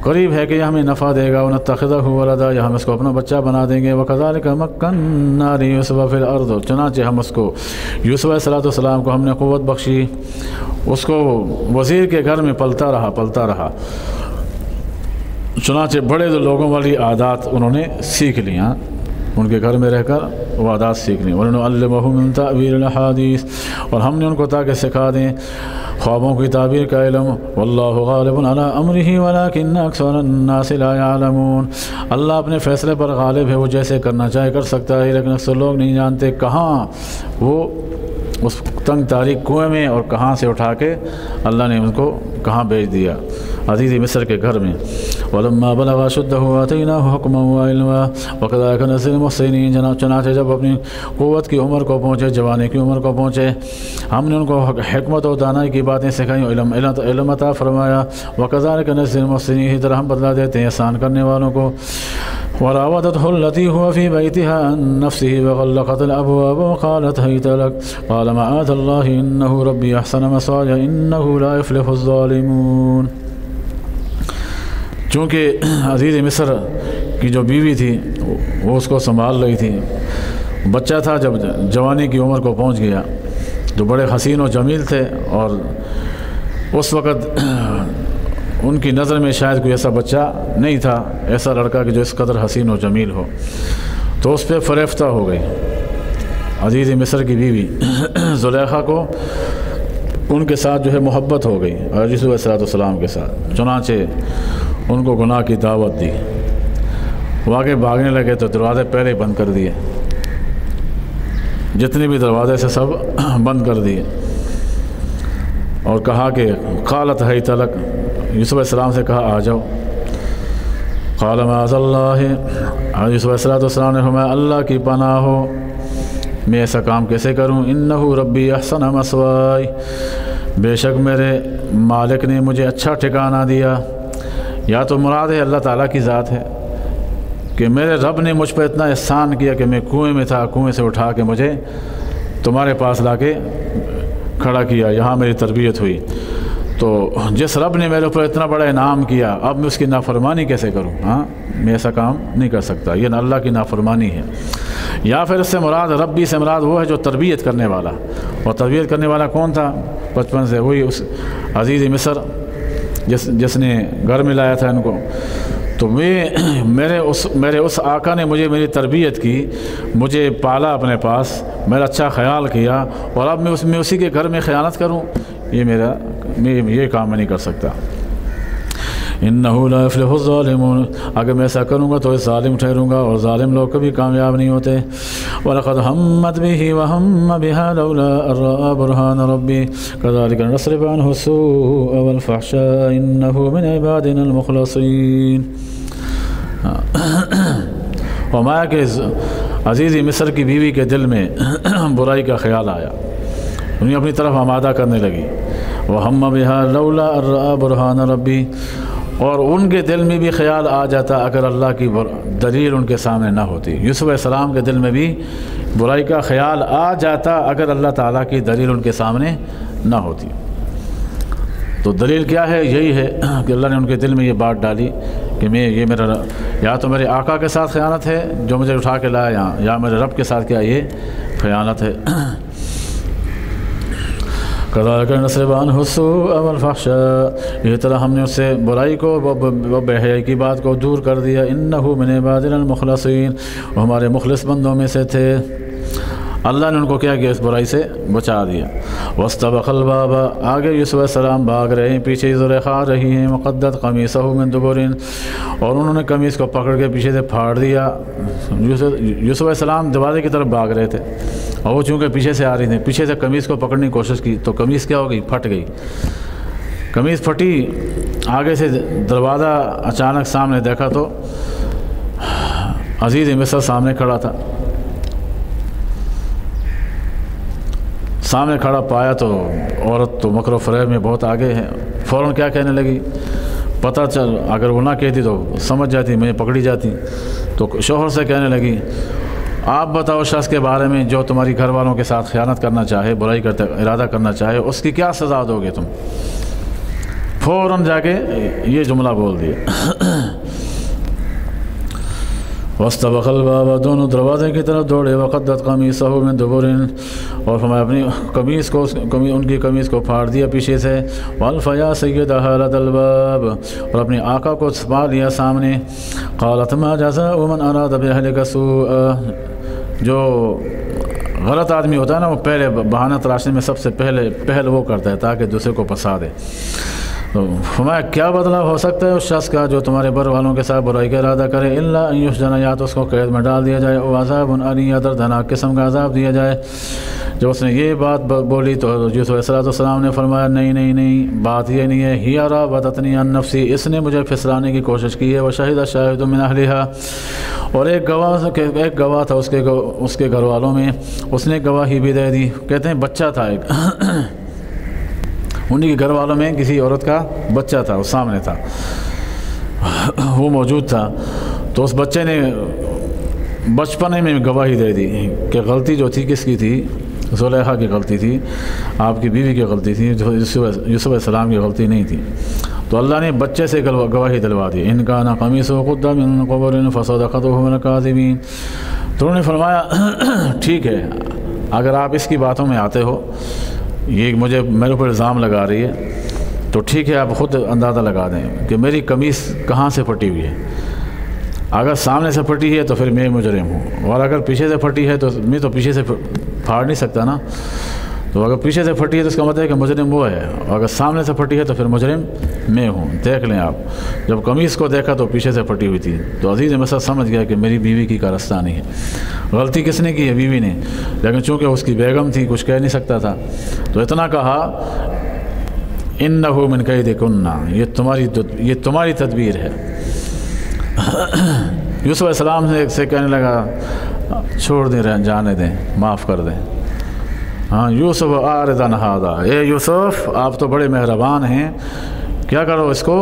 قریب ہے کہ یہ ہمیں نفع دے گا، ونتخذه ولدا، یا ہم اس کو اپنا بچہ بنا دیں گے. وكذلك مكنا ليوسف في الارض، چنانچہ ہم اس کو یوسف علیہ السلام کو ہم نے قوت بخشی، اس کو وزیر کے گھر میں پلتا رہا. چنانچہ بڑے لوگوں والی عادات انہوں نے سیکھ لی، ان کے گھر میں رہ کر وہ عادات سیکھ لیں۔ وَلَنُعَلِّمَهُم مِّن تَأْوِيلِ الْأَحَادِيثِ، اور ہم نے ان کو تاکہ سکھا دیں خوابوں کی تعبیر کا علم۔ وَاللَّهُ غَالِبٌ عَلَىٰ أَمْرِهِ وَلَٰكِنَّ أَكْثَرَ النَّاسِ لَا يَعْلَمُونَ، اللہ اپنے فیصلے پر غالب ہے، وہ جیسے کرنا چاہے کر سکتا ہے، لیکن اکثر لوگ نہیں جانتے کہاں وہ اس تنگ تاریک کنویں میں اور کہاں سے اٹھا کے اللہ نے ان کو کہاں بھیج دیا، عزیز مصر کے گھر میں۔ وَلَمَّا بَلَغَ أَشُدَّهُ آتَيْنَاهُ حُكْمًا وَعِلْمًا وَكَذَٰلِكَ نَجْزِي الْمُحْسِنِينَ، چنانچہ جب اپنی قوت کی عمر کو پہنچے، جوانی کی عمر کو پہنچے، ہم نے ان کو حکمت و دانائی کی باتیں سکھائیں، علم عطا فرمایا۔ وَكَذَٰلِكَ نَجْزِي الْمُحْسِنِينَ، اسی طرح ہم بدلہ دیتے ہیں احسان کرنے والوں کو۔ وراودته التي هو في بيتها عن نفسه وغلقت الأبواب وقالت هيت لك قال معاذ الله إنه ربي أحسن مثواي إنه لا يفلح الظالمون، چونکہ عزیز مصر کی جو بیوی تھی وہ اس کو سنبھال رہی تھی، بچہ تھا، جب جوانی کی عمر کو پہنچ گیا جو بڑے حسین و جمیل تھے، اور اس وقت ان کی نظر میں شاید کوئی ایسا بچہ نہیں تھا، ایسا لڑکا کہ جو اس قدر حسین و جمیل ہو، تو اس پہ فریفتہ ہو گئی عزیز مصر کی بیوی زلیخا کو، ان کے ساتھ جو ہے محبت ہو گئی یوسف علیہ السلام کے ساتھ، چنانچہ ان کو گناہ کی دعوت دی، وہ آگے بھاگنے لگے تو دروازے پہلے ہی بند کر دیے، جتنے بھی دروازے سے سب بند کر دیے، اور کہا کہ قالت حیت لک، یوسف علیہ السلام سے کہا آ جاؤ، قال معاذ اللہ، یوسف علیہ السلام نے فرمایا اللہ کی پناہ ہو، میں ایسا کام کیسے کروں، انہ ربی احسن مثوائی، بے شک میرے مالک نے مجھے اچھا ٹھکانہ دیا، یا تو مراد ہے اللہ تعالیٰ کی ذات ہے کہ میرے رب نے مجھ پہ اتنا احسان کیا کہ میں کنویں میں تھا، کنویں سے اٹھا کے مجھے تمہارے پاس لا کے کھڑا کیا، یہاں میری تربیت ہوئی، تو جس رب نے میرے اوپر اتنا بڑا انعام کیا اب میں اس کی نافرمانی کیسے کروں، میں ایسا کام نہیں کر سکتا، یہ اللہ کی نافرمانی ہے۔ یا پھر اس سے مراد ربی سے مراد وہ ہے جو تربیت کرنے والا، اور تربیت کرنے والا کون تھا بچپن سے، وہی اس عزیز مصر جس نے گھر میں لایا تھا ان کو، تو میرے اس آقا نے میری تربیت کی، مجھے پالا اپنے پاس، میرا اچھا خیال کیا، اور اب میں اسی کے گھر میں خیانت کروں، یہ کام میں نہیں کر سکتا۔ انہ لا یفلح الظالمون، اگر میں ایسا کروں گا تو ظالم ٹھہروں گا، اور ظالم لوگ کبھی کامیاب نہیں ہوتے۔ وَلَقَدْ هَمَّتْ بِهِ وَهَمَّ بِهَا لَوْلَا أَن رَأَىٰ بُرْهَانَ رَبِّهِ كَذَٰلِكَ نَصْرِفُ عَنْهُ السُّوءَ وَالْفَحْشَاءَ إِنَّهُ مِنْ عِبَادِنَا الْمُخْلَصِينَ۔ فرمایا کہ عزیز مصر کی بیوی کے دل میں برائی کا خیال آیا، انہیں اپنی طرف آمادہ کرنے لگی، وَهَمَّ بِهَا لَوْلَا أَن رَأَىٰ بُرْهَانَ رَبِّهِ، اور ان کے دل میں بھی خیال آ جاتا اگر اللہ کی دلیل ان کے سامنے نہ ہوتی، یوسف علیہ السلام کے دل میں بھی برائی کا خیال آ جاتا اگر اللہ تعالیٰ کی دلیل ان کے سامنے نہ ہوتی۔ تو دلیل کیا ہے؟ یہی ہے کہ اللہ نے ان کے دل میں یہ بات ڈالی کہ یہ میرا یا تو میرے آقا کے ساتھ خیانت ہے جو مجھے اٹھا کے لایا، یا میرے رب کے ساتھ کیا یہ خیانت ہے۔ كَذَٰلِكَ نَصْرِفُ عَنْهُ السُّوءَ وَالْفَحْشَاءَ، یہ طرح ہم نے اس سے برائی کو، بے حیائی کی بات کو دور کر دیا۔ إِنَّهُ مِنْ عِبَادِنَا الْمُخْلَصِينَ، وہ ہمارے مخلص بندوں میں سے تھے، اللہ نے ان کو کیا اس برائی سے بچا دیا۔ وَاسْتَبَقَ الْبَابَ، آگے یوسف علیہ السلام بھاگ رہے ہیں، پیچھے زلیخا آ رہی ہیں، وَقَدَّتْ قَمِيصَهُ مِن دُبُرٍ، اور انہوں نے قمیص کو پکڑ کے پیچھے سے پھاڑ دیا۔ یوسف علیہ السلام دروازے کی طرف بھاگ رہے تھے، اور وہ چونکہ پیچھے سے آ رہی تھیں، پیچھے سے قمیص کو پکڑنے کی کوشش کی تو قمیص کیا ہو گئی؟ پھٹ گئی، قمیص پھٹی، آگے سے دروازہ اچانک سامنے دیکھا تو عزیز مصر سامنے کھڑا تھا، سامنے کھڑا پایا تو عورت تو مکر و فریب میں بہت آگے ہے، فوراً کیا کہنے لگی، پتہ چل اگر وہ نہ کہتی تو سمجھ جاتی، مجھے پکڑی جاتی، تو شوہر سے کہنے لگی آپ بتاؤ شخص کے بارے میں جو تمہاری گھر والوں کے ساتھ خیانت کرنا چاہے، برائی کرتے ارادہ کرنا چاہے، اس کی کیا سزا دو گے تم؟ فوراً جا کے یہ جملہ بول دیا۔ واستبق الباب دونوں دروازے کی طرف دوڑے وقدت قمیصہ من دبر اور فرمایا اپنی قمیص کو ان کی قمیص کو پھاڑ دیا پیچھے سے والفیا سیدہا لدى الباب اور اپنے آقا کو چھپا لیا سامنے قالت ما جزاء من اراد بأهلك سوءا جو غلط آدمی ہوتا ہے نا وہ پہلے بہانہ تراشنے میں سب سے پہل وہ کرتا ہے تاکہ دوسرے کو پھنسا دے تو فرمایا کیا بدلہ ہو سکتا ہے اس شخص کا جو تمہارے بر والوں کے ساتھ برائی کا ارادہ کرے الا ان یسجن یا تو اس کو قید میں ڈال دیا جائے او عذاب علیم یا دردناک قسم کا عذاب دیا جائے جب اس نے یہ بات بولی تو یوسف علیہ السلام نے فرمایا نہیں بات یہ نہیں ہے ہی راودتنی عن نفسی اس نے مجھے پھسلانے کی کوشش کی ہے وشہد شاہد من اہلہا اور ایک گواہ تھا اس کے گھر والوں میں اس نے گواہی بھی دے دی کہتے ہیں بچہ تھا ایک انہی کے گھر والوں میں کسی عورت کا بچہ تھا وہ سامنے تھا وہ موجود تھا تو اس بچے نے بچپنے میں گواہی دے دی کہ غلطی جو تھی کس کی تھی زلیخا کی غلطی تھی آپ کی بیوی کی غلطی تھی یوسف علیہ السلام کی غلطی نہیں تھی تو اللہ نے بچے سے گواہی دلوا دی ان کا نا قمیصہ قد من قبل فصدقته من الكاذبین تو انہوں نے فرمایا ٹھیک ہے اگر آپ اس کی باتوں میں آتے ہو یہ میرے اوپر الزام لگا رہی ہے تو ٹھیک ہے آپ خود اندازہ لگا دیں کہ میری قمیص کہاں سے پھٹی ہوئی ہے اگر سامنے سے پھٹی ہے تو پھر میں مجرم ہوں اور اگر پیچھے سے پھٹی ہے تو میں تو پیچھے سے پھاڑ نہیں سکتا نا تو اگر پیچھے سے پھٹی ہے تو اس کا مطلب ہے کہ مجرم وہ ہے اور اگر سامنے سے پھٹی ہے تو پھر مجرم میں ہوں دیکھ لیں آپ جب قمیص کو دیکھا تو پیچھے سے پھٹی ہوئی تھی تو عزیز مسئلہ سمجھ گیا کہ میری بیوی کی کارستانی ہے غلطی کس نے کی ہے بیوی نے لیکن چونکہ اس کی بیگم تھی کچھ کہہ نہیں سکتا تھا تو اتنا کہا انہ من کیدکن یہ تمہاری تدبیر ہے یوسف علیہ السلام سے کہنے لگا چھوڑ دیں جانے دیں معاف کر دیں ہاں یوسف اعرض عن ھذا اے یوسف آپ تو بڑے مہربان ہیں کیا کرو اس کو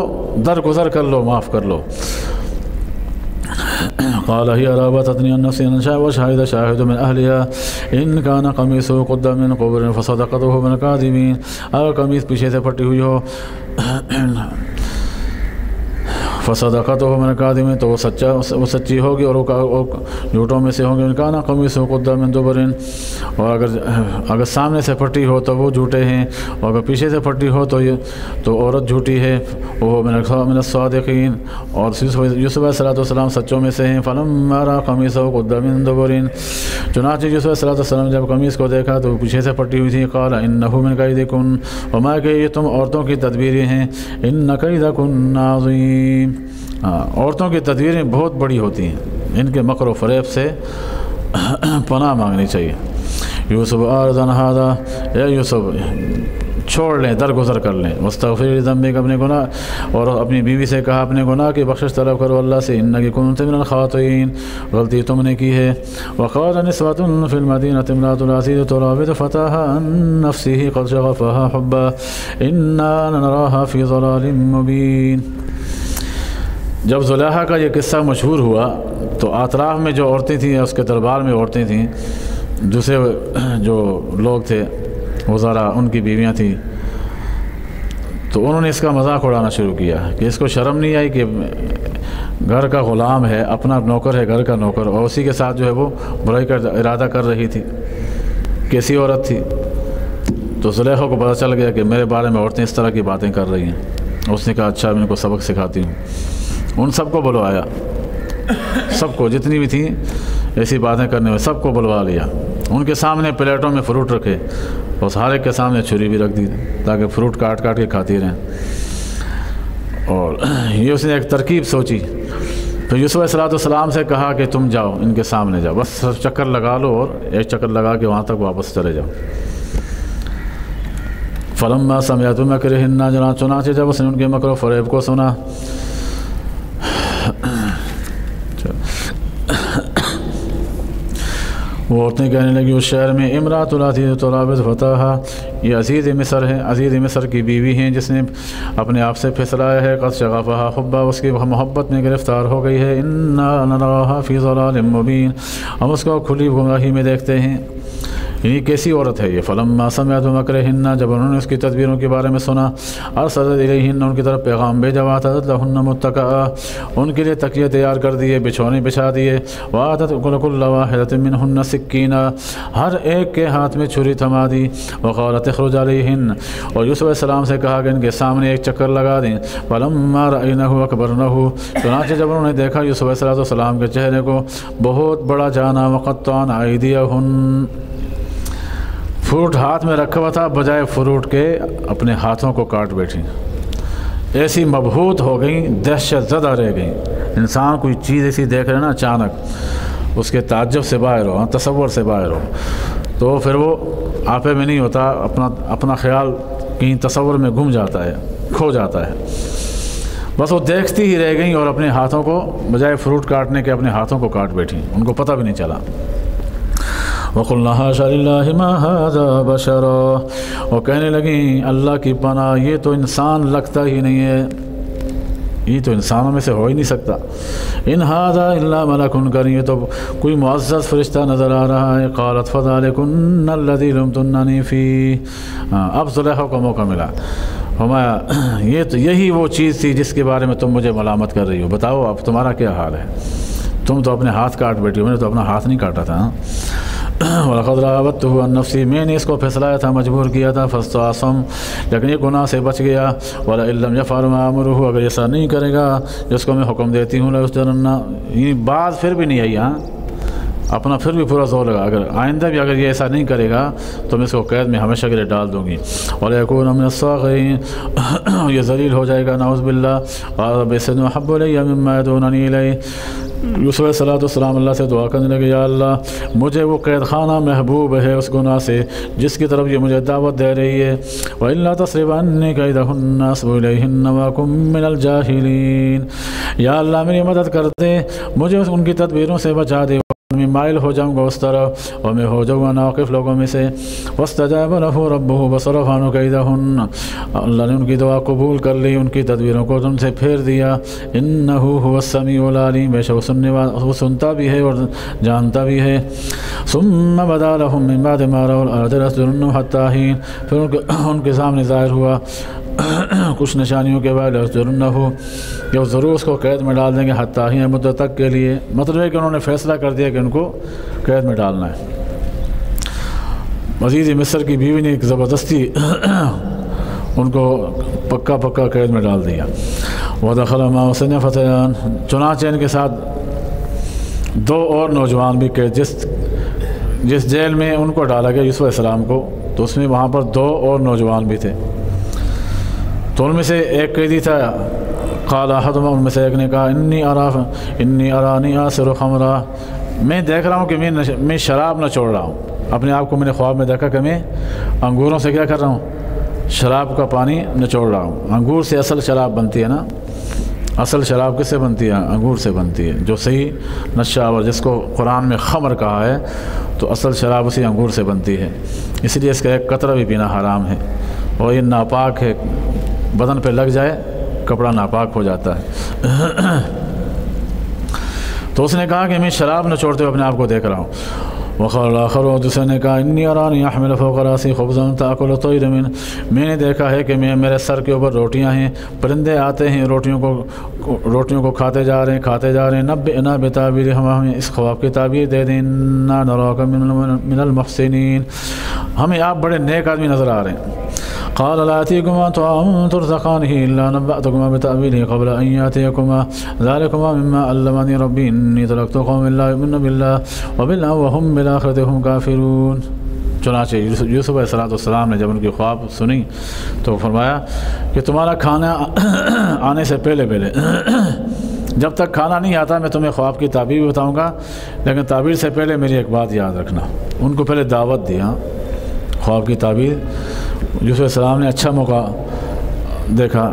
درگزر کر لو معاف کر لو قال هي راودتني عن نفسي وشهد شاهد من اهلها ان كان قميصه قد من قبل فصدقته من الكاذبين اگر قمیص پیچھے سے پھٹی ہوئی ہو فصدقته من الكاذبين تو وہ سچی ہوگی اور جھوٹوں میں سے ہوں گے ان کا نا قمیصه قد من دبر اور اگر سامنے سے پھٹی ہو تو وہ جھوٹے ہیں اور اگر پیچھے سے پھٹی ہو تو عورت جھوٹی ہے وہ من الصادقین اور یوسف علیہ السلام سچوں میں سے ہیں فلما رأى قمیصه قد من دبر چنانچہ یوسف علیہ السلام جب قمیص کو دیکھا تو پیچھے سے پھٹی ہوئی تھی قال انه من کیدکن وما کہ یہ تم عورتوں کی تدبیریں ہیں ان کیدکن عظیم عورتوں کی تدبیریں بہت بڑی ہوتی ہیں ان کے مکر و فریب سے پناہ مانگنی چاہیے یوسف اعرض عن ھذا اے یوسف چھوڑ لیں درگزر کر لیں مستغفر لذنبک اپنے گناہ اور اپنی بیوی سے کہا اپنے گناہ کی بخشش طلب کرو اللہ سے انک کنت من الخاطئین غلطی تم نے کی ہے وقال نسوۃ فی المدینہ امرأۃ العزیز تراود فتاها عن نفسه قد شغفها حبا انا لنراها فی ضلال مبین جب زلیخا کا یہ قصہ مشہور ہوا تو اطراف میں جو عورتیں تھیں اس کے دربار میں عورتیں تھیں دوسرے جو لوگ تھے وزراء ان کی بیویاں تھیں تو انہوں نے اس کا مذاق اڑانا شروع کیا کہ اس کو شرم نہیں آئی کہ گھر کا غلام ہے اپنا نوکر ہے گھر کا نوکر اور اسی کے ساتھ جو ہے وہ برائی کا ارادہ کر رہی تھی کیسی عورت تھی تو زلیخا کو پتہ چل گیا کہ میرے بارے میں عورتیں اس طرح کی باتیں کر رہی ہیں اس نے کہا اچھا میں ان کو سبق سکھاتی ہوں ان سب کو بلوایا سب کو جتنی بھی تھیں ایسی باتیں کرنے میں سب کو بلوا لیا ان کے سامنے پلیٹوں میں فروٹ رکھے اور ہر ایک کے سامنے چھری بھی رکھ دی تاکہ فروٹ کاٹ کے کھاتی رہیں اور یہ اس نے ایک ترکیب سوچی تو یوسف علیہ السلام سے کہا کہ تم جاؤ ان کے سامنے جاؤ بس چکر لگا لو اور ایک چکر لگا کے وہاں تک واپس چلے جاؤ فلما سمعت مکرہن چنانچہ جب اس نے ان کے مکر و فریب کو سنا وہ عورتیں کہنے لگی اس شہر میں امرأۃ العزیز تراود فتاها یہ عزیز مصر ہے عزیز مصر کی بیوی ہیں جس نے اپنے آپ سے پھسلایا ہے قد شغفها حبا اس کی محبت میں گرفتار ہو گئی ہے انا لنراها فی ضلال مبین ہم اس کو کھلی گمراہی میں دیکھتے ہیں یہ کیسی عورت ہے یہ؟ فلما سمعت مکرہن، جب انہوں نے اس کی تدبیروں کے بارے میں سنا، ارسلت الیہن، ان کی طرف پیغام بھیجا، واتت لہن متکئا، ان کے لیے تکیے تیار کر دیے، بچھونے بچھا دیے، واتت کل واحدۃ منہن سکینہ، ہر ایک کے ہاتھ میں چھری تھما دی، وقالت اخرج علیہن، اور یوسف علیہ السلام سے کہا کہ ان کے سامنے ایک چکر لگا دیں، فلما رأینہ اکبرنہ، چنانچہ جب انہوں نے دیکھا یوسف علیہ السلام کے چہرے کو، بہت بڑا جانا، وقطعن ایدیہن، فروٹ ہاتھ میں رکھا ہوا تھا، بجائے فروٹ کے اپنے ہاتھوں کو کاٹ بیٹھی، ایسی مبہوت ہو گئیں، دہشت زدہ رہ گئیں۔ انسان کوئی چیز ایسی دیکھ رہے نا اچانک، اس کے تعجب سے باہر ہو، تصور سے باہر ہو، تو پھر وہ آپے میں نہیں ہوتا، اپنا خیال کہیں تصور میں گم جاتا ہے، کھو جاتا ہے۔ بس وہ دیکھتی ہی رہ گئیں اور اپنے ہاتھوں کو بجائے فروٹ کاٹنے کے اپنے ہاتھوں کو کاٹ بیٹھیں، ان کو پتہ بھی نہیں چلا۔ وَقُلْنَا حَاشَ لِلَّهِ مَا هَذَا بَشَرًا، اور کہنے لگیں اللہ کی پناہ، یہ تو انسان لگتا ہی نہیں ہے، یہ تو انسانوں میں سے ہو ہی نہیں سکتا۔ ان ھذا الا ملک کریم، یہ تو کوئی معزز فرشتہ نظر آ رہا ہے۔ قالت فذلکن الذی لمتننی فیہ، اب زلیخا کو موقع ملا، فرمایا یہ تو یہی وہ چیز تھی جس کے بارے میں تم مجھے ملامت کر رہی ہو، بتاؤ اب تمہارا کیا حال ہے؟ تم تو اپنے ہاتھ کاٹ بیٹھی ہو، میں نے تو اپنا ہاتھ نہیں کاٹا تھا۔ وَلَقَدْ رَاوَدتُّهُ عَن نَفْسِهِ، میں نے اس کو فیصلایا تھا، مجبور کیا تھا، فَاسْتَعْصَمَ، لیکن یہ گناہ سے بچ گیا۔ وَلَئِن لَّمْ يَفْعَلْ مَا آمُرُهُ، اگر ایسا نہیں کرے گا جس کو میں حکم دیتی ہوں، لَيُسْجَنَنَّ، یہ بات پھر بھی نہیں آئی، ہاں اپنا پھر بھی پورا زور لگا، اگر آئندہ بھی اگر یہ ایسا نہیں کرے گا تو میں اس کو قید میں ہمیشہ کے لیے ڈال دوں گی۔ وَلَيَكُونَ مِنَ الصَّاغِرِينَ، یہ ذلیل ہو جائے گا، نعوذ باللہ۔ قَالَ رَبِّ السِّجْنُ أَحَبُّ إِلَيَّ مِمَّا يَدْعُونَنِي إِلَيْهِ، یوسف علیہ السلام اللہ سے دعا کرنے لگے، یا اللہ مجھے وہ قید خانہ محبوب ہے اس گناہ سے جس کی طرف یہ مجھے دعوت دے رہی ہے۔ وَإِلَّا تَصْرِفْ عَنِّي كَيْدَهُنَّ أَصْبُ إِلَيْهِنَّ وَأَكُن مِّنَ الْجَاهِلِينَ، یا اللہ میری مدد کر دے، مجھے ان کی تدبیروں سے بچا دے، میں مائل ہو جاؤں گا اس طرف اور میں ہو جاؤں گا ناقف لوگوں میں سے۔ وَاسْتَجَابَ لَهُ رَبُّهُ وَصَرَفَ عَنْهُ كَيْدَهُنَّ، اللہ نے ان کی دعا قبول کر لی، ان کی تدبیروں کو ان سے پھیر دیا۔ إِنَّهُ هُوَ السَّمِيعُ الْعَلِيمُ، بے شک وہ سنتا بھی ہے اور جانتا بھی ہے۔ ثُمَّ بَدَا لَهُم مِّن بَعْدِ مَا رَأَوُا الْآيَاتِ لَيَسْجُنُنَّهُ حَتَّىٰ حِينٍ، پھر ان کے سامنے ظاہر ہوا کچھ نشانیوں کے بعد، لَيَسْجُنُنَّهُ، کہ وہ ضرور اس کو قید میں ڈال دیں گے، حتیٰ حین، مدت تک کے لیے، مطلب ہے کہ انہوں نے فیصلہ کر دیا کہ ان کو قید میں ڈالنا ہے۔ عزیز مصر کی بیوی نے ایک زبردستی ان کو پکا قید میں ڈال دیا۔ وَدَخَلَ مَعَهُ سَنَ فَتَيَانِ، چنانچہ ان کے ساتھ دو اور نوجوان بھی قید، جس جیل میں ان کو ڈالا گیا یوسف علیہ السلام کو، تو اس میں وہاں پر دو اور نوجوان بھی تھے، تو ان میں سے ایک قیدی تھا، قال احدہما، ان میں سے ایک نے کہا، انی ارانی آسر خمرا، میں دیکھ رہا ہوں کہ میں شراب نہ چھوڑ رہا ہوں، اپنے آپ کو میں نے خواب میں دیکھا کہ میں انگوروں سے کیا کر رہا ہوں، شراب کا پانی نچوڑ رہا ہوں۔ انگور سے اصل شراب بنتی ہے نا، اصل شراب کس سے بنتی ہے؟ انگور سے بنتی ہے، جو صحیح نشہ اور جس کو قرآن میں خمر کہا ہے، تو اصل شراب اسی انگور سے بنتی ہے، اس لیے اس کا ایک قطرہ بھی پینا حرام ہے، اور یہ ناپاک ہے، بدن پہ لگ جائے کپڑا ناپاک ہو جاتا ہے۔ تو اس نے کہا کہ میں شراب نہ چھوڑتے ہوئے اپنے آپ کو دیکھ رہا ہوں۔ وقال الآخر، اور دوسرے نے کہا، انی ارانی احمل فوق راسی خبزا تاکل الطیر منہ، میں نے دیکھا ہے کہ میرے سر کے اوپر روٹیاں ہیں، پرندے آتے ہیں روٹیوں کو کھاتے جا رہے ہیں۔ نبئنا بتعبیر، ہمیں اس خواب کی تعبیر دے دیں، انا نراک من المحسنین، ہمیں آپ بڑے نیک آدمی نظر آ رہے ہیں۔ قال لا يأتيكما طعام ترزقانه إلا نبأتكما بتأويله قبل أن يأتيكما ذلكما مما علمني ربي إني تركت قوم لا يؤمنون بالله وهم بالآخرة هم كافرون۔ چنانچہ یوسف علیہ السلام نے جب ان کی خواب سنی تو فرمایا کہ تمہارا کھانا آنے سے پہلے جب تک کھانا نہیں آتا میں تمہیں خواب کی تعبیر بتاؤں گا، لیکن تعبیر سے پہلے میری ایک بات یاد رکھنا۔ ان کو پہلے دعوت دیا خواب کی تعبیر۔ یوسف علیہ السلام نے اچھا موقع دیکھا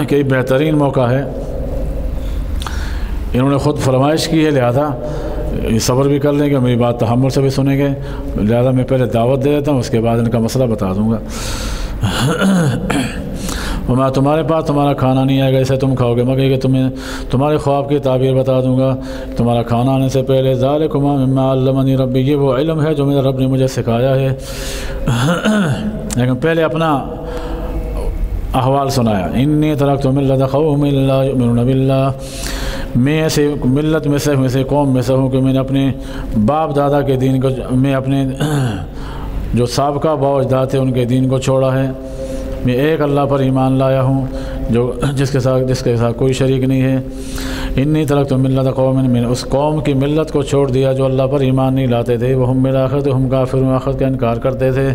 کہ بہترین موقع ہے، انہوں نے خود فرمائش کی ہے، لہذا یہ صبر بھی کر لیں گے، میری بات تحمل سے بھی سنیں گے، لہذا میں پہلے دعوت دے دیتا ہوں، اس کے بعد ان کا مسئلہ بتا دوں گا۔ وما تمہارے پاس تمہارا کھانا نہیں آئے گا اسے تم کھاؤ گے مگر کہ تمہیں تمہارے خواب کی تعبیر بتا دوں گا تمہارا کھانا آنے سے پہلے ذالکما مما علمنی ربی یہ وہ علم ہے جو میرے رب نے مجھے سکھایا ہے لیکن پہلے اپنا احوال سنایا انی ترکت ملۃ قوم لا یؤمنون باللہ میں ایسے ملت میں سے قوم میں سے ہوں کہ میں نے اپنے باپ دادا کے دین کو میں اپنے جو سابقہ باؤ اجداد تھے ان کے دین کو چھوڑا ہے میں ایک اللہ پر ایمان لایا ہوں جو جس کے ساتھ کوئی شریک نہیں ہے انی ترکت ملۃ قوم میں نے اس قوم کی ملت کو چھوڑ دیا جو اللہ پر ایمان نہیں لاتے تھے وہ ہم بالآخرۃ ہم کافرون آخرت کا انکار کرتے تھے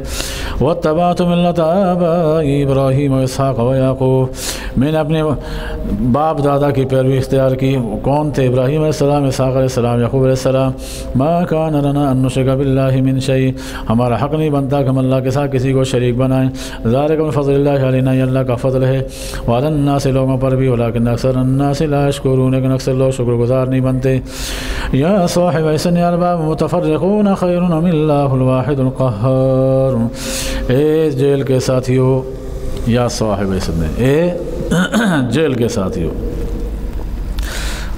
واتبعت ملۃ آبائی ابراہیم و اسحاق و یعقوب میں نے اپنے باپ دادا کی پیروی اختیار کی کون تھے ابراہیم علیہ السلام اسحاق علیہ السلام یعقوب علیہ السلام ما کان لنا ان نشرک باللہ من شیء ہمارا حق نہیں بنتا کہ ہم اللہ کے ساتھ کسی کو شریک بنائیں ذالک من فضل اللہ علینا یہ اللہ کا فضل ہے وعلی الناس لوگوں پر بھی ولکن اکثر الناس لا یشکرون لیکن اکثر لوگ شکر گزار نہیں بنتے یا صاحب سن ارباب متفرقون خیر ام اللہ الواحد القہار اے جیل کے ساتھیو یا صاحب سن اے جیل کے ساتھیو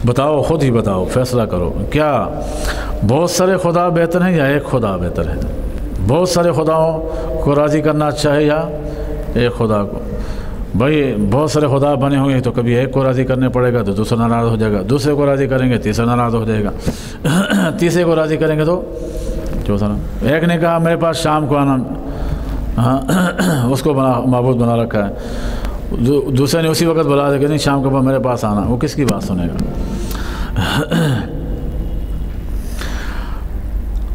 بتاؤ خود ہی بتاؤ فیصلہ کرو کیا بہت سارے خدا بہتر ہیں یا ایک خدا بہتر ہے بہت سارے خداؤں کو راضی کرنا اچھا ہے یا ایک خدا کو بھائی بہت سارے خدا بنے ہوئے تو کبھی ایک کو راضی کرنے پڑے گا تو دوسرا ناراض ہو جائے گا دوسرے کو راضی کریں گے تیسرا ناراض ہو جائے گا تیسرے کو راضی کریں گے تو چوتھا ایک نے کہا میرے پاس شام کو آنا اس کو معبود بنا رکھا ہے دوسرے نے اسی وقت بلا دیا کہ نہیں شام کو میرے پاس آنا وہ کس کی بات سنے گا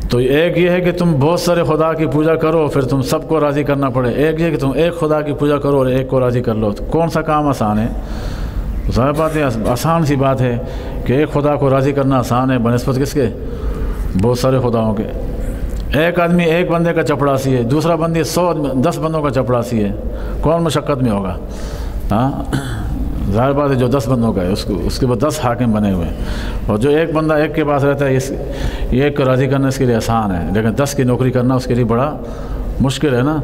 تو ایک یہ ہے کہ تم بہت سارے خدا کی پوجا کرو پھر تم سب کو راضی کرنا پڑے ایک یہ ہے کہ تم ایک خدا کی پوجا کرو اور ایک کو راضی کر لو تو کون سا کام آسان ہے ظاہر بات ہے آسان سی بات ہے کہ ایک خدا کو راضی کرنا آسان ہے بنسبت کس کے بہت سارے خداؤں کے ایک آدمی ایک بندے کا چپڑاسی ہے دوسرا بندی 10 بندوں کا چپڑاسی ہے کون مشقت میں ہوگا ہاں ظاہر بات ہے جو 10 بندوں کا ہے اس کے بعد 10 حاکم بنے ہوئے ہیں اور جو ایک بندہ ایک کے پاس رہتا ہے یہ ایک کو راضی کرنا اس کے لیے آسان ہے لیکن 10 کی نوکری کرنا اس کے لیے بڑا مشکل ہے نا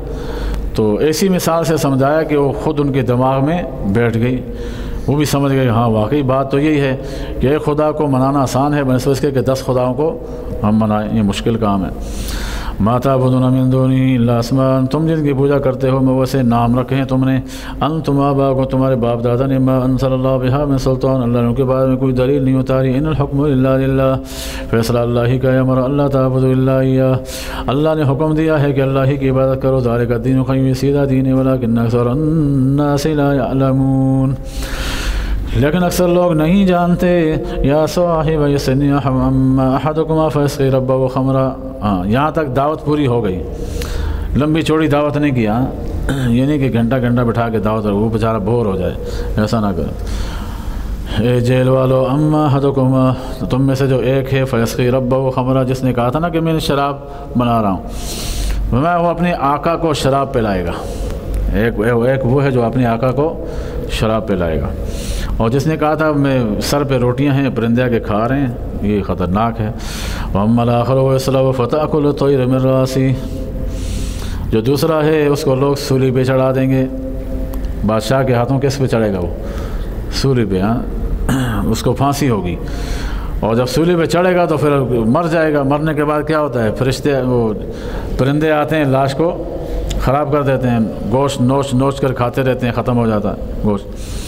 تو ایسی مثال سے سمجھایا کہ وہ خود ان کے دماغ میں بیٹھ گئی وہ بھی سمجھ گئے ہاں واقعی بات تو یہی ہے کہ ایک خدا کو منانا آسان ہے بنسبت اس کے کہ 10 خداؤں کو ہم منائیں یہ مشکل کام ہے ما تعبدون من دونہ الا اسماء تم جن کی پوجا کرتے ہو میں ویسے نام رکھے ہیں تم نے انتم آباؤکم تمہارے باپ دادا نے ما انزل اللہ بہا من سلطان اللہ نے ان کے بارے میں کوئی دلیل نہیں اتاری ان الحکم الا للہ فیصلہ اللہ ہی کا ہے امر اللہ تعبدوا الا اياه اللہ نے حکم دیا ہے کہ اللہ ہی کی عبادت کرو ذالک الدین القیم سیدھا دین ہے ولکن اکثر الناس لا يعلمون لیکن اکثر لوگ نہیں جانتے یا صاحب یسنی اما احدکما فیسقی ربہ خمرا یہاں تک دعوت پوری ہو گئی لمبی چوڑی دعوت نہیں کیا یہ نہیں کہ گھنٹہ بٹھا کے دعوت وہ بیچارہ بور ہو جائے ایسا نہ کرو اے جیل والو اما احدکما تم میں سے جو ایک ہے فیسقی ربہ خمرا جس نے کہا تھا نا کہ میں شراب بنا رہا ہوں میں وہ اپنے آقا کو شراب پلائے گا ایک وہ ہے جو اپنے آقا کو شراب پلائے گا اور جس نے کہا تھا میں سر پہ روٹیاں ہیں پرندے کے کھا رہے ہیں یہ خطرناک ہے وَأَمَّا الْآخَرُ وَيَصْلَبُ فَتَأْكُلُ الطَّيْرُ مِنْ رَأْسِهِ جو دوسرا ہے اس کو لوگ سولی پہ چڑھا دیں گے بادشاہ کے ہاتھوں کس پہ چڑھے گا وہ سولی پہ اس کو پھانسی ہوگی اور جب سولی پہ چڑھے گا تو پھر مر جائے گا مرنے کے بعد کیا ہوتا ہے فرشتے وہ پرندے آتے ہیں لاش کو خراب کر دیتے ہیں گوشت نوچ کر کھاتے رہتے ہیں ختم ہو جاتا ہے گوشت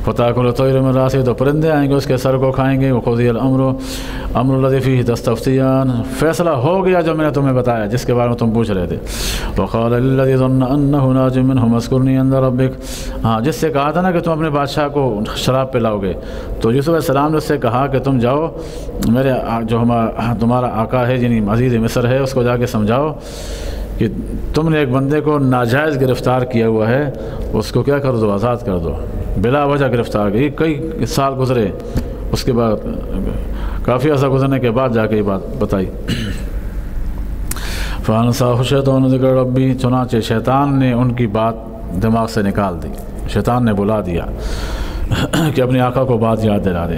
فَتَأْكُلُ الطَّيْرُ مِنْ رَأْسِهِ تو پرندے آئیں گے اس کے سر کو کھائیں گے وَقُضِيَ الْأَمْرُ أَمْرُ الَّذِي فِيهِ تَسْتَفْتِيَانِ فیصلہ ہو گیا جو میں نے تمہیں بتایا جس کے بارے میں تم پوچھ رہے تھے وَقَالَ لِلَّذِي ظَنَّ أَنَّهُ نَاجٍ مِّنْهُ اذْكُرْنِي عِندَ رَبِّكَ ہاں جس سے کہا تھا نا کہ تم اپنے بادشاہ کو شراب پلاؤ گے تو یوسف علیہ السلام نے اس سے کہا کہ تم جاؤ میرے جو تمہارا آقا ہے یعنی عزیز مصر ہے اس کو جا کے سمجھاؤ کہ تم نے ایک بندے کو ناجائز گرفتار کیا ہوا ہے اس کو کیا کر دو آزاد کر دو بلا وجہ گرفتار کی کئی سال گزرے اس کے بعد کافی عرصہ گزرنے کے بعد جا کے یہ بات بتائی فَأَنْسَاهُ الشَّيْطَانُ ذِكْرَ رَبِّهِ چنانچہ شیطان نے ان کی بات دماغ سے نکال دی شیطان نے بلا دیا کہ اپنے آقا کو بات یاد دلا دے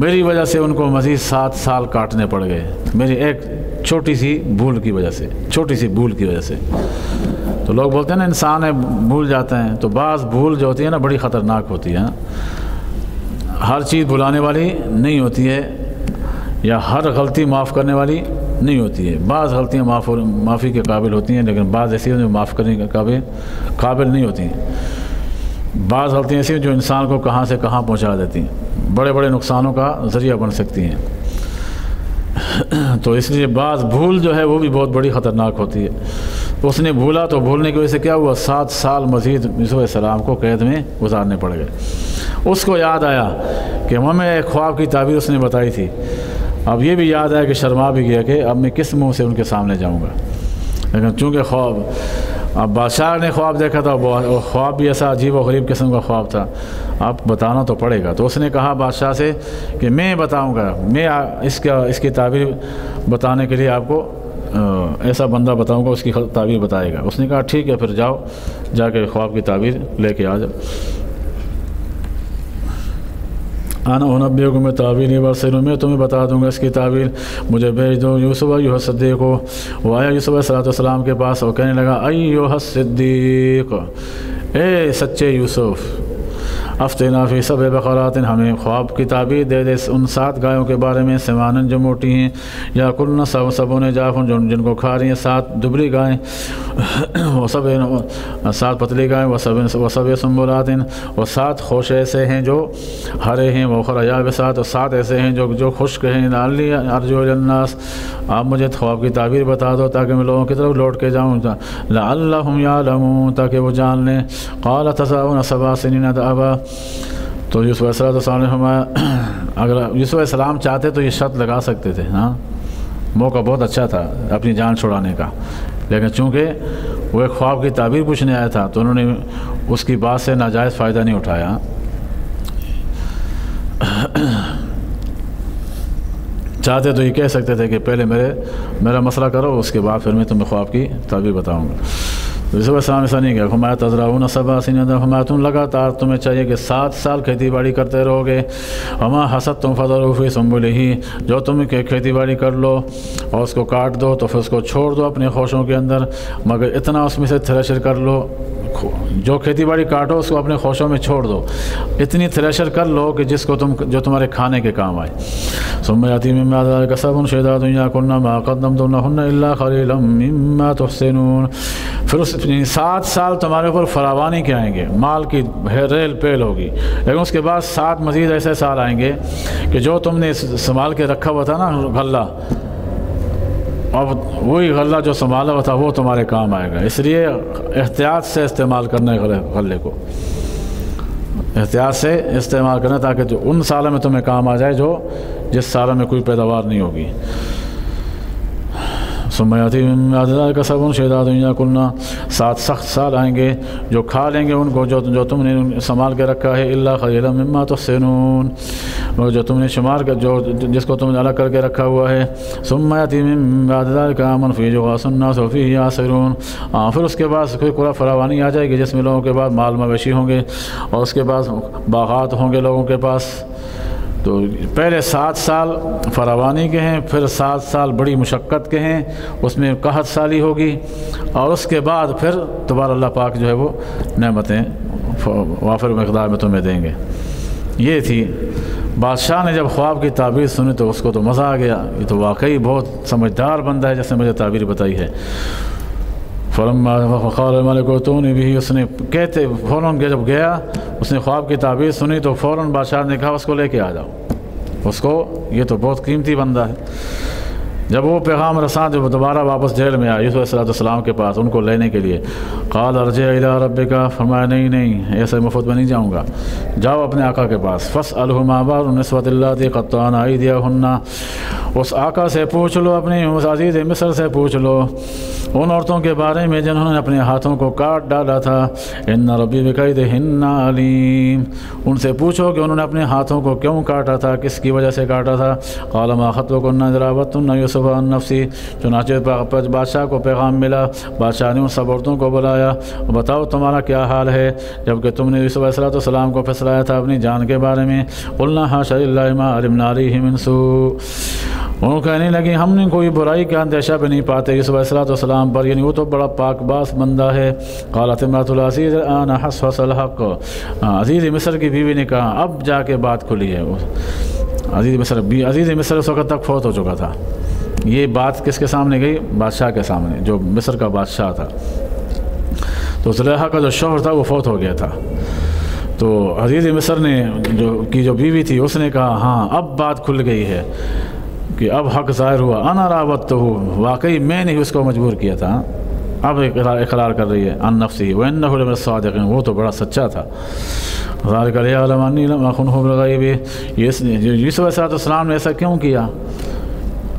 میری وجہ سے ان کو مزید 7 سال کاٹنے پڑ گئے، میری ایک چھوٹی سی بھول کی وجہ سے، چھوٹی سی بھول کی وجہ سے۔ تو لوگ بولتے ہیں نا انسان ہے بھول جاتے ہیں، تو بعض بھول جو ہوتی ہے نا بڑی خطرناک ہوتی ہے۔ ہر چیز بھلانے والی نہیں ہوتی ہے، یا ہر غلطی معاف کرنے والی نہیں ہوتی ہے۔ بعض غلطیاں معافی کے قابل ہوتی ہیں، لیکن بعض ایسی ہیں جو معاف کرنے کے قابل نہیں ہوتی ہیں۔ بعض غلطیاں ایسی ہیں جو انسان کو کہاں سے کہاں پہنچا دیتی ہیں، بڑے بڑے نقصانوں کا ذریعہ بن سکتی ہیں۔ تو اس لیے بعض بھول جو ہے وہ بھی بہت بڑی خطرناک ہوتی ہے۔ اس نے بھولا تو بھولنے کی وجہ سے کیا ہوا، 7 سال مزید یوسف علیہ السلام کو قید میں گزارنے پڑ گئے۔ اس کو یاد آیا کہ ہمیں ایک خواب کی تعبیر اس نے بتائی تھی، اب یہ بھی یاد آیا کہ شرما بھی گیا کہ اب میں کس منہ سے ان کے سامنے جاؤں گا۔ لیکن چونکہ اب بادشاہ نے خواب دیکھا تھا، وہ خواب بھی ایسا عجیب و غریب قسم کا خواب تھا، اب بتانا تو پڑے گا۔ تو اس نے کہا بادشاہ سے کہ میں بتاؤں گا، میں اس کی تعبیر بتانے کے لیے آپ کو ایسا بندہ بتاؤں گا، اس کی تعبیر بتائے گا۔ اس نے کہا ٹھیک ہے، پھر جاؤ، جا کے خواب کی تعبیر لے کے آ جاؤ۔ انا انبئکم بتاویلہ وارسلون، میں تمہیں بتا دوں گا اس کی تعبیر، مجھے بھیج دو۔ یوسف ایھا الصدیق، وہ آیا یوسف علیہ السلام کے پاس اور کہنے لگا ایھا الصدیق، اے سچے یوسف، افتنا فی 7 بقرات، ہمیں خواب کی تعبیر دے دے ان 7 گایوں کے بارے میں، سمانن جو موٹی ہیں، یا کلن سبع جافن، جن کو کھا رہی ہیں 7 دبلی گائیں، وہ 7 پتلی گائیں، وہ 7 سنبلات، وہ 7 خوش ایسے ہیں جو ہرے ہیں، وہ اخری یابسات، اور 7 ایسے ہیں جو خشک ہیں۔ لعلی ارجع للناس، آپ مجھے خواب کی تعبیر بتا دو تاکہ میں لوگوں کی طرف لوٹ کے جاؤں، لعلہم یعلمون، تاکہ وہ جان لیں۔ قال تزرعون 7 سنین دأبا، تو یوسف علیہ السلام نے فرمایا، اگر یوسف علیہ السلام چاہتے تو یہ شرط لگا سکتے تھے، ہاں موقع بہت اچھا تھا اپنی جان چھڑانے کا، لیکن چونکہ وہ ایک خواب کی تعبیر پوچھنے آیا تھا تو انہوں نے اس کی بات سے ناجائز فائدہ نہیں اٹھایا۔ چاہتے تو یہ کہہ سکتے تھے کہ پہلے میرا مسئلہ کرو، اس کے بعد پھر میں تمہیں خواب کی تعبیر بتاؤں گا۔ یوسف علیہ السلام ایسا نہیں کیا، فرمایا تزرعون 7 سنین، فرمایا تم لگاتار تمہیں چاہیے کہ 7 سال کھیتی باڑی کرتے رہو گے۔ وما حصدتم فذروا فی سنبلہ، جو تم کھیتی باڑی کر لو اور اس کو کاٹ دو تو پھر اس کو چھوڑ دو اپنے خوشوں کے اندر، مگر اتنا اس میں سے تھریشر کر لو، جو کھیتی باڑی کاٹو اس کو اپنے خوشوں میں چھوڑ دو، اتنی تھریشر کر لو کہ جو تمہارے کھانے کے کام آئے۔ ثم یأتی من بعد ذلک سبع شداد یأکلن ما قدمتم لهن الا قلیلا مما تحسنون، پھر 7 سال تمہارے اوپر فراوانی کے آئیں گے، مال کی ریل پیل ہوگی، لیکن اس کے بعد 7 مزید ایسے سال آئیں گے کہ جو تم نے سنبھال کے رکھا ہوا تھا نا غلہ، اب وہی غلہ جو سنبھالا ہوا تھا وہ تمہارے کام آئے گا۔ اس لیے احتیاط سے استعمال کرنا ہے غلے کو، احتیاط سے استعمال کرنا تاکہ جو ان سالوں میں تمہیں کام آ جائے جس سالوں میں کوئی پیداوار نہیں ہوگی۔ ثم یأتی من بعد ذلک سبع شداد یأکلن، 7 سخت سال آئیں گے جو کھا لیں گے ان کو جو تم نے سنبھال کے رکھا ہے، الا قلیلا مما تحسنون، جو تم نے شمار کر جس کو تم نے الگ کر کے رکھا ہوا ہے۔ ثم یأتی من بعد ذلک عام فیہ یغاث الناس وفیہ یعصرون، پھر اس کے بعد کوئی قرآن فراوانی آ جائے گی جس میں لوگوں کے بعد مال مویشی ہوں گے اور اس کے بعد باغات ہوں گے لوگوں کے پاس۔ تو پہلے 7 سال فراوانی کے ہیں، پھر 7 سال بڑی مشقت کے ہیں، اس میں قحط سالی ہوگی، اور اس کے بعد پھر دوبارہ اللہ پاک جو ہے وہ نعمتیں وافر مقدار میں تمہیں دیں گے۔ یہ تھی بادشاہ نے جب خواب کی تعبیر سنی تو اس کو تو مزہ آ گیا، یہ تو واقعی بہت سمجھدار بندہ ہے جس نے مجھے تعبیر بتائی ہے۔ فلما قال الملك ائتوني به، اس نے کہتے فوراً جب گیا اس نے خواب کی تعبیر سنی تو فوراً بادشاہ نے کہا اس کو لے کے آ جاؤ، اس کو، یہ تو بہت قیمتی بندہ ہے۔ جب وہ پیغام رساں جب دوبارہ واپس جیل میں آیا یوسف علیہ السلام کے پاس ان کو لینے کے لیے، قال ارجع الی ربک، فرمایا نہیں ایسے مفت میں نہیں جاؤں گا، جاؤ اپنے آقا کے پاس، فاسألہ ما بال النسوة اللاتي قطعن ایدیہن، اس آقا سے پوچھ لو، اپنے اس عزیز مصر سے پوچھ لو ان عورتوں کے بارے میں جنہوں نے اپنے ہاتھوں کو کاٹ ڈالا تھا، ان ربی بکیدہن علیم، ان سے پوچھو کہ انہوں نے اپنے ہاتھوں کو کیوں کاٹا تھا، کس کی وجہ سے کاٹا تھا۔ قال ما خطبکن اذ راوتن یوسف یوسف عن نفسی، چنانچہ بادشاہ کو پیغام ملا، بادشاہ نے ان سب عورتوں کو بلایا، بتاؤ تمہارا کیا حال ہے جبکہ تم نے یوسف علیہ السلام کو پھسلایا تھا اپنی جان کے بارے میں۔ قلنا حاشا للہ ما علمنا علیہ من سوء، انہوں کہنے لگی ہم نے کوئی برائی کا اندیشہ بھی نہیں پاتے یوسف علیہ السلام پر، یعنی وہ تو بڑا پاک باز بندہ ہے۔ قالت امرأۃ العزیز الآن حصحص الحق، عزیز مصر کی بیوی نے کہا اب جا کے بات کھلی ہے۔ عزیز مصر اس وقت تک فوت ہو چکا تھا، یہ بات کس کے سامنے گئی؟ بادشاہ کے سامنے، جو مصر کا بادشاہ تھا۔ تو زلیخا کا جو شوہر تھا وہ فوت ہو گیا تھا، تو عزیز مصر نے جو بیوی تھی اس نے کہا ہاں اب بات کھل گئی ہے کہ اب حق ظاہر ہوا، انا راودتہ، واقعی میں نے اس کو مجبور کیا تھا، اب اقرار کر رہی ہے عن نفسی وانہ لمن الصادقین، وہ تو بڑا سچا تھا۔ ذالک لیعلم انی لم اخنہ بالغیب، یوسف علیہ السلام نے ایسا کیوں کیا؟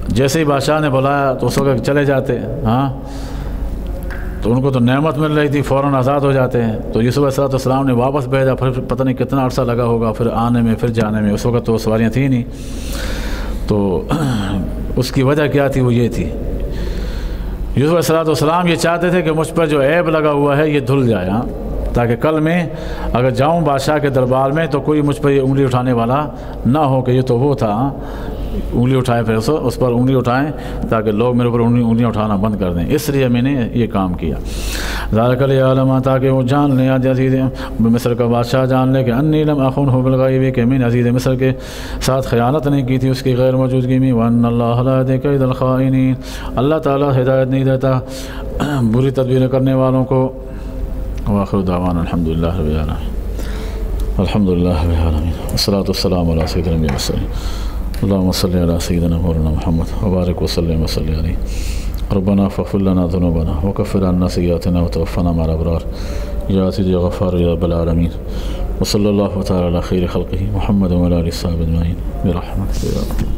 جیسے ہی بادشاہ نے بلایا تو اس وقت چلے جاتے، ہاں تو ان کو تو نعمت مل رہی تھی، فوراً آزاد ہو جاتے ہیں۔ تو یوسف علیہ السلام نے واپس بھیجا، پھر پتہ نہیں کتنا عرصہ لگا ہوگا پھر آنے میں پھر جانے میں، اس وقت تو سواریاں تھیں نہیں، تو اس کی وجہ کیا تھی؟ وہ یہ تھی یوسف علیہ السلام یہ چاہتے تھے کہ مجھ پر جو عیب لگا ہوا ہے یہ دھل جائے، ہاں تاکہ کل میں اگر جاؤں بادشاہ کے دربار میں تو کوئی مجھ پر یہ انگلی اٹھانے والا نہ ہو کہ یہ تو وہ تھا، انگلی اٹھائیں، پھر اس پر انگلی اٹھائیں تاکہ لوگ میرے اوپر انگلیاں اٹھانا بند کر دیں، اس لیے میں نے یہ کام کیا۔ ذالک لیعلم، تاکہ وہ جان لیں عزیز مصر کا بادشاہ جان لے کہ انی لم اخنہ بالغیب، کہ میں نے عزیز مصر کے ساتھ خیانت نہیں کی تھی اس کی غیر موجودگی میں، وان اللہ لا یہدی کید الخائنین، اللہ تعالیٰ ہدایت نہیں دیتا بری تدبیر کرنے والوں کو۔ وآخر دعوانا الحمد للہ رب العالمین، الحمد للہ رب العالمین، والصلاۃ والسلام علی سیدنا النبی والمرسلین، اللہم صلی علی سیدنا مولانا محمد وبارک وسلم وصلی علیہ، ربنا فاغفر لنا ذنوبنا وکفر عنا سیئاتنا وتوفنا مع الابرار، یا عزیز یا غفار یا رب العالمین، وصلی اللہ تعالی علی خیر خلقہ محمد وعلی آلہ وصحبہ اجمعین برحمتک۔